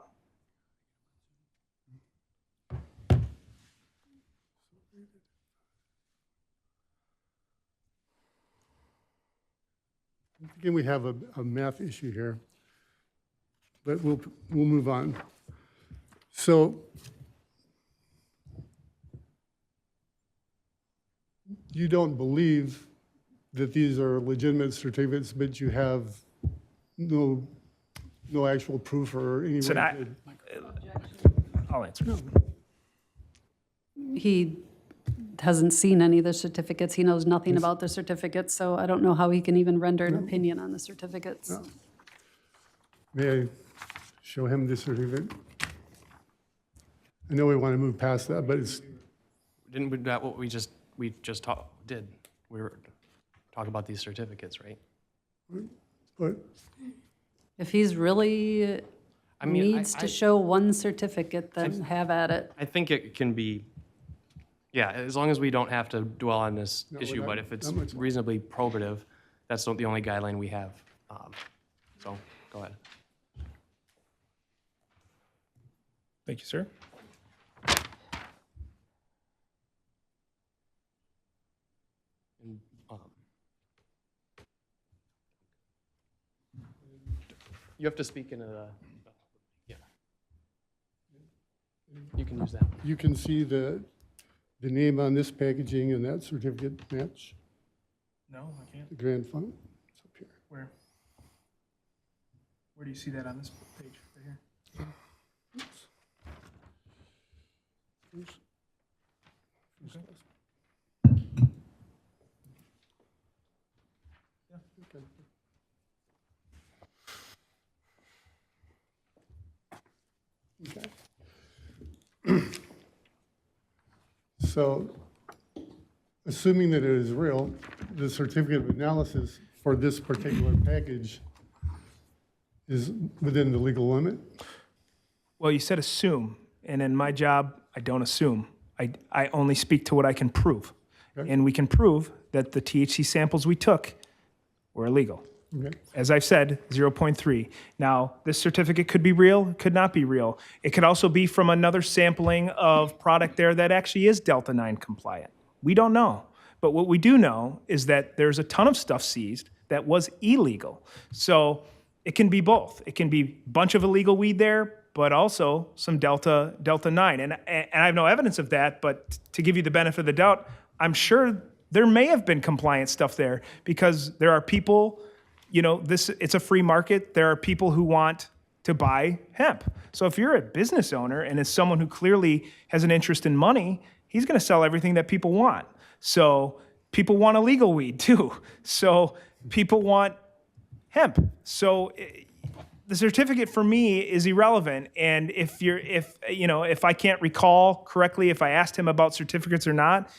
Again, we have a math issue here, but we'll move on. So you don't believe that these are legitimate certificates, but you have no actual proof or any So way I'll answer. He hasn't seen any of the certificates. He knows nothing about the certificates, so I don't know how he can even render an opinion on the certificates. May I show him the certificate? I know we want to move past that, but it's, Didn't we, that what we just did? We were talking about these certificates, right? but If he's really I mean, needs to show one certificate, then have at it. I think it can be, yeah, as long as we don't have to dwell on this issue, not- but if it's not much more. reasonably probative, that's the only guideline we have. So, go ahead. Thank you, sir. And, you have to speak into the, yeah. You can use that. you can see the name on this packaging and that certificate match, No, I can't. the grand fund. It's up here. Where? Where do you see that on this page? Right here. Okay. So, assuming that it is real, the certificate of analysis for this particular package is within the legal limit? Well, you said assume, and in my job, I don't assume. I only speak to what I can prove. Okay. And we can prove that the THC samples we took were illegal. Okay. As I've said, 0.3. Now, this certificate could be real, it could not be real. It could also be from another sampling of product there that actually is Delta 9 compliant. We don't know. But what we do know is that there's a ton of stuff seized that was illegal. So it can be both. It can be a bunch of illegal weed there, but also some Delta 9. And I have no evidence of that, but to give you the benefit of the doubt, I'm sure there may have been compliant stuff there because there are people, you know, it's a free market. There are people who want to buy hemp. So if you're a business owner and is someone who clearly has an interest in money, he's going to sell everything that people want. So people want illegal weed too. So people want hemp. So the certificate for me is irrelevant. And if I can't recall correctly if I asked him about certificates or not,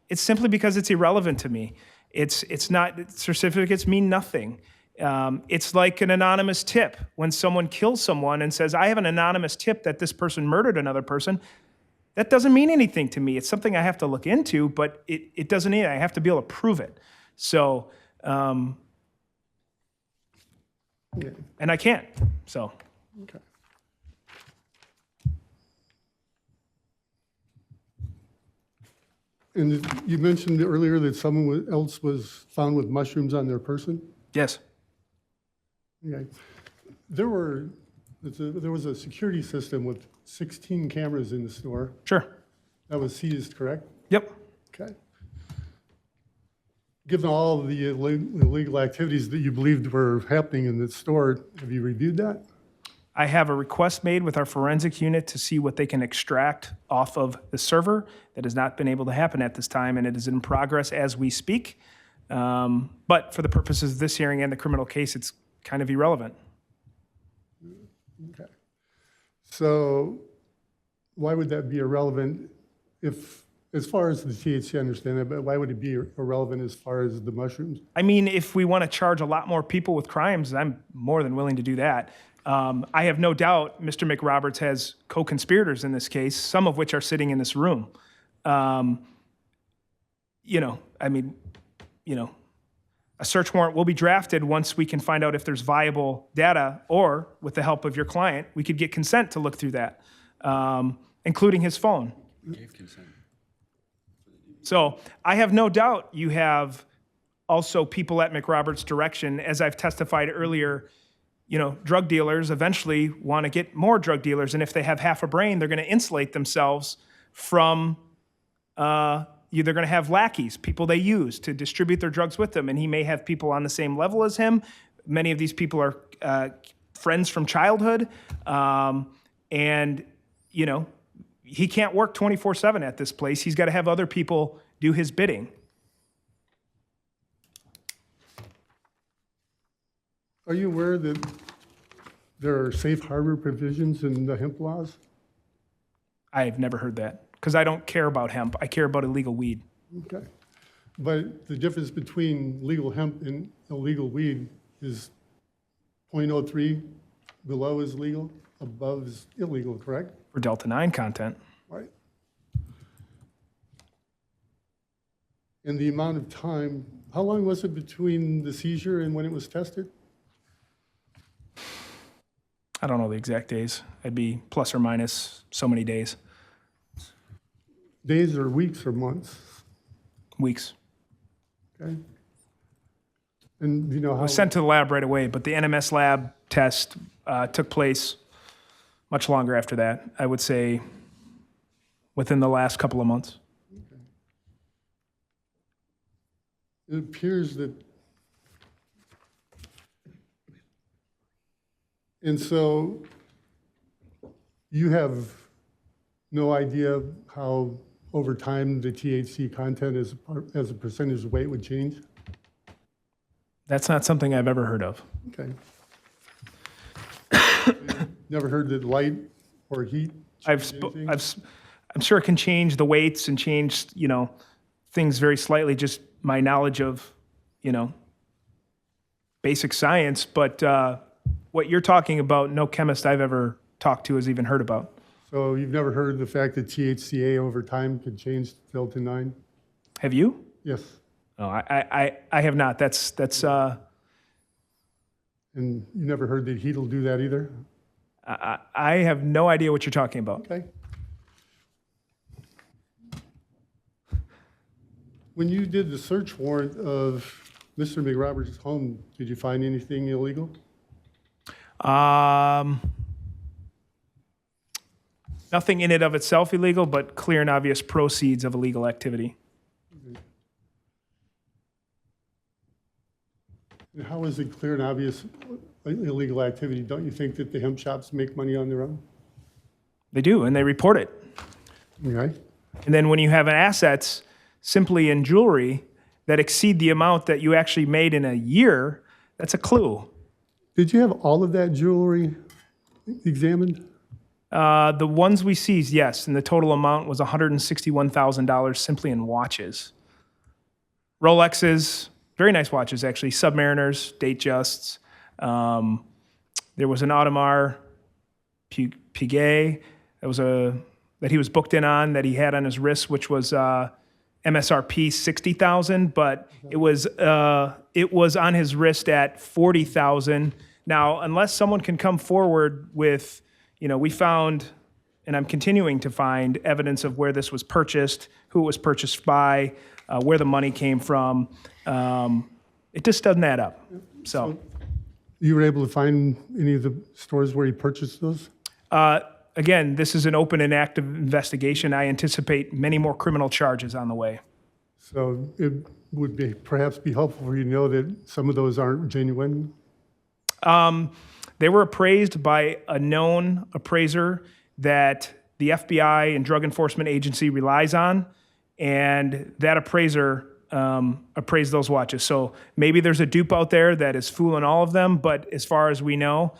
it's simply because it's irrelevant to me. It's not, certificates mean nothing. It's like an anonymous tip. When someone kills someone and says, I have an anonymous tip that this person murdered another person, that doesn't mean anything to me. It's something I have to look into, but it doesn't mean I have to be able to prove it. So, and I can't, so. Okay. And you mentioned earlier that someone else was found with mushrooms on their person? Yes. Okay. There was a security system with 16 cameras in the store. Sure. That was seized, correct? Yep. Okay. Given all the illegal activities that you believed were happening in the store, have you reviewed that? I have a request made with our forensic unit to see what they can extract off of the server. That has not been able to happen at this time, and it is in progress as we speak. But for the purposes of this hearing and the criminal case, it's kind of irrelevant. Okay. So why would that be irrelevant if, as far as the THC, I understand that, but why would it be irrelevant as far as the mushrooms? I mean, if we want to charge a lot more people with crimes, I'm more than willing to do that. I have no doubt Mr. McRoberts has co-conspirators in this case, some of which are sitting in this room. A search warrant will be drafted once we can find out if there's viable data, or with the help of your client, we could get consent to look through that, including his phone. Gave consent. So I have no doubt you have also people at McRoberts' direction. As I've testified earlier, drug dealers eventually want to get more drug dealers. And if they have half a brain, they're going to insulate themselves from, they're going to have lackeys, people they use to distribute their drugs with them. And he may have people on the same level as him. Many of these people are friends from childhood. He can't work 24/7 at this place. He's got to have other people do his bidding. Are you aware that there are safe harbor provisions in the hemp laws? I've never heard that because I don't care about hemp. I care about illegal weed. Okay. But the difference between legal hemp and illegal weed is 0.03 below is legal, above is illegal, correct? For Delta 9 content. Right. And the amount of time, how long was it between the seizure and when it was tested? I don't know the exact days. It'd be plus or minus so many days, Days or weeks or months? weeks. Okay. And you know I how? was sent to the lab right away, but the NMS lab test took place much longer after that. I would say within the last couple of months. It appears that, and so you have no idea how over time the THC content as a percentage of weight would change? That's not something I've ever heard of. Okay. Never heard that light or heat changed anything? I'm sure it can change the weights and change, things very slightly, just my knowledge of, basic science. But what you're talking about, no chemist I've ever talked to has even heard about. So you've never heard the fact that THCA over time could change Delta 9? Have you? Yes. No, I have not. That's And you never heard that heat will do that either? I have no idea what you're talking about. Okay. When you did the search warrant of Mr. McRoberts' home, did you find anything illegal? Nothing in and of itself illegal, but clear and obvious proceeds of illegal activity. And how is it clear and obvious illegal activity? Don't you think that the hemp shops make money on their own? They do, and they report it. Okay. And then when you have assets simply in jewelry that exceed the amount that you actually made in a year, that's a clue. Did you have all of that jewelry examined? The ones we seized, yes, and the total amount was $161,000 simply in watches. Rolexes, very nice watches actually, Submariners, Datejusts. There was an Audemars Piguet that he was booked in on, that he had on his wrist, which was MSRP $60,000, but it was on his wrist at $40,000. Now, unless someone can come forward with, we found, and I'm continuing to find evidence of where this was purchased, who it was purchased by, where the money came from. It just doesn't add up. So You were able to find any of the stores where he purchased those? again, this is an open and active investigation. I anticipate many more criminal charges on the way. So it would be perhaps be helpful for you to know that some of those aren't genuine? They were appraised by a known appraiser that the FBI and Drug Enforcement Agency relies on, and that appraiser appraised those watches. So maybe there's a dupe out there that is fooling all of them, but as far as we know,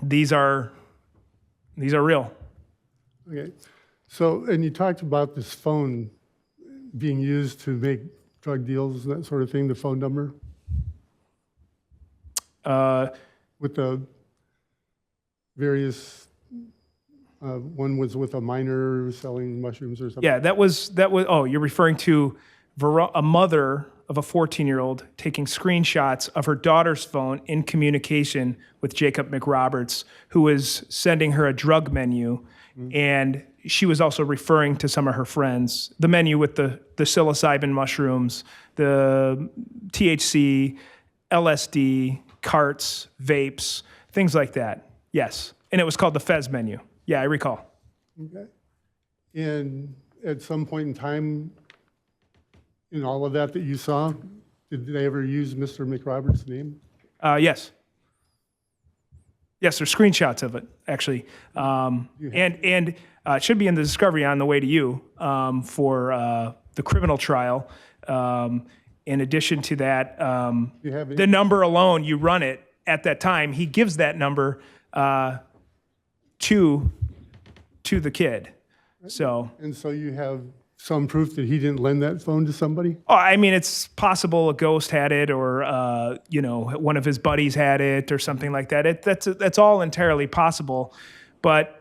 these are real. Okay. So, and you talked about this phone being used to make drug deals, that sort of thing, the phone number? With the various, one was with a minor selling mushrooms or something? Yeah, that was, oh, you're referring to a mother of a 14-year-old taking screenshots of her daughter's phone in communication with Jacob McRoberts, who was sending her a drug menu. And she was also referring to some of her friends, the menu with the psilocybin mushrooms, the THC, LSD, carts, vapes, things like that. Yes. And it was called the Fez menu. Yeah, I recall. Okay. And at some point in time, in all of that you saw, did they ever use Mr. McRoberts' name? Yes. Yes, there's screenshots of it, actually. And it should be in the discovery on the way to you for the criminal trial. In addition to that, the number alone, you run it, at that time, he gives that number to the kid. So, And so you have some proof that he didn't lend that phone to somebody? oh, I mean, it's possible a ghost had it, or one of his buddies had it, or something like that. That's all entirely possible, but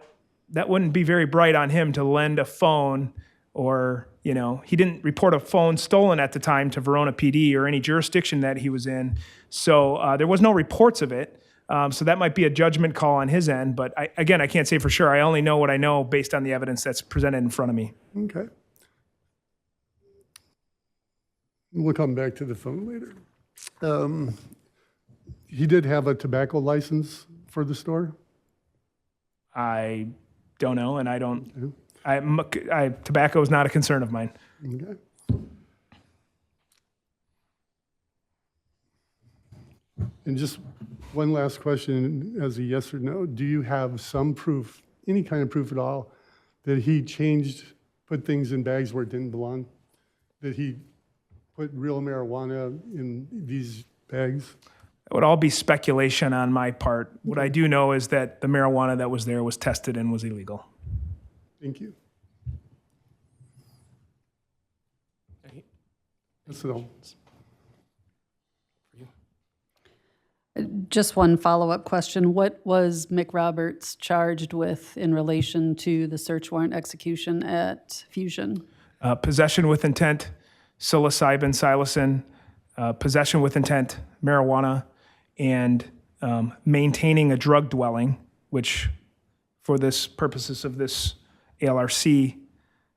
that wouldn't be very bright on him to lend a phone, or he didn't report a phone stolen at the time to Verona PD or any jurisdiction that he was in. So there was no reports of it. So that might be a judgment call on his end, but I can't say for sure. I only know what I know based on the evidence that's presented in front of me. Okay. We'll come back to the phone later. He did have a tobacco license for the store? I don't know, and I don't. Tobacco is not a concern of mine. Okay. And just one last question as a yes or no. Do you have some proof, any kind of proof at all, that he put things in bags where it didn't belong? That he put real marijuana in these bags? It would all be speculation on my part. What I do know is that the marijuana that was there was tested and was illegal. Thank you. That's it all. Just one follow-up question. What was Mick Roberts charged with in relation to the search warrant execution at Fusion? Possession with intent, psilocybin, psilocin, possession with intent, marijuana, and maintaining a drug dwelling, which for this purposes of this ALRC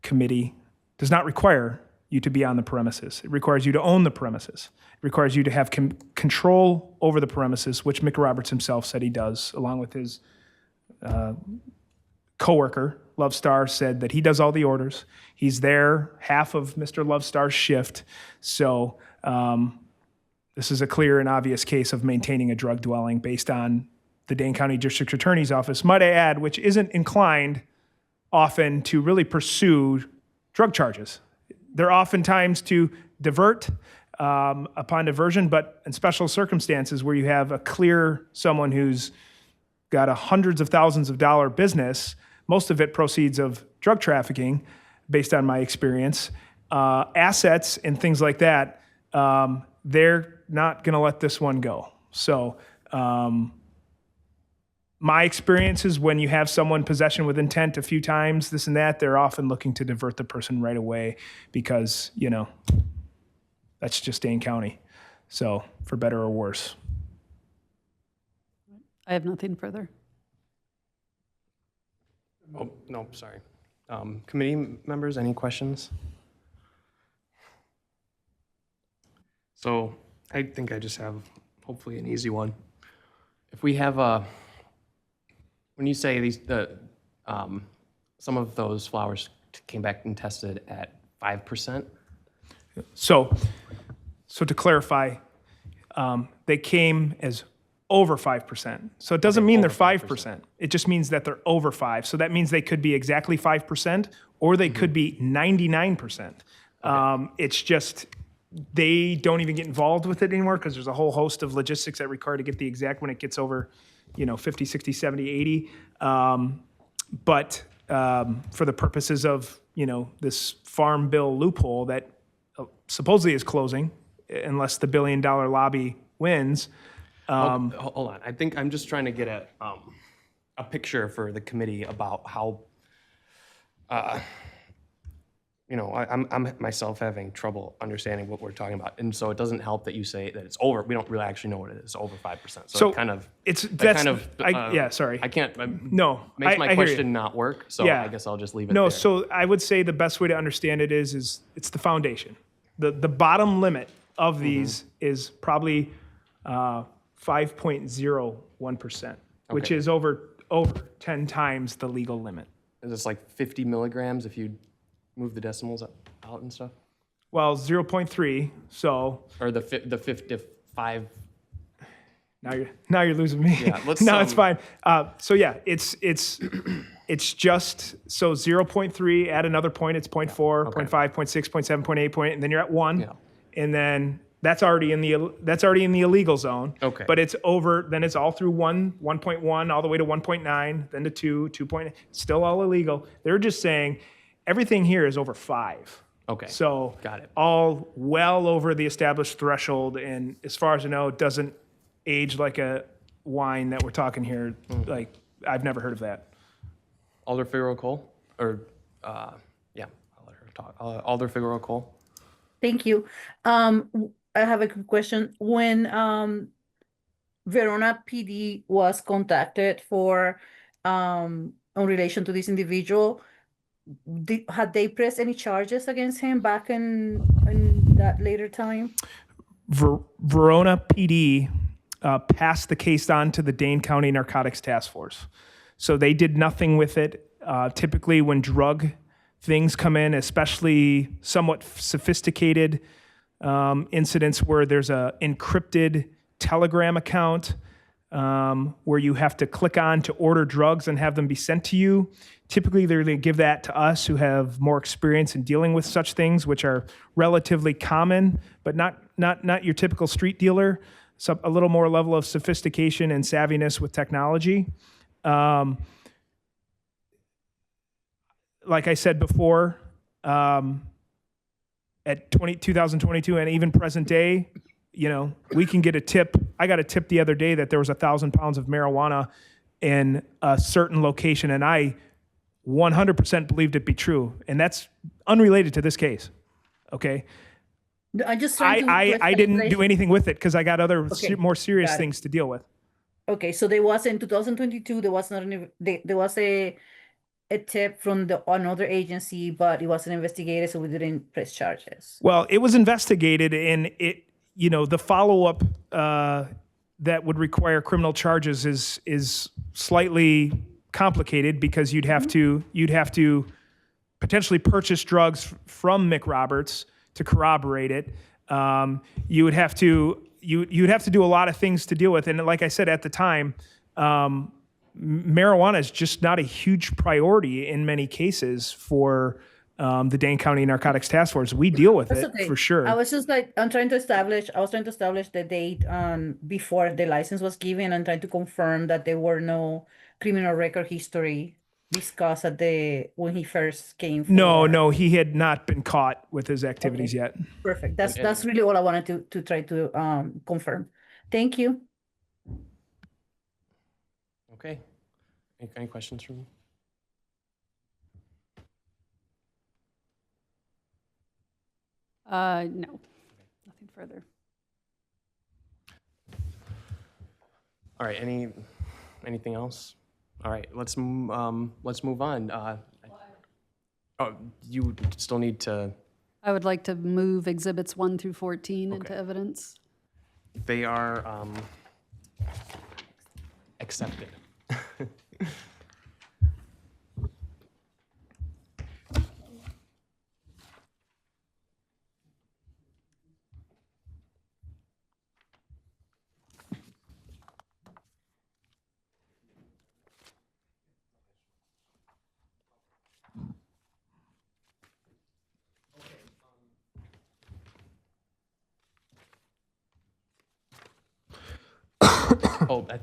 committee does not require you to be on the premises. It requires you to own the premises. It requires you to have control over the premises, which Mick Roberts himself said he does, along with his coworker, Love Star, said that he does all the orders. He's there half of Mr. Love Star's shift. So this is a clear and obvious case of maintaining a drug dwelling based on the Dane County District Attorney's Office, might I add, which isn't inclined often to really pursue drug charges. They're oftentimes to divert upon diversion, but in special circumstances where you have a clear someone who's got hundreds of thousands of dollar business, most of it proceeds of drug trafficking, based on my experience, assets and things like that, they're not going to let this one go. So my experience is when you have someone possession with intent a few times, this and that, they're often looking to divert the person right away because, that's just Dane County. So for better or worse. I have nothing further. Oh, no, sorry. Committee members, any questions? So I think I just have hopefully an easy one. If we have when you say some of those flowers came back and tested at 5%? So to clarify, they came as over 5%. So it doesn't mean they're 5%. It just means that they're over 5. So that means they could be exactly 5% or they could be 99%. It's just they don't even get involved with it anymore because there's a whole host of logistics that require to get the exact when it gets over 50, 60, 70, 80. But for the purposes of, this farm bill loophole that supposedly is closing, unless the $1 billion lobby wins. Hold on. I think I'm just trying to get a picture for the committee about how, I'm myself having trouble understanding what we're talking about. And so it doesn't help that you say that it's over. We don't really actually know what it is, over 5%. So it kind of, sorry. I can't, No, makes my I hear you. question not work. So Yeah. I guess I'll just leave it No, there. so I would say the best way to understand it is it's the foundation. The bottom limit of these is probably 5.01%, which Okay. is over 10 times the legal limit. Is this like 50 milligrams if you move the decimals out and stuff? Well, 0.3, so Or the 55? now you're losing me. Yeah, let's, No, it's fine. So yeah, it's just, so 0.3, add another point, it's 0.4, Okay. 0.5, 0.6, 0.7, 0.8 point, and then you're at 1. Yeah. And then That's already in the illegal zone. Okay. But it's over, then it's all through 1.1, all the way to 1.9, then to 2, 2. Still all illegal. They're just saying everything here is over 5. Okay. So Got it. all well over the established threshold, and as far as I know, it doesn't age like a wine that we're talking here. Like, I've never heard of that. Alder Figueroa Cole, or, yeah, I'll let her talk. Alder Figueroa Cole. Thank you. I have a quick question. When Verona PD was contacted for in relation to this individual, had they pressed any charges against him back in that later time? Verona PD passed the case on to the Dane County Narcotics Task Force. So they did nothing with it. Typically, when drug things come in, especially somewhat sophisticated incidents where there's a encrypted Telegram account where you have to click on to order drugs and have them be sent to you. Typically, they're going to give that to us who have more experience in dealing with such things, which are relatively common, but not your typical street dealer. So a little more level of sophistication and savviness with technology. Like I said before, at 2022 and even present day, we can get a tip. I got a tip the other day that there was 1,000 pounds of marijuana in a certain location, and I 100% believed it be true. And that's unrelated to this case. Okay. I just trying to I didn't do anything with it because I got other Okay, more serious got it. things to deal with. Okay, so there was in 2022, there was not there was a tip from another agency, but it wasn't investigated, so we didn't press charges. Well, it was investigated, and the follow-up that would require criminal charges is slightly complicated because you'd have to potentially purchase drugs from Mick Roberts to corroborate it. You would have to you'd have to do a lot of things to deal with, and like I said at the time, marijuana is just not a huge priority in many cases for the Dane County Narcotics Task Force. We deal with That's it okay. for sure. I was trying to establish the date before the license was given and trying to confirm that there were no criminal record history discussed when he first came. No, he had not been caught with his activities yet. Perfect. That's really all I wanted to try to confirm. Thank you. Okay. Any questions from you? No, nothing further. All right. Anything else? All right. Let's move on. Oh, you still need to. I would like to move exhibits 1 through 14 into evidence. They are accepted. Oh, I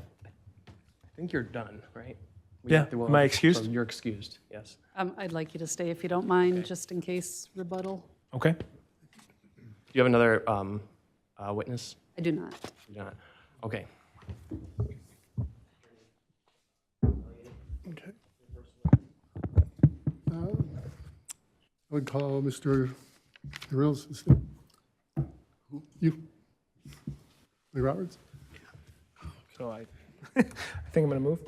think you're done, right? Yeah, am I excused? So you're excused, yes. I'd like you to stay if you don't mind, just in case rebuttal. Okay. Do you have another witness? I do not. You do not. Okay. Okay. I would call Mr. Reynolds. You? Lee Roberts? So I think I'm going to move.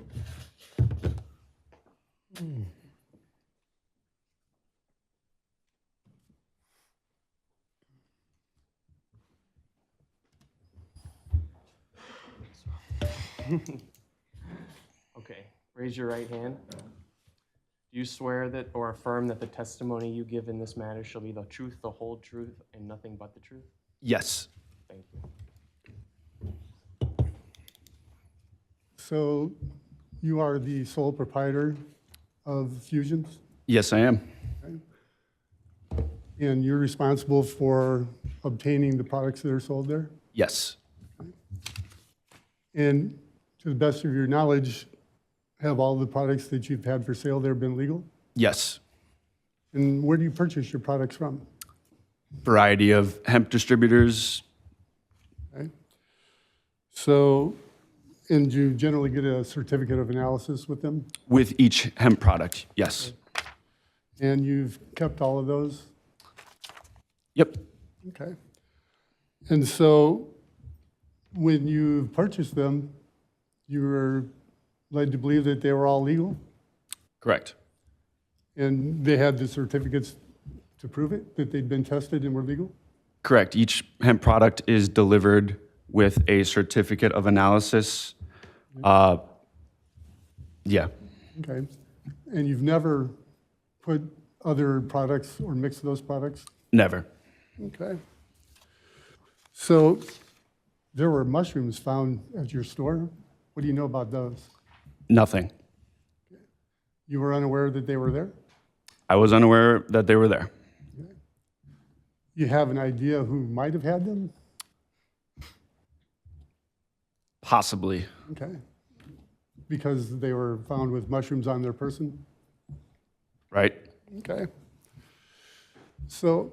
Okay. Raise your right hand. Do you swear that or affirm that the testimony you give in this matter shall be the truth, the whole truth, and nothing but the truth? Yes. Thank you. So you are the sole proprietor of Fusions, Yes, I am. and you're responsible for obtaining the products that are sold there? Yes. And to the best of your knowledge, have all the products that you've had for sale there been legal? Yes. And where do you purchase your products from? Variety of hemp distributors. Okay. So, and do you generally get a certificate of analysis with them? With each hemp product, yes. And you've kept all of those? Yep. Okay. And so when you purchased them, you were led to believe that they were all legal? Correct. And they had the certificates to prove it, that they'd been tested and were legal? Correct. Each hemp product is delivered with a certificate of analysis. Yeah. Okay. And you've never put other products or mixed those products? Never. Okay. So there were mushrooms found at your store. What do you know about those? Nothing. You were unaware that they were there? I was unaware that they were there. You have an idea who might have had them? Possibly. Okay. Because they were found with mushrooms on their person? Right? Okay. So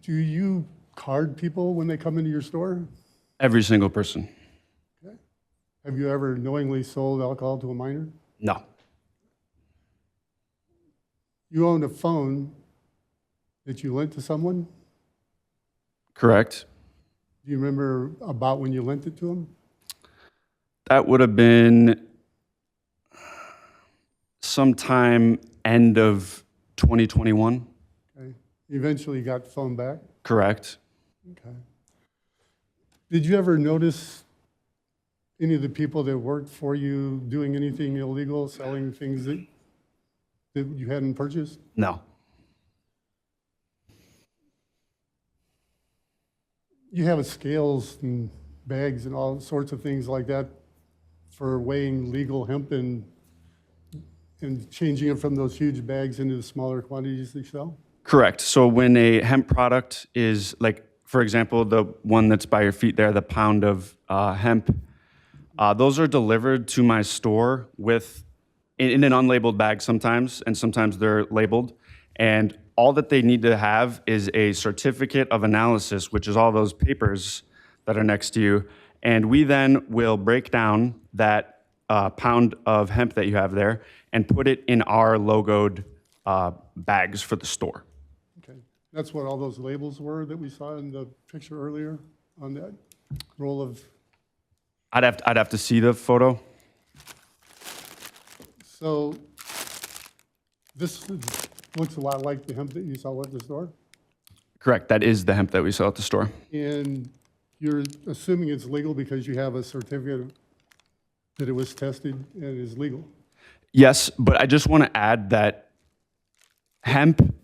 do you card people when they come into your store? Every single person. Okay. Have you ever knowingly sold alcohol to a minor? No. You owned a phone that you lent to someone? Correct. Do you remember about when you lent it to them? That would have been sometime end of 2021. Okay. You eventually got the phone back? Correct. Okay. Did you ever notice any of the people that worked for you doing anything illegal, selling things that you hadn't purchased? No. You have scales and bags and all sorts of things like that for weighing legal hemp and changing it from those huge bags into the smaller quantities they sell? Correct. So when a hemp product is like, for example, the one that's by your feet there, the pound of hemp, those are delivered to my store with in an unlabeled bag sometimes, and sometimes they're labeled. And all that they need to have is a certificate of analysis, which is all those papers that are next to you. And we then will break down that pound of hemp that you have there and put it in our logoed bags for the store. Okay. That's what all those labels were that we saw in the picture earlier on that roll of... I'd have to see the photo. So this looks a lot like the hemp that you saw at the store? Correct. That is the hemp that we sell at the store. And you're assuming it's legal because you have a certificate that it was tested and it is legal? Yes, but I just want to add that hemp,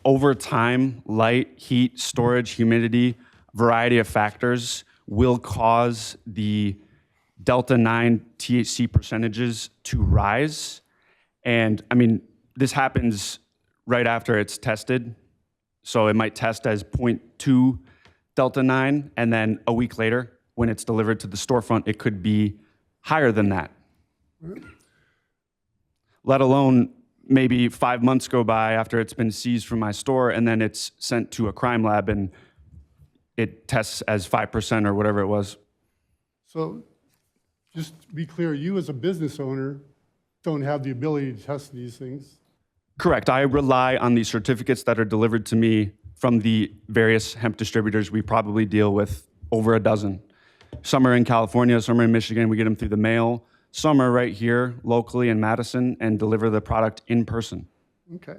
over time, light, heat, storage, humidity, variety of factors will cause the delta-9 THC percentages to rise. And I mean, this happens right after it's tested. So it might test as 0.2 delta-9, and then a week later, when it's delivered to the storefront, it could be higher than that. Let alone maybe 5 months go by after it's been seized from my store, and then it's sent to a crime lab and it tests as 5% or whatever it was. So just to be clear, you as a business owner don't have the ability to test these things? Correct. I rely on the certificates that are delivered to me from the various hemp distributors. We probably deal with over a dozen. Some are in California, some are in Michigan. We get them through the mail. Some are right here locally in Madison and deliver the product in person. Okay.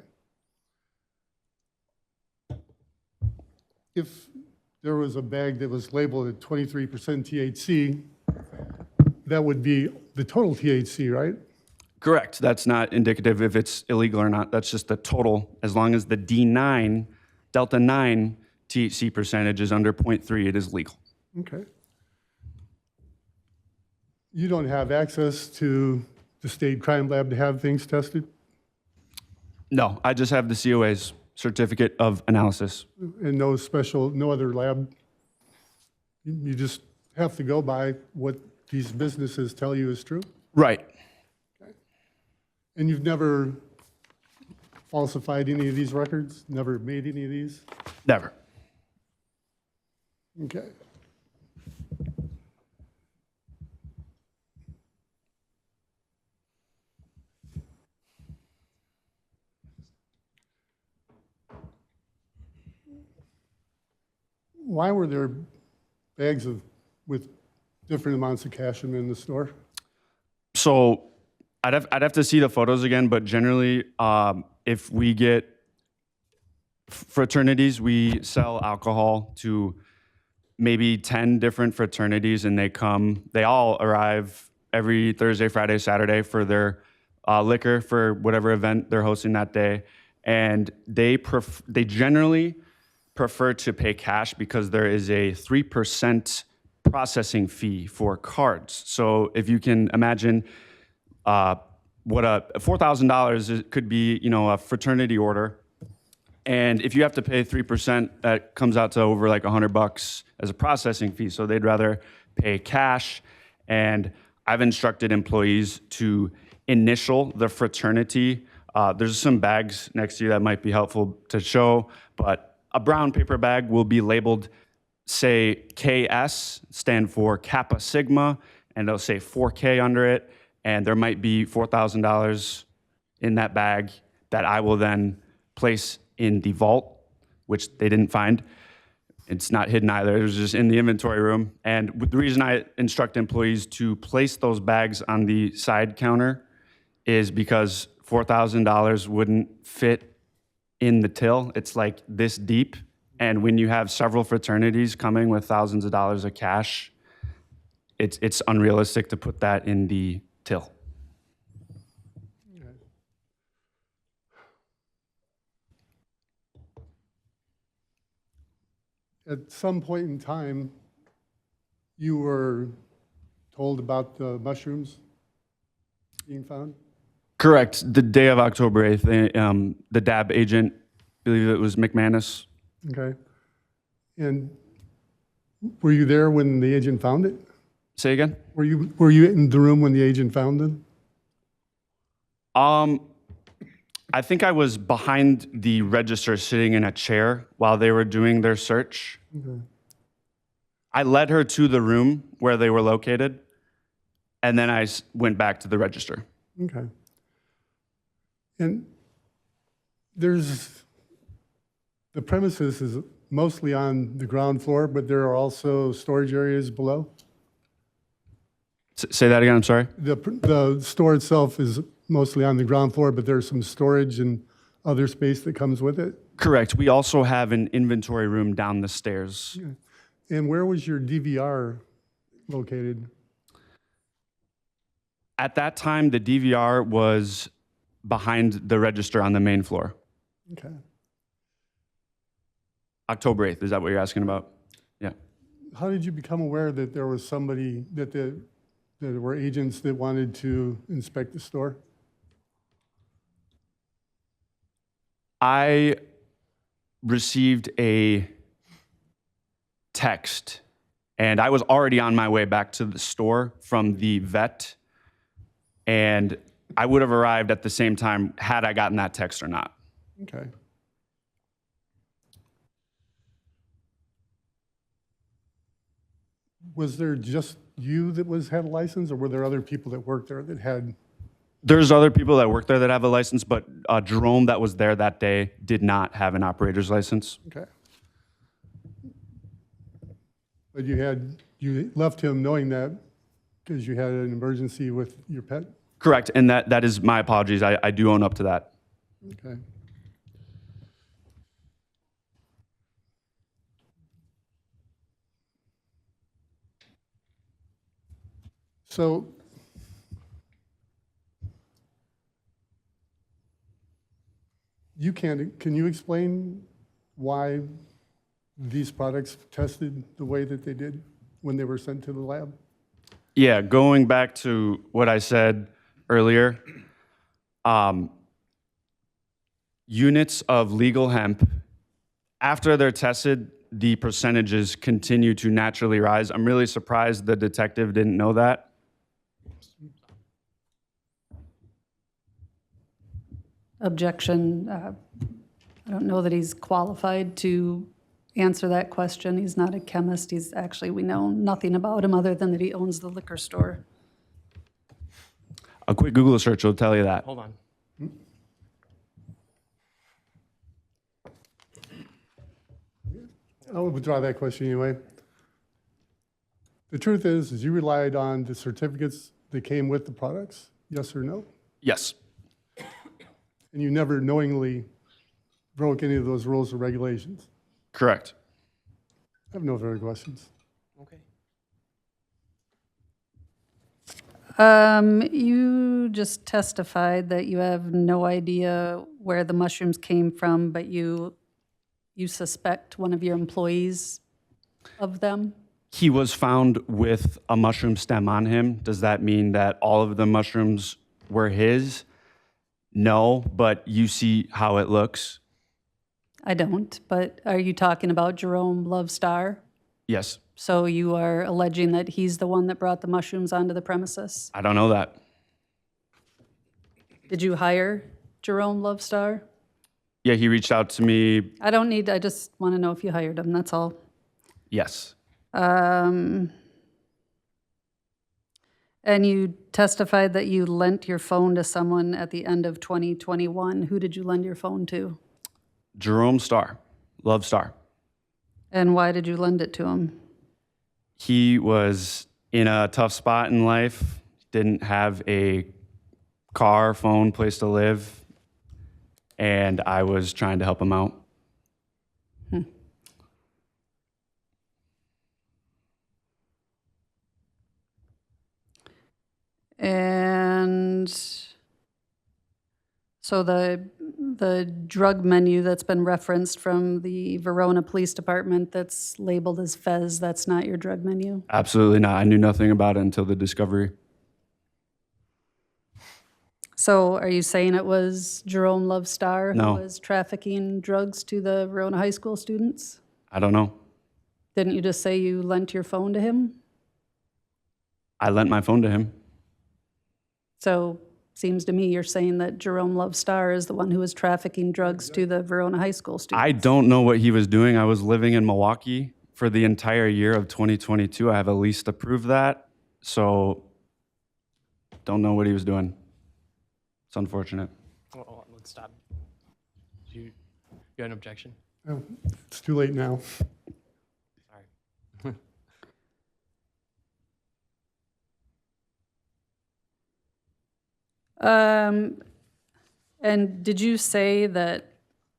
If there was a bag that was labeled at 23% THC, that would be the total THC, right? Correct. That's not indicative if it's illegal or not. That's just the total. As long as the D9, delta 9 THC percentage is under 0.3, it is legal. Okay. You don't have access to the state crime lab to have things tested? No, I just have the COAs. certificate of analysis. And no special, no other lab? You just have to go by what these businesses tell you is true? Right. And you've never falsified any of these records? Never made any of these? Never. Okay. Why were there bags with different amounts of cash in the store? So I'd have to see the photos again, but generally, if we get fraternities, we sell alcohol to maybe 10 different fraternities, and they all arrive every Thursday, Friday, Saturday for their liquor for whatever event they're hosting that day. And they generally prefer to pay cash because there is a 3% processing fee for cards. So if you can imagine what $4,000 could be, a fraternity order. And if you have to pay 3%, that comes out to over like $100 as a processing fee. So they'd rather pay cash. And I've instructed employees to initial the fraternity. There's some bags next to you that might be helpful to show, but a brown paper bag will be labeled, say, KS, stand for Kappa Sigma, and they'll say 4K under it. And there might be $4,000 in that bag that I will then place in the vault, which they didn't find. It's not hidden either. It was just in the inventory room. And the reason I instruct employees to place those bags on the side counter is because $4,000 wouldn't fit in the till. It's like this deep. And when you have several fraternities coming with thousands of dollars of cash, it's unrealistic to put that in the till. At some point in time, you were told about the mushrooms being found? Correct. The day of October 8th, the DAB agent, I believe it was McManus. Okay. And were you there when the agent found it? Say again? Were you in the room when the agent found them? I think I was behind the register sitting in a chair while they were doing their search. Okay. I led her to the room where they were located, and then I went back to the register. Okay. And the premises is mostly on the ground floor, but there are also storage areas below? Say that again, I'm sorry? The store itself is mostly on the ground floor, but there's some storage and other space that comes with it? Correct. We also have an inventory room down the stairs. And where was your DVR located? At that time, the DVR was behind the register on the main floor. Okay. October 8th, is that what you're asking about? Yeah. How did you become aware that there was somebody, that there were agents that wanted to inspect the store? I received a text, and I was already on my way back to the store from the vet, and I would have arrived at the same time had I gotten that text or not. Okay. Was there just you that had a license, or were there other people that worked there that had? There's other people that work there that have a license, but Jerome that was there that day did not have an operator's license. Okay. But you left him knowing that because you had an emergency with your pet? Correct, and that is my apologies. I do own up to that. Okay. So can you explain why these products tested the way that they did when they were sent to the lab? Yeah, going back to what I said earlier, units of legal hemp. After they're tested, the percentages continue to naturally rise. I'm really surprised the detective didn't know that. Objection. I don't know that he's qualified to answer that question. He's not a chemist. He's actually, we know nothing about him other than that he owns the liquor store. A quick Google search will tell you that. Hold on. I'll withdraw that question anyway. The truth is you relied on the certificates that came with the products, yes or no? Yes. And you never knowingly broke any of those rules or regulations? Correct. I have no further questions. Okay. You just testified that you have no idea where the mushrooms came from, but you suspect one of your employees of them? He was found with a mushroom stem on him. Does that mean that all of the mushrooms were his? No, but you see how it looks? I don't, but are you talking about Jerome Lovestar? Yes. So you are alleging that he's the one that brought the mushrooms onto the premises? I don't know that. Did you hire Jerome Lovestar? Yeah, he reached out to me. I just want to know if you hired him, that's all. Yes. And you testified that you lent your phone to someone at the end of 2021. Who did you lend your phone to? Jerome Star, Love Star. And why did you lend it to him? He was in a tough spot in life, didn't have a car, phone, place to live, and I was trying to help him out. And so the drug menu that's been referenced from the Verona Police Department that's labeled as Fez, that's not your drug menu? Absolutely not. I knew nothing about it until the discovery. So are you saying it was Jerome Lovestar No. who was trafficking drugs to the Verona High School students? I don't know. Didn't you just say you lent your phone to him? I lent my phone to him. So seems to me you're saying that Jerome Lovestar is the one who was trafficking drugs to the Verona High School students. I don't know what he was doing. I was living in Milwaukee for the entire year of 2022. I have a lease to prove that. So don't know what he was doing. It's unfortunate. Oh, let's stop. You got an objection? Oh, it's too late now. Sorry. And did you say that,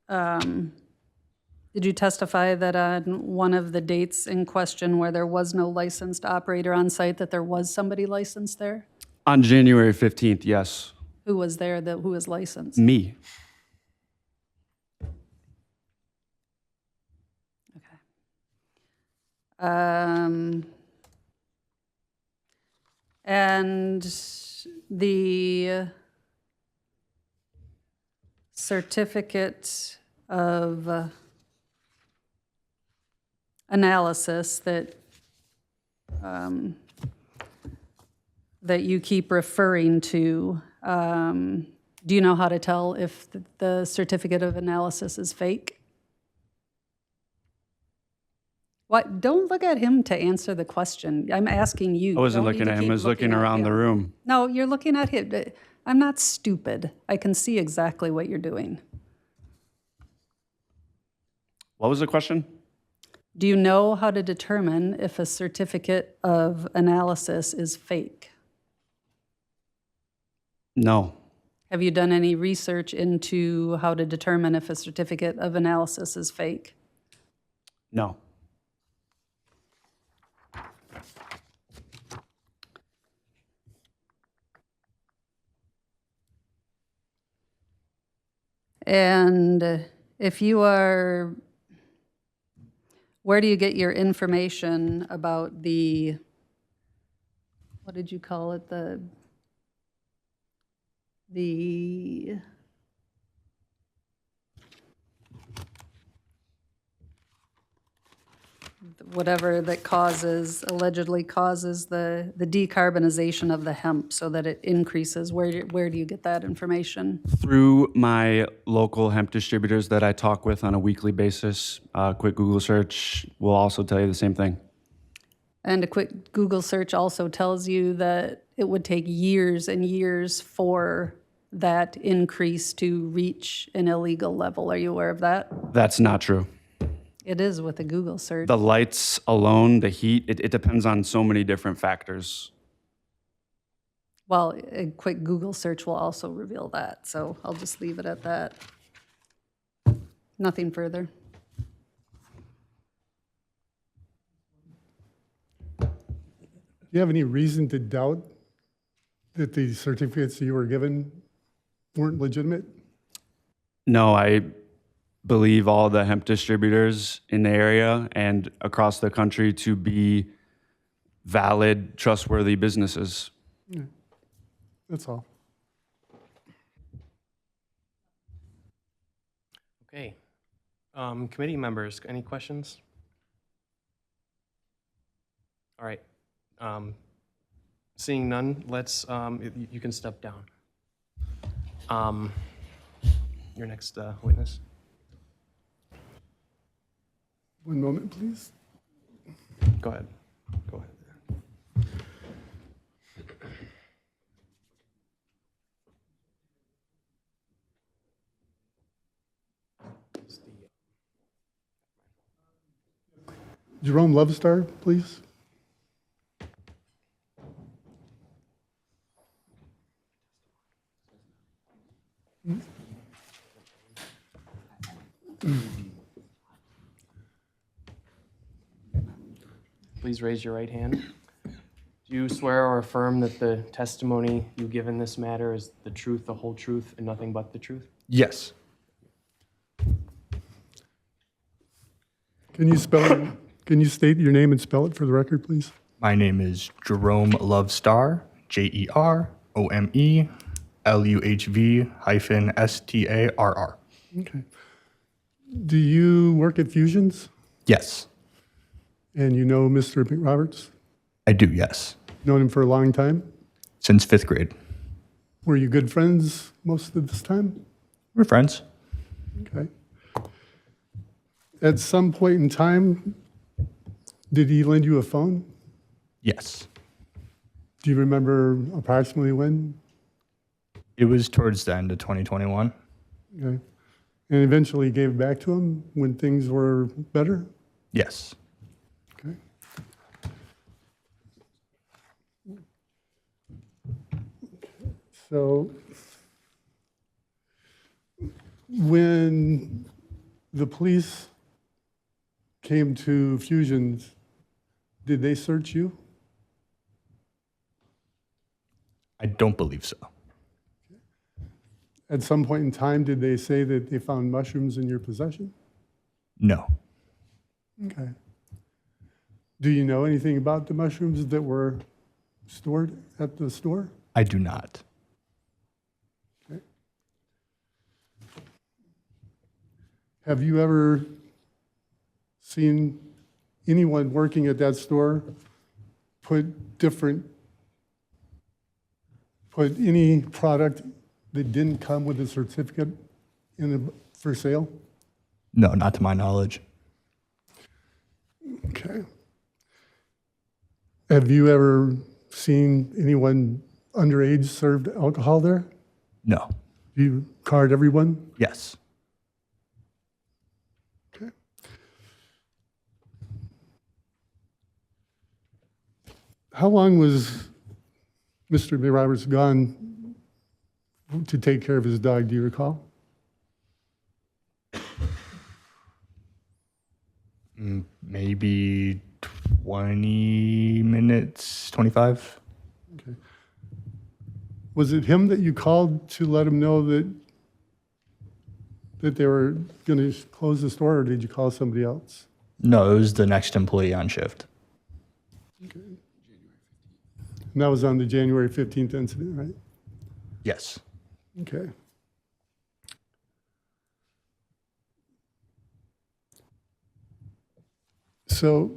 did you testify that on one of the dates in question where there was no licensed operator on site, that there was somebody licensed there? On January 15th, yes. Who was there, who was licensed? Me. Okay. And the certificate of analysis that that you keep referring to, do you know how to tell if the certificate of analysis is fake? What? Don't look at him to answer the question. I'm asking you. I wasn't You don't looking need at to him. keep I was looking at around the him. room. No, you're looking at him. I'm not stupid. I can see exactly what you're doing. What was the question? Do you know how to determine if a certificate of analysis is fake? No. Have you done any research into how to determine if a certificate of analysis is fake? No. And if you are, where do you get your information about the, what did you call it, the whatever that allegedly causes the decarbonization of the hemp so that it increases. Where do you get that information? Through my local hemp distributors that I talk with on a weekly basis, a quick Google search will also tell you the same thing. And a quick Google search also tells you that it would take years and years for that increase to reach an illegal level. Are you aware of that? That's not true. It is with a Google search. The lights alone, the heat, it depends on so many different factors. Well, a quick Google search will also reveal that, so I'll just leave it at that. Nothing further. Do you have any reason to doubt that the certificates you were given weren't legitimate? No, I believe all the hemp distributors in the area and across the country to be valid, trustworthy businesses. That's all. Okay. Committee members, any questions? All right. Seeing none, let's, you can step down. Your next witness. One moment, please. Go ahead. Go ahead. Jerome Lovestar, please. Please raise your right hand. Do you swear or affirm that the testimony you give in this matter is the truth, the whole truth, and nothing but the truth? Yes. Can you state your name and spell it for the record, please? My name is Jerome Lovestar, JEROMELUHV-STARR. Okay. Do you work at Fusions? Yes, And you know Mr. McRoberts? I do, yes. Known him for a long time? Since 5th grade. Were you good friends most of this time? We're friends. Okay. At some point in time, did he lend you a phone? Yes. Do you remember approximately when? It was towards the end of 2021. Okay. And eventually gave it back to him when things were better? Yes. Okay. So when the police came to Fusions, did they search you? I don't believe so. At some point in time, did they say that they found mushrooms in your possession? No. Okay. Do you know anything about the mushrooms that were stored at the store? I do not. Okay. Have you ever seen anyone working at that store put any product that didn't come with a certificate for sale? No, not to my knowledge. Okay. Have you ever seen anyone underage served alcohol there? No. Do you card everyone? Yes. Okay. How long was Mr. McRoberts gone to take care of his dog? Do you recall? Maybe 20 minutes, 25. Okay. Was it him that you called to let him know that they were going to close the store, or did you call somebody else? No, it was the next employee on shift. Okay. And that was on the January 15th incident, right? Yes. Okay. So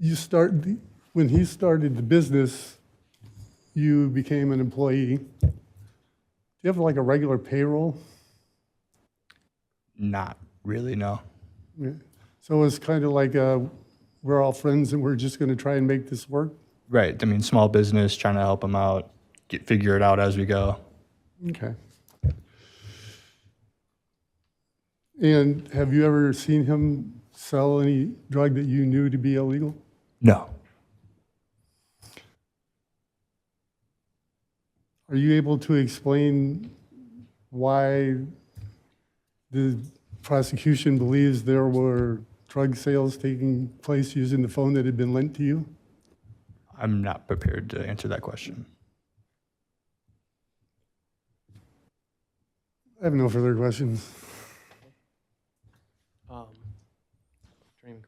when he started the business, you became an employee. Do you have like a regular payroll? Not really, no. Yeah. So it's kind of like we're all friends and we're just going to try and make this work? Right. I mean, small business, trying to help them out, figure it out as we go. Okay. And have you ever seen him sell any drug that you knew to be illegal? No. Are you able to explain why the prosecution believes there were drug sales taking place using the phone that had been lent to you? I'm not prepared to answer that question. I have no further questions. Attorney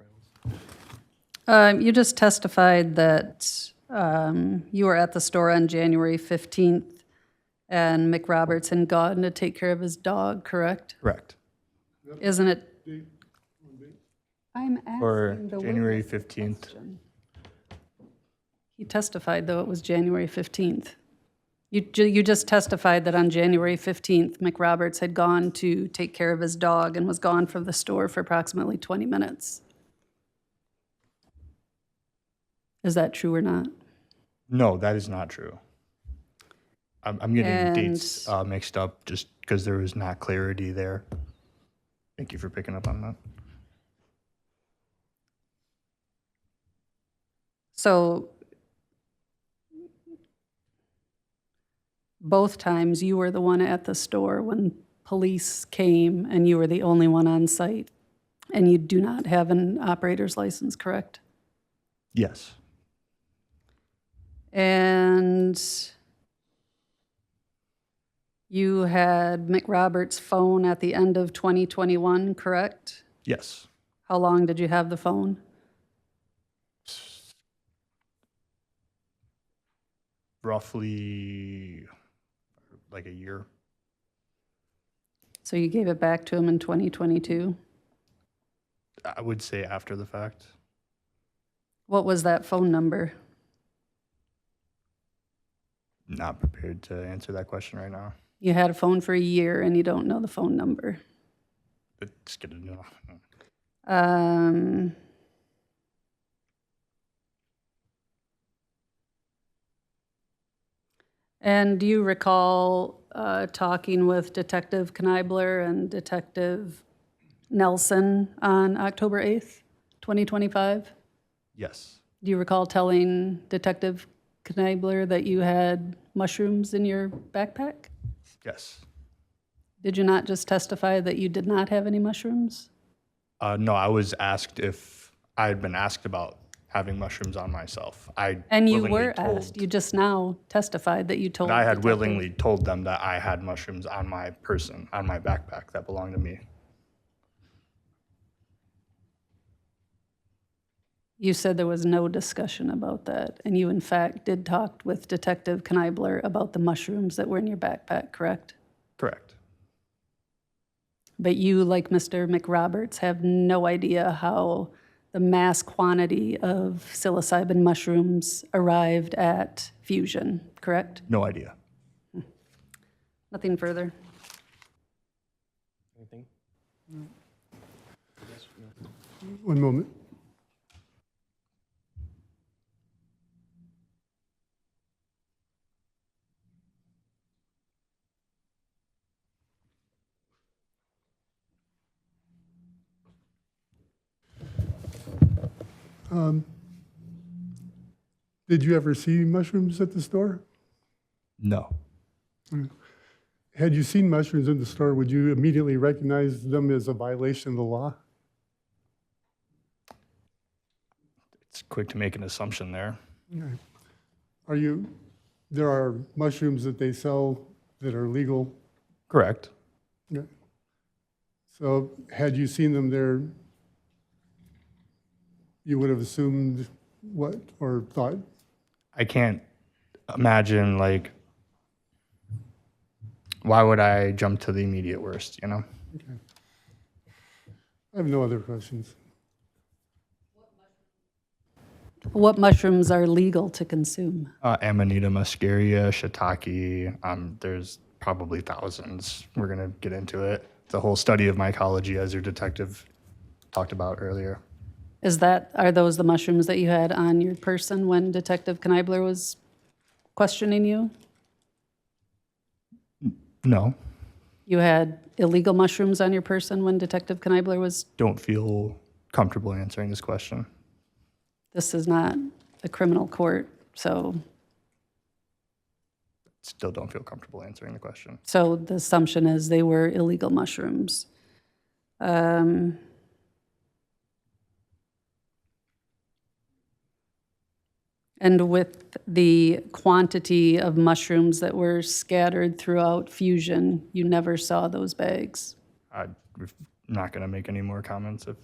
McReynolds. You just testified that you were at the store on January 15th and McRoberts had gone to take care of his dog, correct? Correct. Isn't it? I'm For asking the January witness 15th. question. He testified, though, it was January 15th. You just testified that on January 15th, McRoberts had gone to take care of his dog and was gone from the store for approximately 20 minutes. Is that true or not? No, that is not true. I'm getting And- dates mixed up just because there was not clarity there. Thank you for picking up on that. So both times you were the one at the store when police came and you were the only one on site and you do not have an operator's license, correct? Yes. And you had McRoberts' phone at the end of 2021, correct? Yes. How long did you have the phone? Roughly like a year. So you gave it back to him in 2022? I would say after the fact. What was that phone number? Not prepared to answer that question right now. You had a phone for a year and you don't know the phone number. It's good to know. And do you recall talking with Detective Knibler and Detective Nelson on October 8th, 2025? Yes. Do you recall telling Detective Knibler that you had mushrooms in your backpack? Yes. Did you not just testify that you did not have any mushrooms? No, I was asked if I had been asked about having mushrooms on myself. And you willingly were told- asked. You just now testified that you told. I had Detective- willingly told them that I had mushrooms on my person, on my backpack that belonged to me. You said there was no discussion about that, and you in fact did talk with Detective Knibler about the mushrooms that were in your backpack, correct? Correct. But you, like Mr. McRoberts, have no idea how the mass quantity of psilocybin mushrooms arrived at Fusion, correct? No idea. Nothing further. Anything? One moment. Did you ever see mushrooms at the store? No. Had you seen mushrooms in the store, would you immediately recognize them as a violation of the law? It's quick to make an assumption there. Okay. There are mushrooms that they sell that are legal. Correct. Okay. So had you seen them there, you would have assumed what or thought? I can't imagine, like, why would I jump to the immediate worst, you know? Okay. I have no other questions. What mushrooms are legal to consume? Amanita muscaria, shiitake. There's probably thousands. We're gonna get into it. The whole study of mycology, as your detective talked about earlier. Are those the mushrooms that you had on your person when Detective Kneibler was questioning you? No, You had illegal mushrooms on your person when Detective Kneibler was, don't feel comfortable answering this question. this is not a criminal court, so Still don't feel comfortable answering the question. the assumption is they were illegal mushrooms. And with the quantity of mushrooms that were scattered throughout Fusion, you never saw those bags. I'm not gonna make any more comments if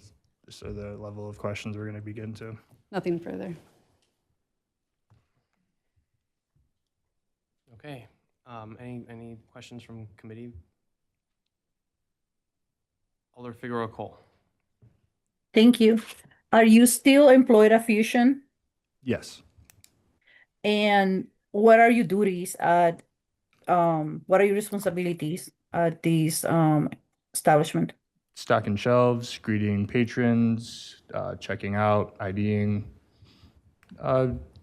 this are the level of questions we're gonna begin to. Nothing further. Okay. Any questions from committee? Alder Figueroa Cole. Thank you. Are you still employed at Fusion? Yes. And what are your duties at, what are your responsibilities at this establishment? Stocking shelves, greeting patrons, checking out, IDing.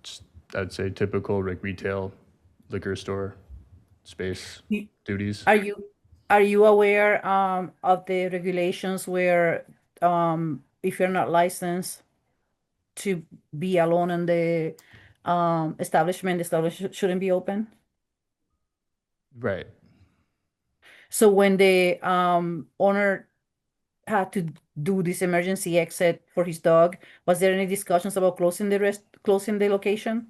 Just, I'd say typical like retail liquor store space You- duties. Are you aware of the regulations where if you're not licensed to be alone in the establishment, the establishment shouldn't be open? Right. So when the owner had to do this emergency exit for his dog, was there any discussions about closing the location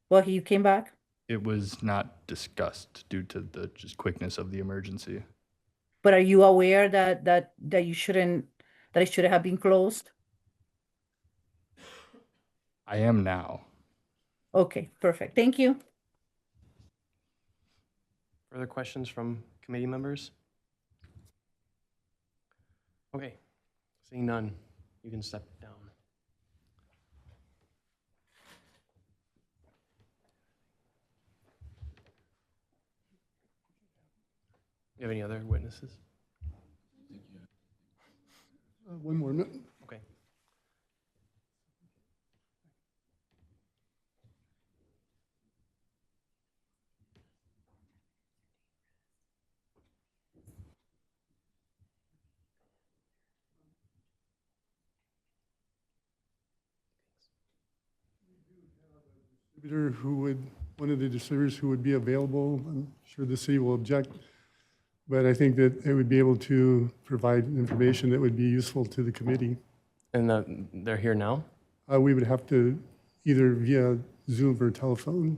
while he came back? It was not discussed due to the just quickness of the emergency. But are you aware that you shouldn't, that it should have been closed? I am now. Okay, perfect. Thank you. Further questions from committee members? Okay, seeing none, you can step down. You have any other witnesses? One more minute. Okay. Distributor who would, one of the distributors who would be available. I'm sure the city will object, but I think that they would be able to provide information that would be useful to the committee. And they're here now? We would have to either via Zoom or telephone.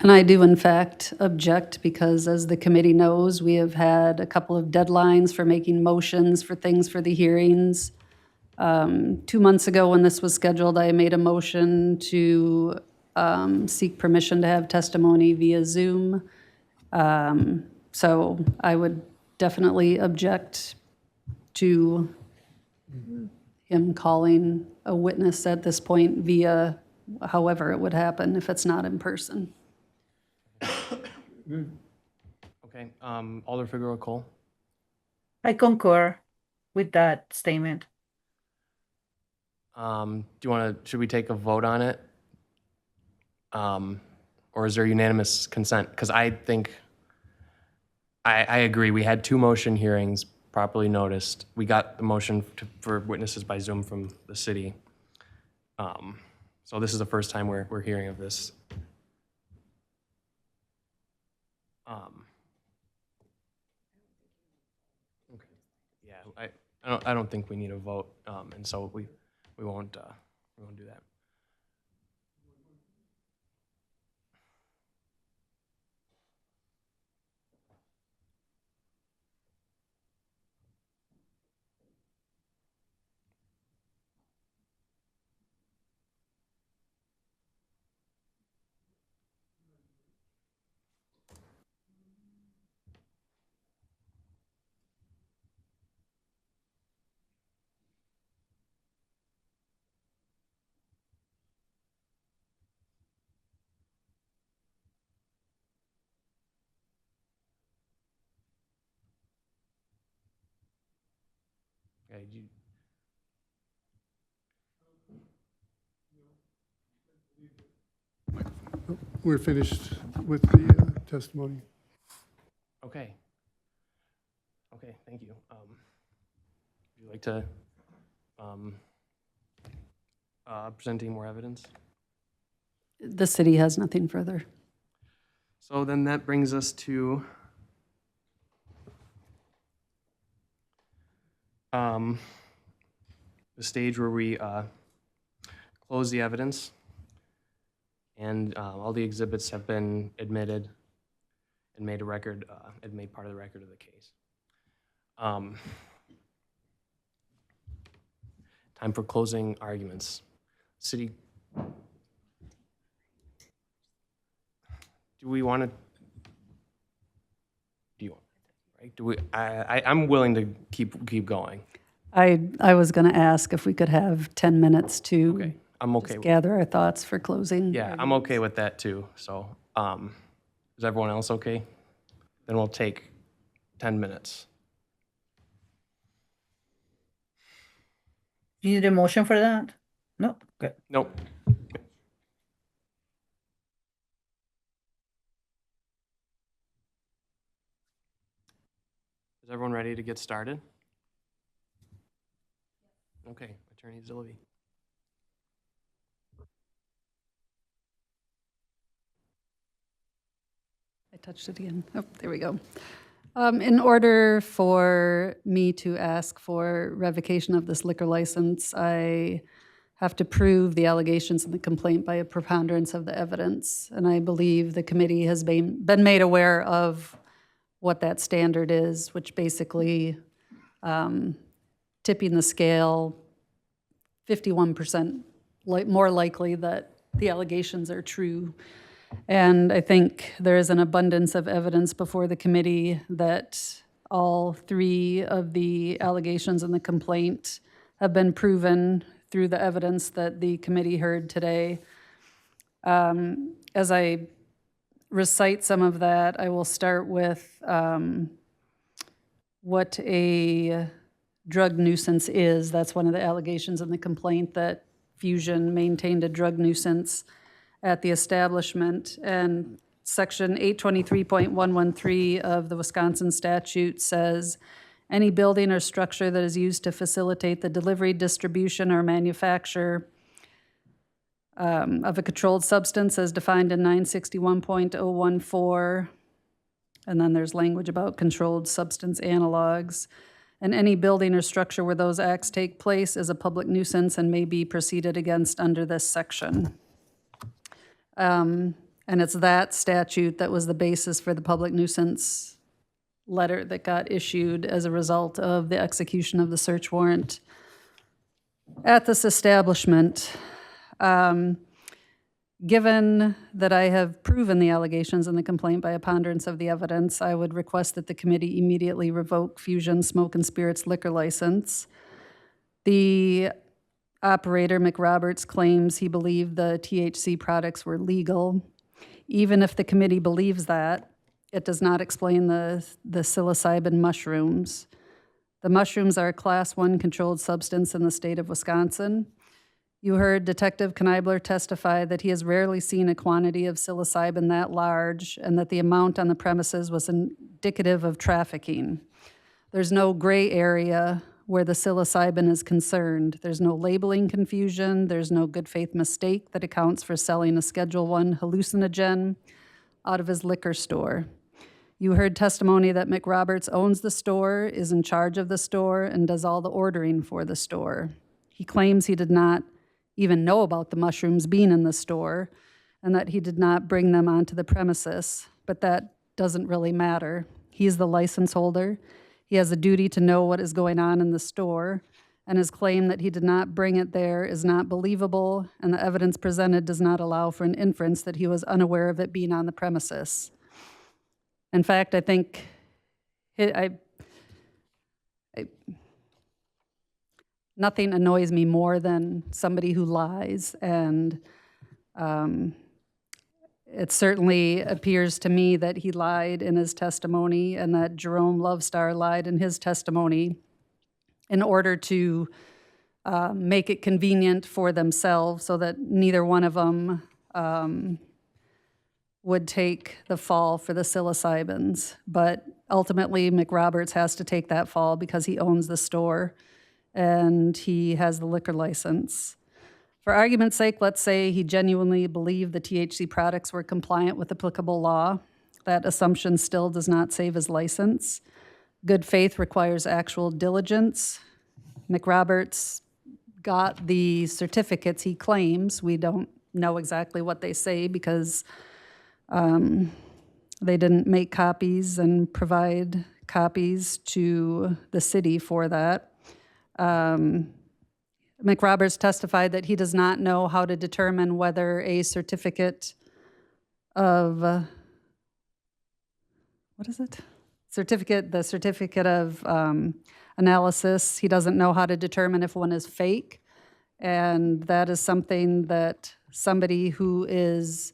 And I do in fact object because as the committee knows, we have had a couple of deadlines for making motions for things for the hearings. 2 months ago when this was scheduled, I made a motion to seek permission to have testimony via Zoom. So I would definitely object to him calling a witness at this point via however it would happen if it's not in person. Okay, Alder Figueroa Cole. I concur with that statement. Do you want to, should we take a vote on it? Or is there unanimous consent? Because I think, I agree, we had 2 motion hearings properly noticed. We got the motion for witnesses by Zoom from the city. So this is the first time we're hearing of this. Okay. Yeah, I don't think we need a vote, and so we won't do that. Okay. We're finished with the testimony. Okay. Okay, thank you. Would you like to present any more evidence? The city has nothing further. So then that brings us to the stage where we close the evidence, and all the exhibits have been admitted and made a record, and made part of the record of the case. Time for closing arguments. City, do we want to? Do you want? Right? Do we? I'm willing to keep going. I was going to ask if we could have 10 minutes to Okay, I'm okay. just gather our thoughts for closing. Yeah, I'm okay with that too. So, is everyone else okay? Then we'll take 10 minutes. Do you need a motion for that? No? Okay. Nope. Is everyone ready to get started? Okay, Attorney Zilvey. I touched it again. Oh, there we go. In order for me to ask for revocation of this liquor license, I have to prove the allegations in the complaint by a preponderance of the evidence. And I believe the committee has been made aware of what that standard is, which basically tipping the scale 51% more likely that the allegations are true. And I think there is an abundance of evidence before the committee that all three of the allegations in the complaint have been proven through the evidence that the committee heard today. As I recite some of that, I will start with what a drug nuisance is. That's one of the allegations in the complaint, that Fusion maintained a drug nuisance at the establishment. And Section 823.113 of the Wisconsin statute says, any building or structure that is used to facilitate the delivery, distribution, or manufacture of a controlled substance as defined in 961.014, and then there's language about controlled substance analogs, and any building or structure where those acts take place is a public nuisance and may be proceeded against under this section. And it's that statute that was the basis for the public nuisance letter that got issued as a result of the execution of the search warrant at this establishment. Given that I have proven the allegations in the complaint by a ponderance of the evidence, I would request that the committee immediately revoke Fusion Smoke and Spirits liquor license. The operator, McRoberts, claims he believed the THC products were legal. Even if the committee believes that, it does not explain the psilocybin mushrooms. The mushrooms are a Class 1 controlled substance in the state of Wisconsin. You heard Detective Kneibler testify that he has rarely seen a quantity of psilocybin that large and that the amount on the premises was indicative of trafficking. There's no gray area where the psilocybin is concerned. There's no labeling confusion. There's no good faith mistake that accounts for selling a Schedule I hallucinogen out of his liquor store. You heard testimony that McRoberts owns the store, is in charge of the store, and does all the ordering for the store. He claims he did not even know about the mushrooms being in the store and that he did not bring them onto the premises, but that doesn't really matter. He's the license holder. He has a duty to know what is going on in the store, and his claim that he did not bring it there is not believable, and the evidence presented does not allow for an inference that he was unaware of it being on the premises. In fact, I think nothing annoys me more than somebody who lies, and it certainly appears to me that he lied in his testimony and that Jerome Lovestar lied in his testimony. in order to make it convenient for themselves so that neither one of them would take the fall for the psilocybins. But ultimately, McRoberts has to take that fall because he owns the store and he has the liquor license. For argument's sake, let's say he genuinely believed the THC products were compliant with applicable law. That assumption still does not save his license. Good faith requires actual diligence. McRoberts got the certificates he claims. We don't know exactly what they say because they didn't make copies and provide copies to the city for that. McRoberts testified that he does not know how to determine whether a certificate of, the certificate of analysis, he doesn't know how to determine if one is fake. And that is something that somebody who is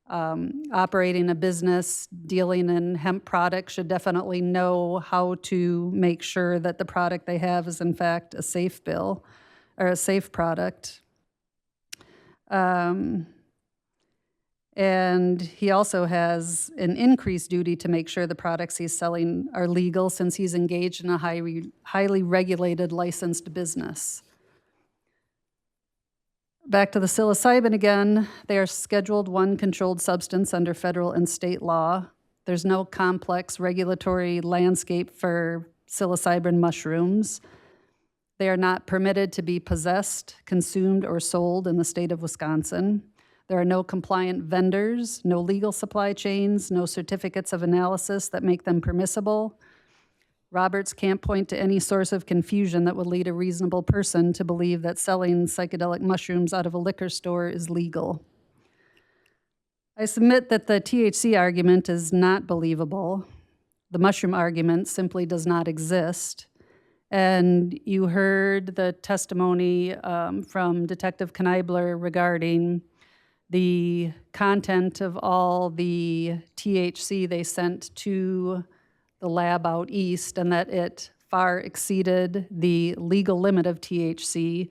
operating a business dealing in hemp products should definitely know how to make sure that the product they have is in fact a safe bill or a safe product. And he also has an increased duty to make sure the products he's selling are legal since he's engaged in a highly regulated licensed business. Back to the psilocybin again, they are Scheduled I controlled substance under federal and state law. There's no complex regulatory landscape for psilocybin mushrooms. They are not permitted to be possessed, consumed, or sold in the state of Wisconsin. There are no compliant vendors, no legal supply chains, no certificates of analysis that make them permissible. Roberts can't point to any source of confusion that would lead a reasonable person to believe that selling psychedelic mushrooms out of a liquor store is legal. I submit that the THC argument is not believable. The mushroom argument simply does not exist. And you heard the testimony from Detective Kneibler regarding the content of all the THC they sent to the lab out east, and that it far exceeded the legal limit of THC.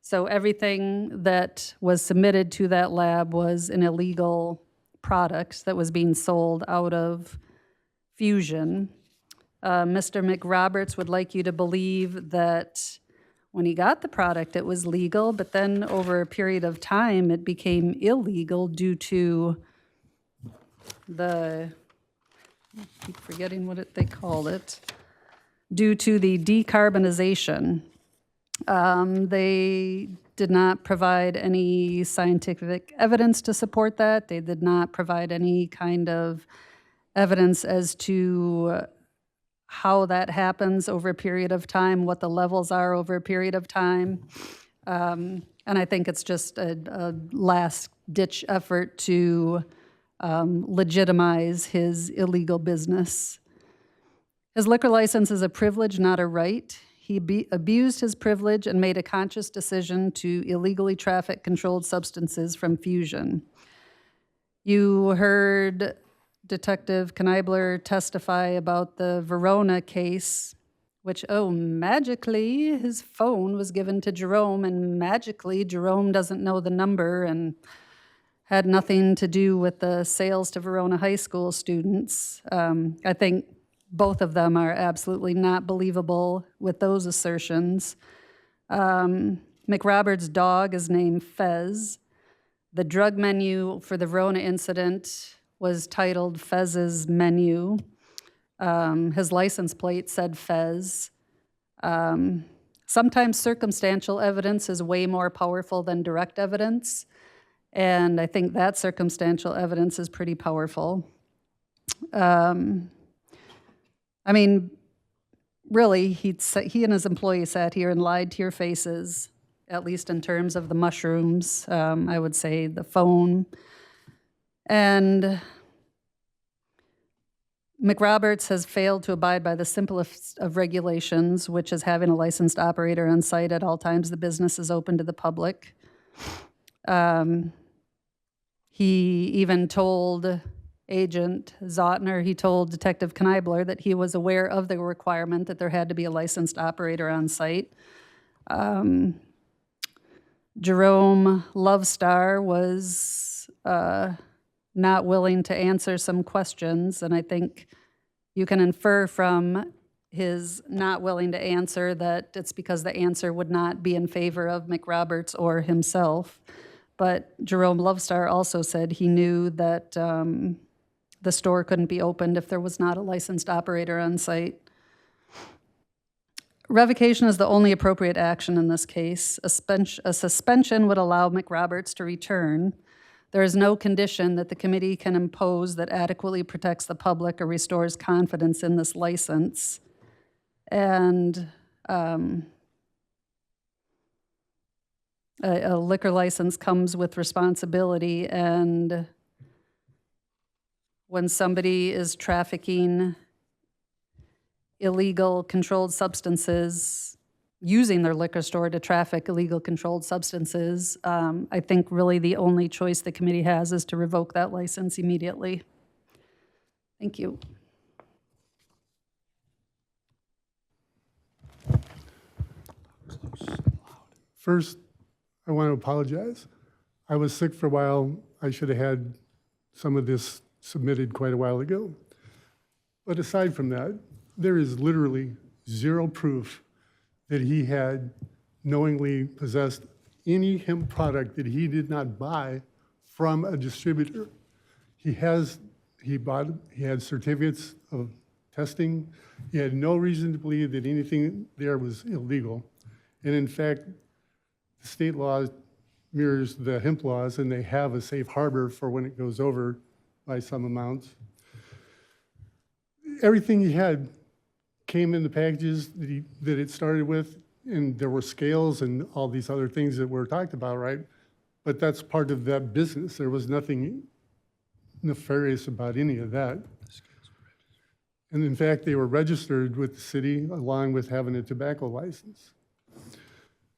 So everything that was submitted to that lab was an illegal product that was being sold out of Fusion. Mr. McRoberts would like you to believe that when he got the product, it was legal, but then over a period of time, it became illegal due to the, I keep forgetting what they called it, due to the decarbonization. They did not provide any scientific evidence to support that. They did not provide any kind of evidence as to how that happens over a period of time, what the levels are over a period of time. And I think it's just a last-ditch effort to legitimize his illegal business. His liquor license is a privilege, not a right. He abused his privilege and made a conscious decision to illegally traffic controlled substances from Fusion. You heard Detective Kneibler testify about the Verona case, which, magically his phone was given to Jerome, and magically Jerome doesn't know the number and had nothing to do with the sales to Verona High School students. I think both of them are absolutely not believable with those assertions. McRoberts' dog is named Fez. The drug menu for the Verona incident was titled Fez's Menu. His license plate said Fez. Sometimes circumstantial evidence is way more powerful than direct evidence, and I think that circumstantial evidence is pretty powerful. I mean, really, he and his employees sat here and lied to your faces, at least in terms of the mushrooms, I would say the phone. And McRoberts has failed to abide by the simplest of regulations, which is having a licensed operator on site at all times the business is open to the public. He even told Agent Zotner, he told Detective Kneibler that he was aware of the requirement that there had to be a licensed operator on site. Jerome Lovestar was not willing to answer some questions, and I think you can infer from his not willing to answer that it's because the answer would not be in favor of McRoberts or himself. But Jerome Lovestar also said he knew that the store couldn't be opened if there was not a licensed operator on site. Revocation is the only appropriate action in this case. A suspension would allow McRoberts to return. There is no condition that the committee can impose that adequately protects the public or restores confidence in this license. And a liquor license comes with responsibility, and when somebody is trafficking illegal controlled substances, using their liquor store to traffic illegal controlled substances, I think really the only choice the committee has is to revoke that license immediately. Thank you. First, I want to apologize. I was sick for a while. I should have had some of this submitted quite a while ago. But aside from that, there is literally zero proof that he had knowingly possessed any hemp product that he did not buy from a distributor. He had certificates of testing. He had no reason to believe that anything there was illegal. And in fact, the state law mirrors the hemp laws, and they have a safe harbor for when it goes over by some amounts. Everything he had came in the packages that it started with, and there were scales and all these other things that were talked about, right? But that's part of that business. There was nothing nefarious about any of that. And in fact, they were registered with the city along with having a tobacco license.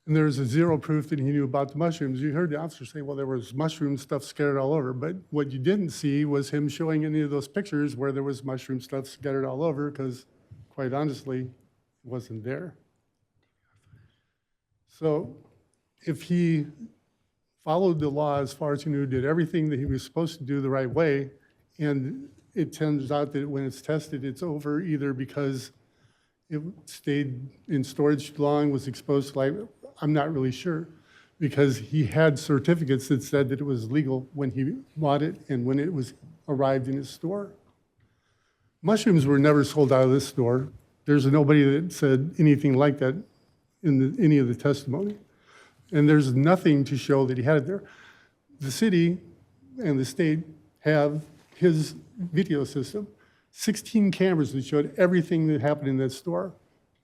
And there was a zero proof that he knew about the mushrooms. You heard the officer say, well, there was mushroom stuff scattered all over, but what you didn't see was him showing any of those pictures where there was mushroom stuff scattered all over, because quite honestly, it wasn't there. So if he followed the law as far as he knew, did everything that he was supposed to do the right way, and it turns out that when it's tested, it's over either because it stayed in storage too long, was exposed to light, I'm not really sure, because he had certificates that said that it was legal when he bought it and when it was arrived in his store. Mushrooms were never sold out of this store. There's nobody that said anything like that in any of the testimony. And there's nothing to show that he had it there. The city and the state have his video system, 16 cameras that showed everything that happened in that store.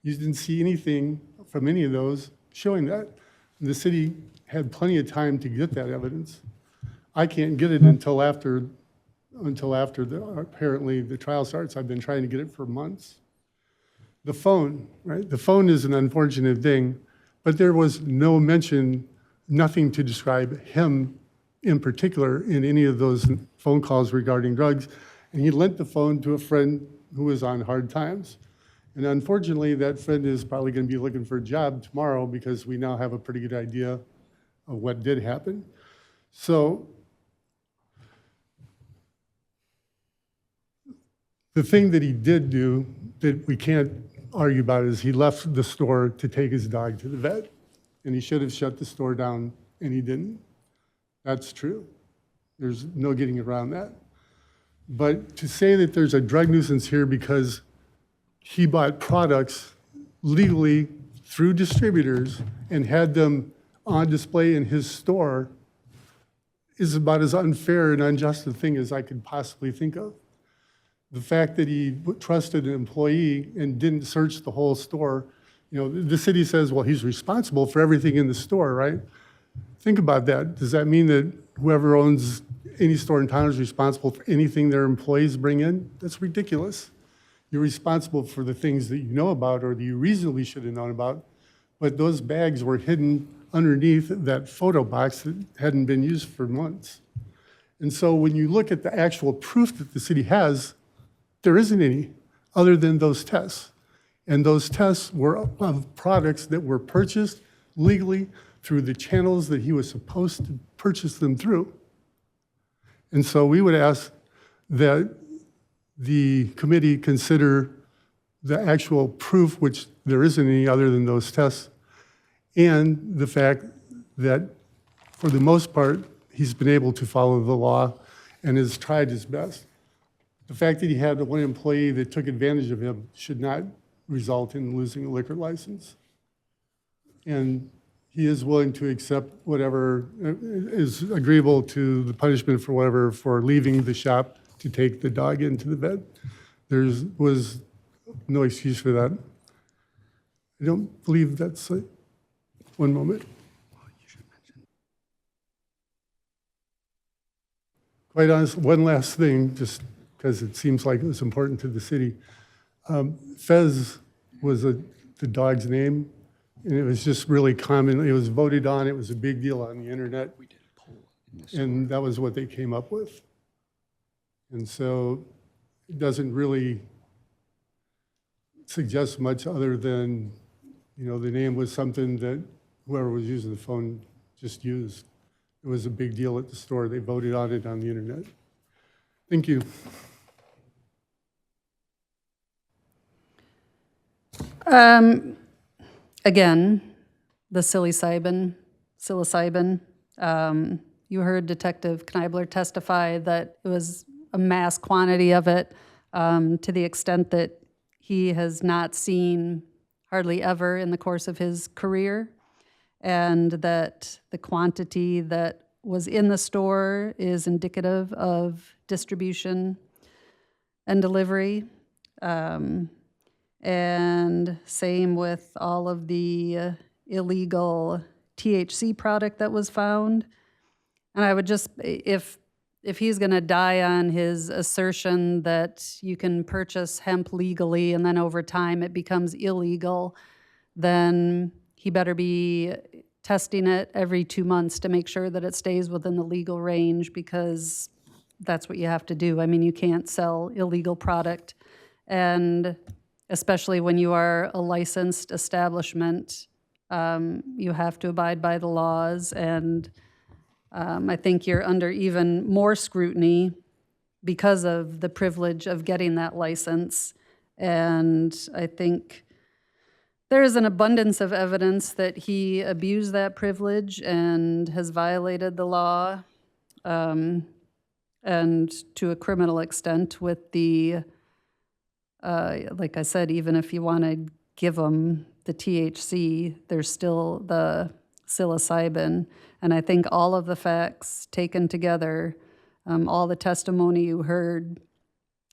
You didn't see anything from any of those showing that. The city had plenty of time to get that evidence. I can't get it until after apparently the trial starts. I've been trying to get it for months. The phone, right? The phone is an unfortunate thing, but there was no mention, nothing to describe him in particular in any of those phone calls regarding drugs. And he lent the phone to a friend who was on hard times. And unfortunately, that friend is probably going to be looking for a job tomorrow because we now have a pretty good idea of what did happen. So the thing that he did do that we can't argue about is he left the store to take his dog to the vet. And he should have shut the store down, and he didn't. That's true. There's no getting around that. But to say that there's a drug nuisance here because he bought products legally through distributors and had them on display in his store is about as unfair and unjust a thing as I could possibly think of. The fact that he trusted an employee and didn't search the whole store, you know, the city says, well, he's responsible for everything in the store, right? Think about that. Does that mean that whoever owns any store in town is responsible for anything their employees bring in? That's ridiculous. You're responsible for the things that you know about or that you reasonably should have known about, but those bags were hidden underneath that photo box that hadn't been used for months. And so when you look at the actual proof that the city has, there isn't any other than those tests. And those tests were of products that were purchased legally through the channels that he was supposed to purchase them through. And so we would ask that the committee consider the actual proof, which there isn't any other than those tests, and the fact that for the most part, he's been able to follow the law and has tried his best. The fact that he had one employee that took advantage of him should not result in losing a liquor license. And he is willing to accept whatever is agreeable to the punishment for whatever, for leaving the shop to take the dog into the vet. There was no excuse for that. I don't believe that's it. One moment. Quite honest, one last thing, just because it seems like it was important to the city. Fez was the dog's name, and it was just really common. It was voted on. It was a big deal on the internet. We did a poll. And that was what they came up with. And so it doesn't really suggest much other than, the name was something that whoever was using the phone just used. It was a big deal at the store. They voted on it on the internet. Thank you. Again, the psilocybin. You heard Detective Kneibler testify that it was a mass quantity of it, to the extent that he has not seen hardly ever in the course of his career, and that the quantity that was in the store is indicative of distribution and delivery. And same with all of the illegal THC product that was found. And I would just, if he's going to die on his assertion that you can purchase hemp legally and then over time it becomes illegal, then he better be testing it every 2 months to make sure that it stays within the legal range, because that's what you have to do. I mean, you can't sell illegal product. And especially when you are a licensed establishment, you have to abide by the laws. And I think you're under even more scrutiny because of the privilege of getting that license. And I think there is an abundance of evidence that he abused that privilege and has violated the law, and to a criminal extent with the, like I said, even if you want to give him the THC, there's still the psilocybin. And I think all of the facts taken together, all the testimony you heard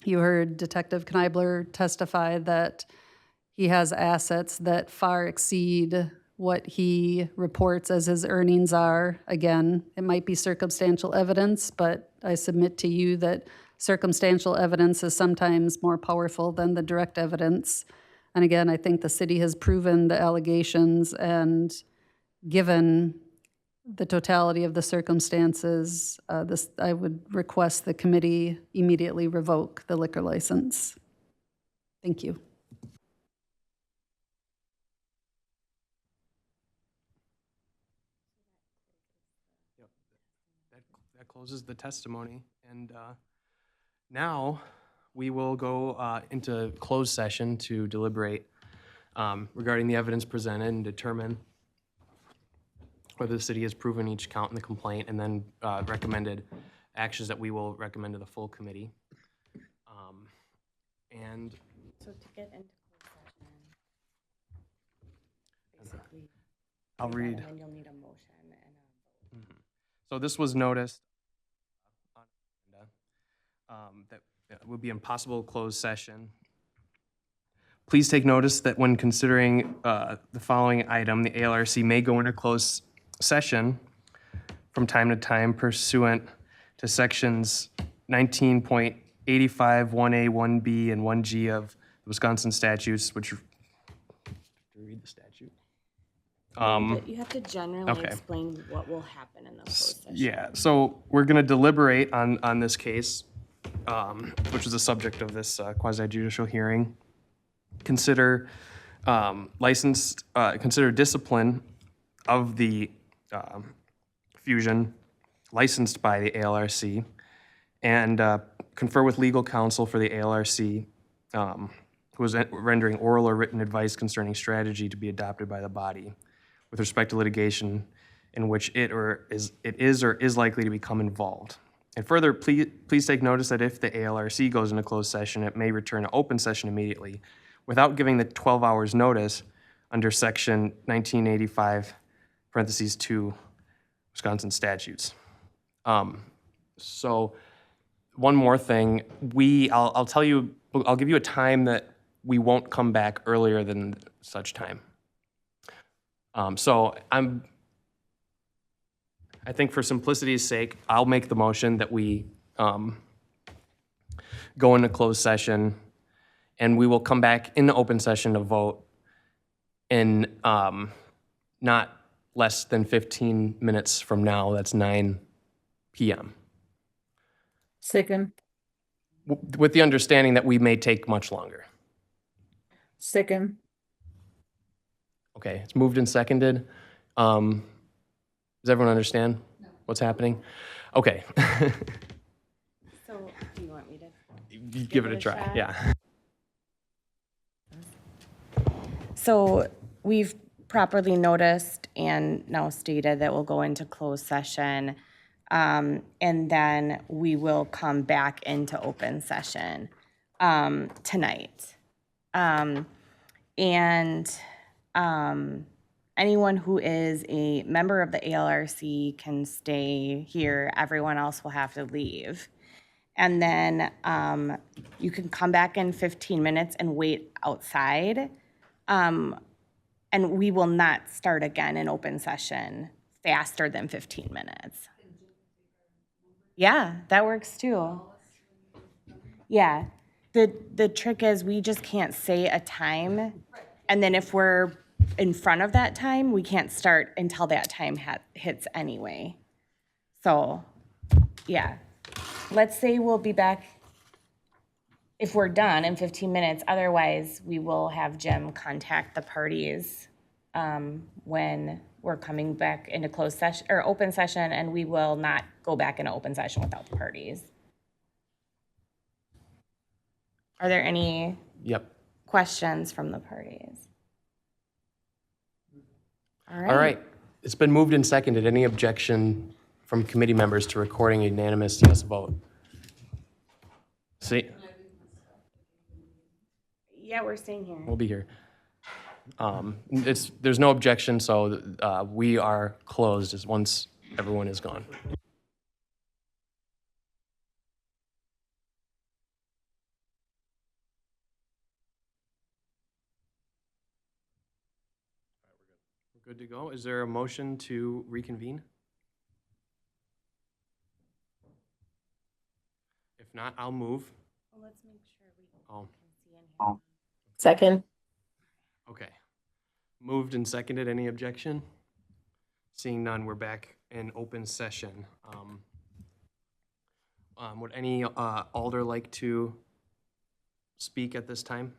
Detective Kneibler testify that he has assets that far exceed what he reports as his earnings are. Again, it might be circumstantial evidence, but I submit to you that circumstantial evidence is sometimes more powerful than the direct evidence. And again, I think the city has proven the allegations, and given the totality of the circumstances, I would request the committee immediately revoke the liquor license. Thank you. That closes the testimony. And now we will go into closed session to deliberate regarding the evidence presented and determine whether the city has proven each count in the complaint, and then recommended actions that we will recommend to the full committee. And So to get into closed session, basically, I'll read. and then you'll need a motion and a vote. So this was noticed that it would be impossible closed session. Please take notice that when considering the following item, the ALRC may go into closed session from time to time pursuant to sections 19.85, 1A, 1B, and 1G of the Wisconsin statutes, which, read the statute. But you have to generally okay. explain what will happen in the closed session. Yeah, so we're going to deliberate on this case, which is the subject of this quasi judicial hearing. Consider consider discipline of the fusion licensed by the ALRC, and confer with legal counsel for the ALRC, who is rendering oral or written advice concerning strategy to be adopted by the body with respect to litigation in which it is likely to become involved. And further, please take notice that if the ALRC goes into closed session, it may return to open session immediately without giving the 12 hours notice under section 1985, parentheses 2, Wisconsin statutes. So one more thing, I'll tell you, I'll give you a time that we won't come back earlier than such time. So I think for simplicity's sake, I'll make the motion that we go into closed session, and we will come back in the open session to vote in not less than 15 minutes from now. That's 9 p.m. Second. With the understanding that we may take much longer. Second. Okay, it's moved and seconded. Does everyone understand what's happening? Okay. So do you want me to? Give it a try, shot? yeah. So we've properly noticed and now stated that we'll go into closed session. And then we will come back into open session tonight. Anyone who is a member of the ALRC can stay here. Everyone else will have to leave. And then you can come back in 15 minutes and wait outside. And we will not start again in open session faster than 15 minutes. Yeah, that works too. Yeah, the trick is we just can't say a time. And then if we're in front of that time, we can't start until that time hits anyway. So, yeah. Let's say we'll be back if we're done in 15 minutes. Otherwise, we will have Jim contact the parties when we're coming back into closed session or open session, and we will not go back into open session without the parties. Are there any questions from the parties? All right. It's been moved and seconded. Any objection from committee members to recording a unanimous yes vote? See? Yeah, we're staying here. We'll be here. There's no objection, so we are closed as once everyone is gone. We're good to go. Is there a motion to reconvene? If not, I'll move. Well, let's make sure we Oh, can see in here. Second. okay. Moved and seconded. Any objection? Seeing none, we're back in open session. Would any alder like to speak at this time?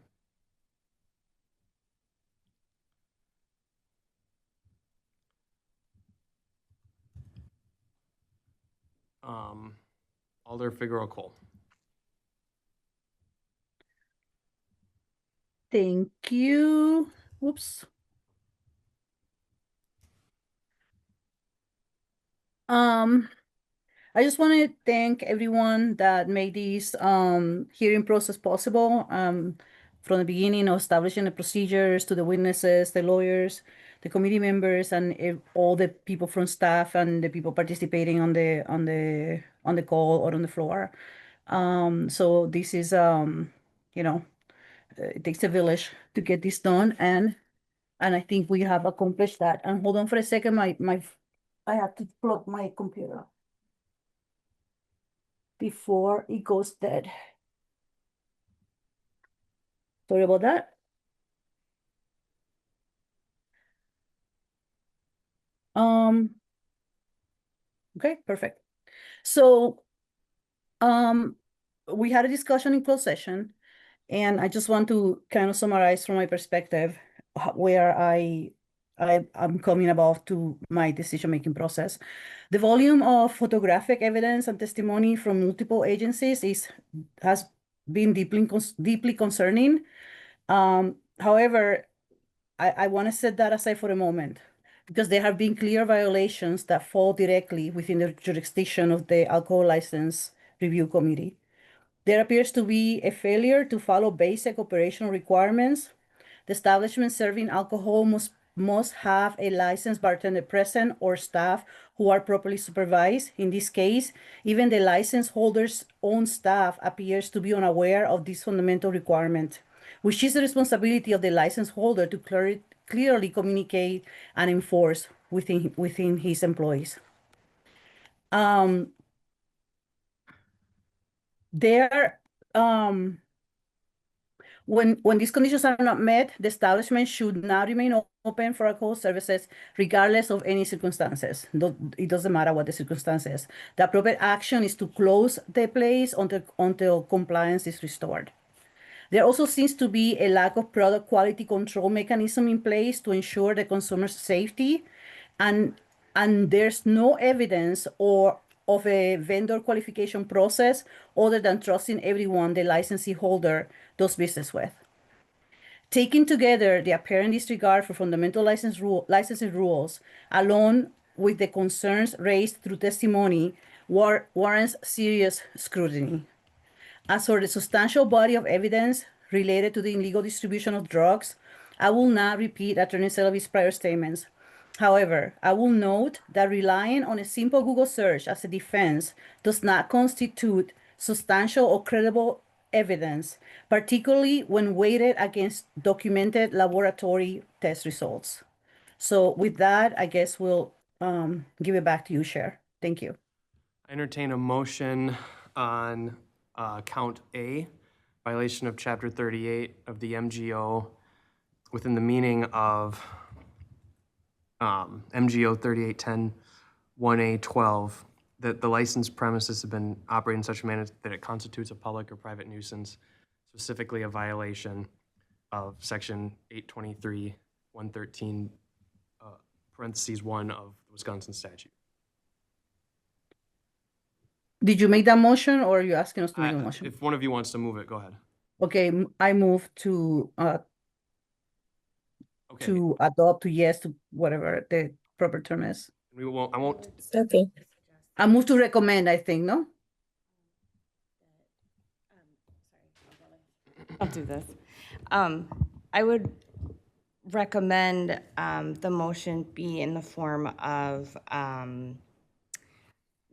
Alder Figueroa Cole. Thank you. Whoops. I just want to thank everyone that made this hearing process possible. From the beginning of establishing the procedures to the witnesses, the lawyers, the committee members, and all the people from staff and the people participating on the call or on the floor. So this is it takes a village to get this done, and I think we have accomplished that. And hold on for a second, I have to plug my computer before it goes dead. Sorry about that. Okay, perfect. So, we had a discussion in closed session, and I just want to kind of summarize from my perspective where I'm coming about to my decision-making process. The volume of photographic evidence and testimony from multiple agencies has been deeply concerning. However, I want to set that aside for a moment because there have been clear violations that fall directly within the jurisdiction of the Alcohol License Review Committee. There appears to be a failure to follow basic operational requirements. The establishment serving alcohol must have a licensed bartender present or staff who are properly supervised. In this case, even the license holder's own staff appears to be unaware of this fundamental requirement, which is the responsibility of the license holder to clearly communicate and enforce within his employees. When these conditions are not met, the establishment should not remain open for alcohol services regardless of any circumstances. It doesn't matter what the circumstances. The appropriate action is to close the place until compliance is restored. There also seems to be a lack of product quality control mechanism in place to ensure the consumer's safety, and there's no evidence of a vendor qualification process other than trusting everyone the licensee holder does business with. Taken together, the apparent disregard for fundamental licensing rules, along with the concerns raised through testimony, warrants serious scrutiny. As for the substantial body of evidence related to the illegal distribution of drugs, I will not repeat Attorney Selby's prior statements. However, I will note that relying on a simple Google search as a defense does not constitute substantial or credible evidence, particularly when weighted against documented laboratory test results. So with that, I guess we'll give it back to you, Chair. Thank you. I entertain a motion on count A, violation of Chapter 38 of the MGO within the meaning of MGO 3810 1A12, that the licensed premises have been operated in such a manner that it constitutes a public or private nuisance, specifically a violation of Section 823 113 parentheses 1 of the Wisconsin statute. Did you make that motion, or are you asking us to make a motion? If one of you wants to move it, go ahead. Okay, I move to adopt, to yes, to whatever the proper term is. I won't. Okay. I move to recommend, I think, no? I'll do this. I would recommend the motion be in the form of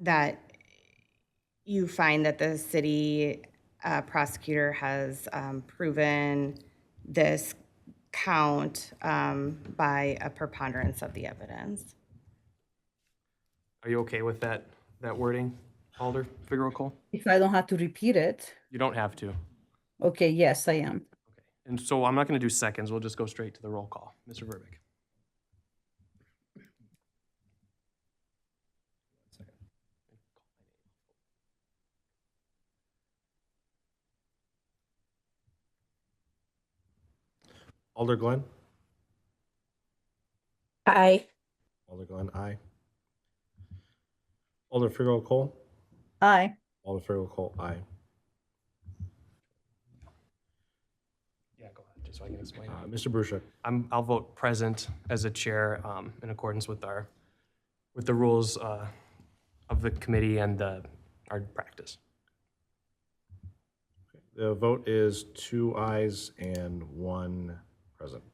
that you find that the city prosecutor has proven this count by a preponderance of the evidence. Are you okay with that wording, Alder Figueroa-Cole? If I don't have to repeat it. You don't have to. Okay, yes, I am. Okay. And so I'm not going to do seconds. We'll just go straight to the roll call. Mr. Verbeek. Alder Glenn? Aye. Alder Glenn, aye. Alder Figueroa-Cole? Aye. Alder Figueroa-Cole, aye. Yeah, go ahead, just so I can explain. Mr. Bruchek? I'll vote present as a chair in accordance with the rules of the committee and our practice. The vote is 2 ayes and 1 present.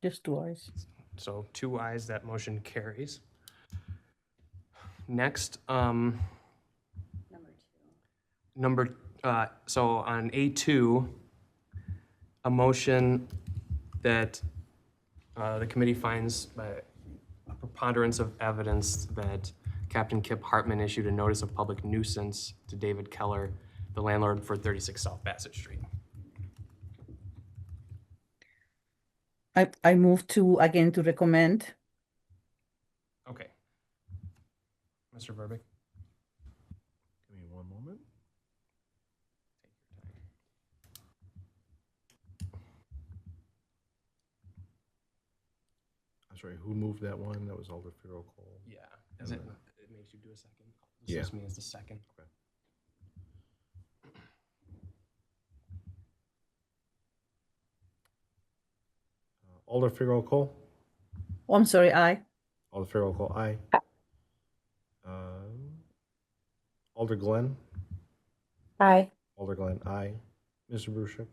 Just 2 ayes. So 2 ayes, that motion carries. Next, so on A2, a motion that the committee finds by a preponderance of evidence that Captain Kip Hartman issued a notice of public nuisance to David Keller, the landlord for 36 South Bassett Street. I move to recommend Mr. Verbeek? Give me one moment. I'm sorry, who moved that one? That was Alder Farrell Cole. Yeah. Is it makes you do a second? Yeah. This me as the second. Okay. Alder Farrell Cole. Oh, I'm sorry, aye. Alder Farrell Cole, aye. Alder Glenn. Aye. Alder Glenn, aye. Mr. Brusick.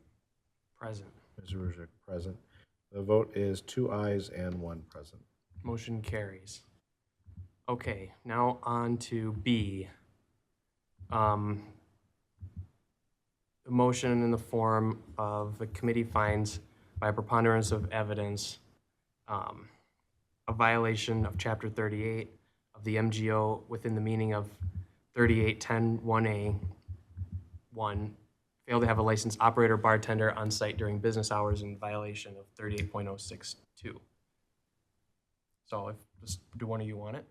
Present. Mr. Brusick, present. The vote is 2 ayes and 1 present. Motion carries. Okay, now on to B. The motion in the form of the committee finds by a preponderance of evidence a violation of Chapter 38 of the MGO within the meaning of 3810-1A, 1, fail to have a licensed operator bartender on site during business hours in violation of 38.062. So if, do one of you want it?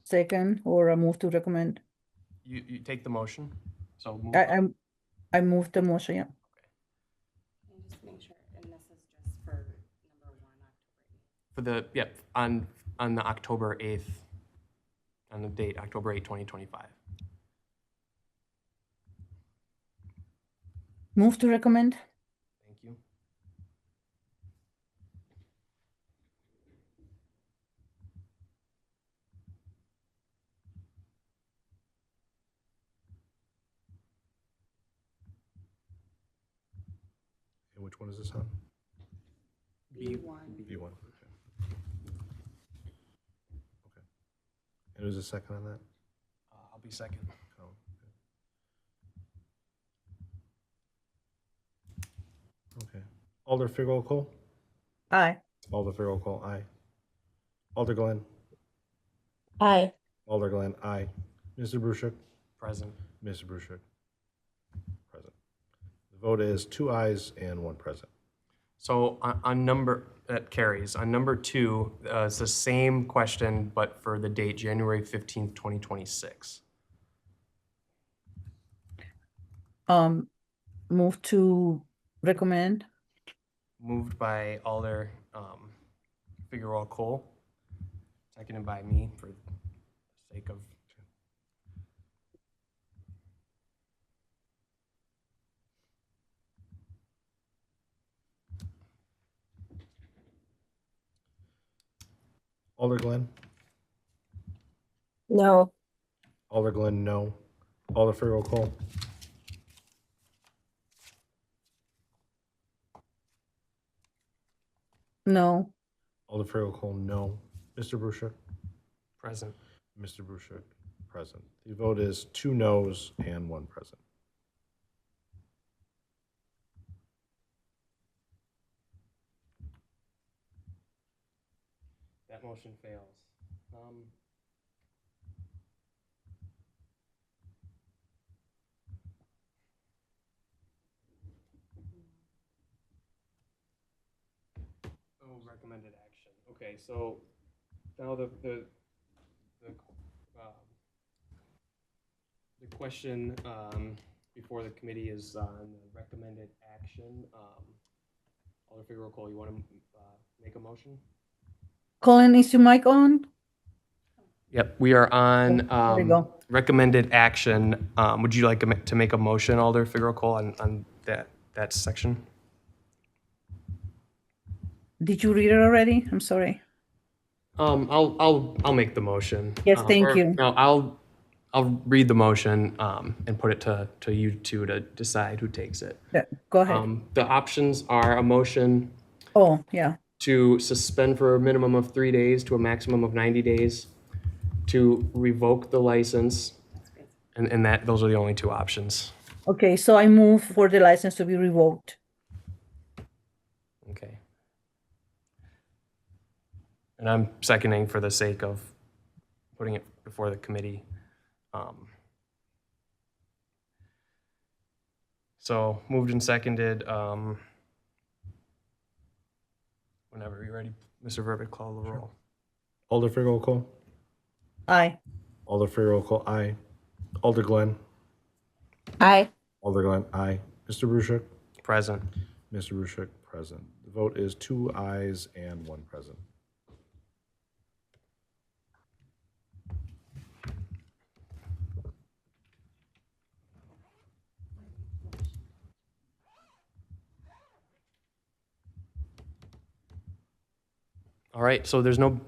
Second, or a move to recommend. You take the motion, so move I move the motion, yeah. Just make sure, and this is just for number 1, October 8th. for the, yep, on the October 8th, on the date, October 8, 2025. Move to recommend. Thank you. And which one is this on? B1. B1. Okay. Okay. And who's the second on that? I'll be second. Oh, okay. Okay. Alder Farrell Cole. Aye. Alder Farrell Cole, aye. Alder Glenn. Aye. Alder Glenn, aye. Mr. Brusick. Present. Mr. Brusick. Present. The vote is 2 ayes and 1 present. So on number, that carries. On number 2, it's the same question, but for the date, January 15th, 2026. Move to recommend. Moved by Alder Figueroa Cole, seconded by me for the sake of. Alder Glenn. No. Alder Glenn, no. Alder Farrell Cole. No. Alder Farrell Cole, no. Mr. Brusick. Present. Mr. Brusick, present. The vote is 2 noes and 1 present. That motion fails. Oh, recommended action. Okay, so now the question before the committee is on the recommended action. Alder Figueroa Cole, you want to make a motion? Colin, is your mic on? Yep, we are on There you go. recommended action. Would you like to make a motion, Alder Figueroa Cole, on that section? Did you read it already? I'm sorry. I'll make the motion. Yes, thank you. No, I'll read the motion and put it to you two to decide who takes it. Yeah, go ahead. The options are a motion Oh, yeah. to suspend for a minimum of 3 days to a maximum of 90 days, to revoke the license, and those are the only 2 options. Okay, so I move for the license to be revoked. Okay. And I'm seconding for the sake of putting it before the committee. So moved and seconded. Whenever you're ready, Mr. Verbic, call the roll. Alder Farrell Cole. Aye. Alder Free, roll call, aye. Alder Glenn. Aye. Alder Glenn, aye. Mr. Brusick. Present. Mr. Brusick, present. The vote is 2 ayes and 1 present. All right, so there's no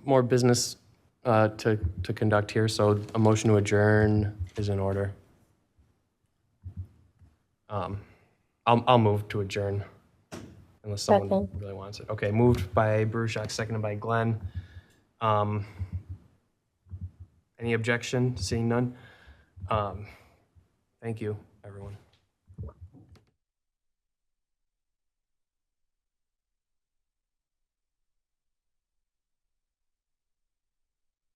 more business to conduct here, so a motion to adjourn is in order. I'll move to adjourn unless someone Second. really wants it. Okay, moved by Brusick, seconded by Glenn. Any objection? Seeing none? Thank you, everyone.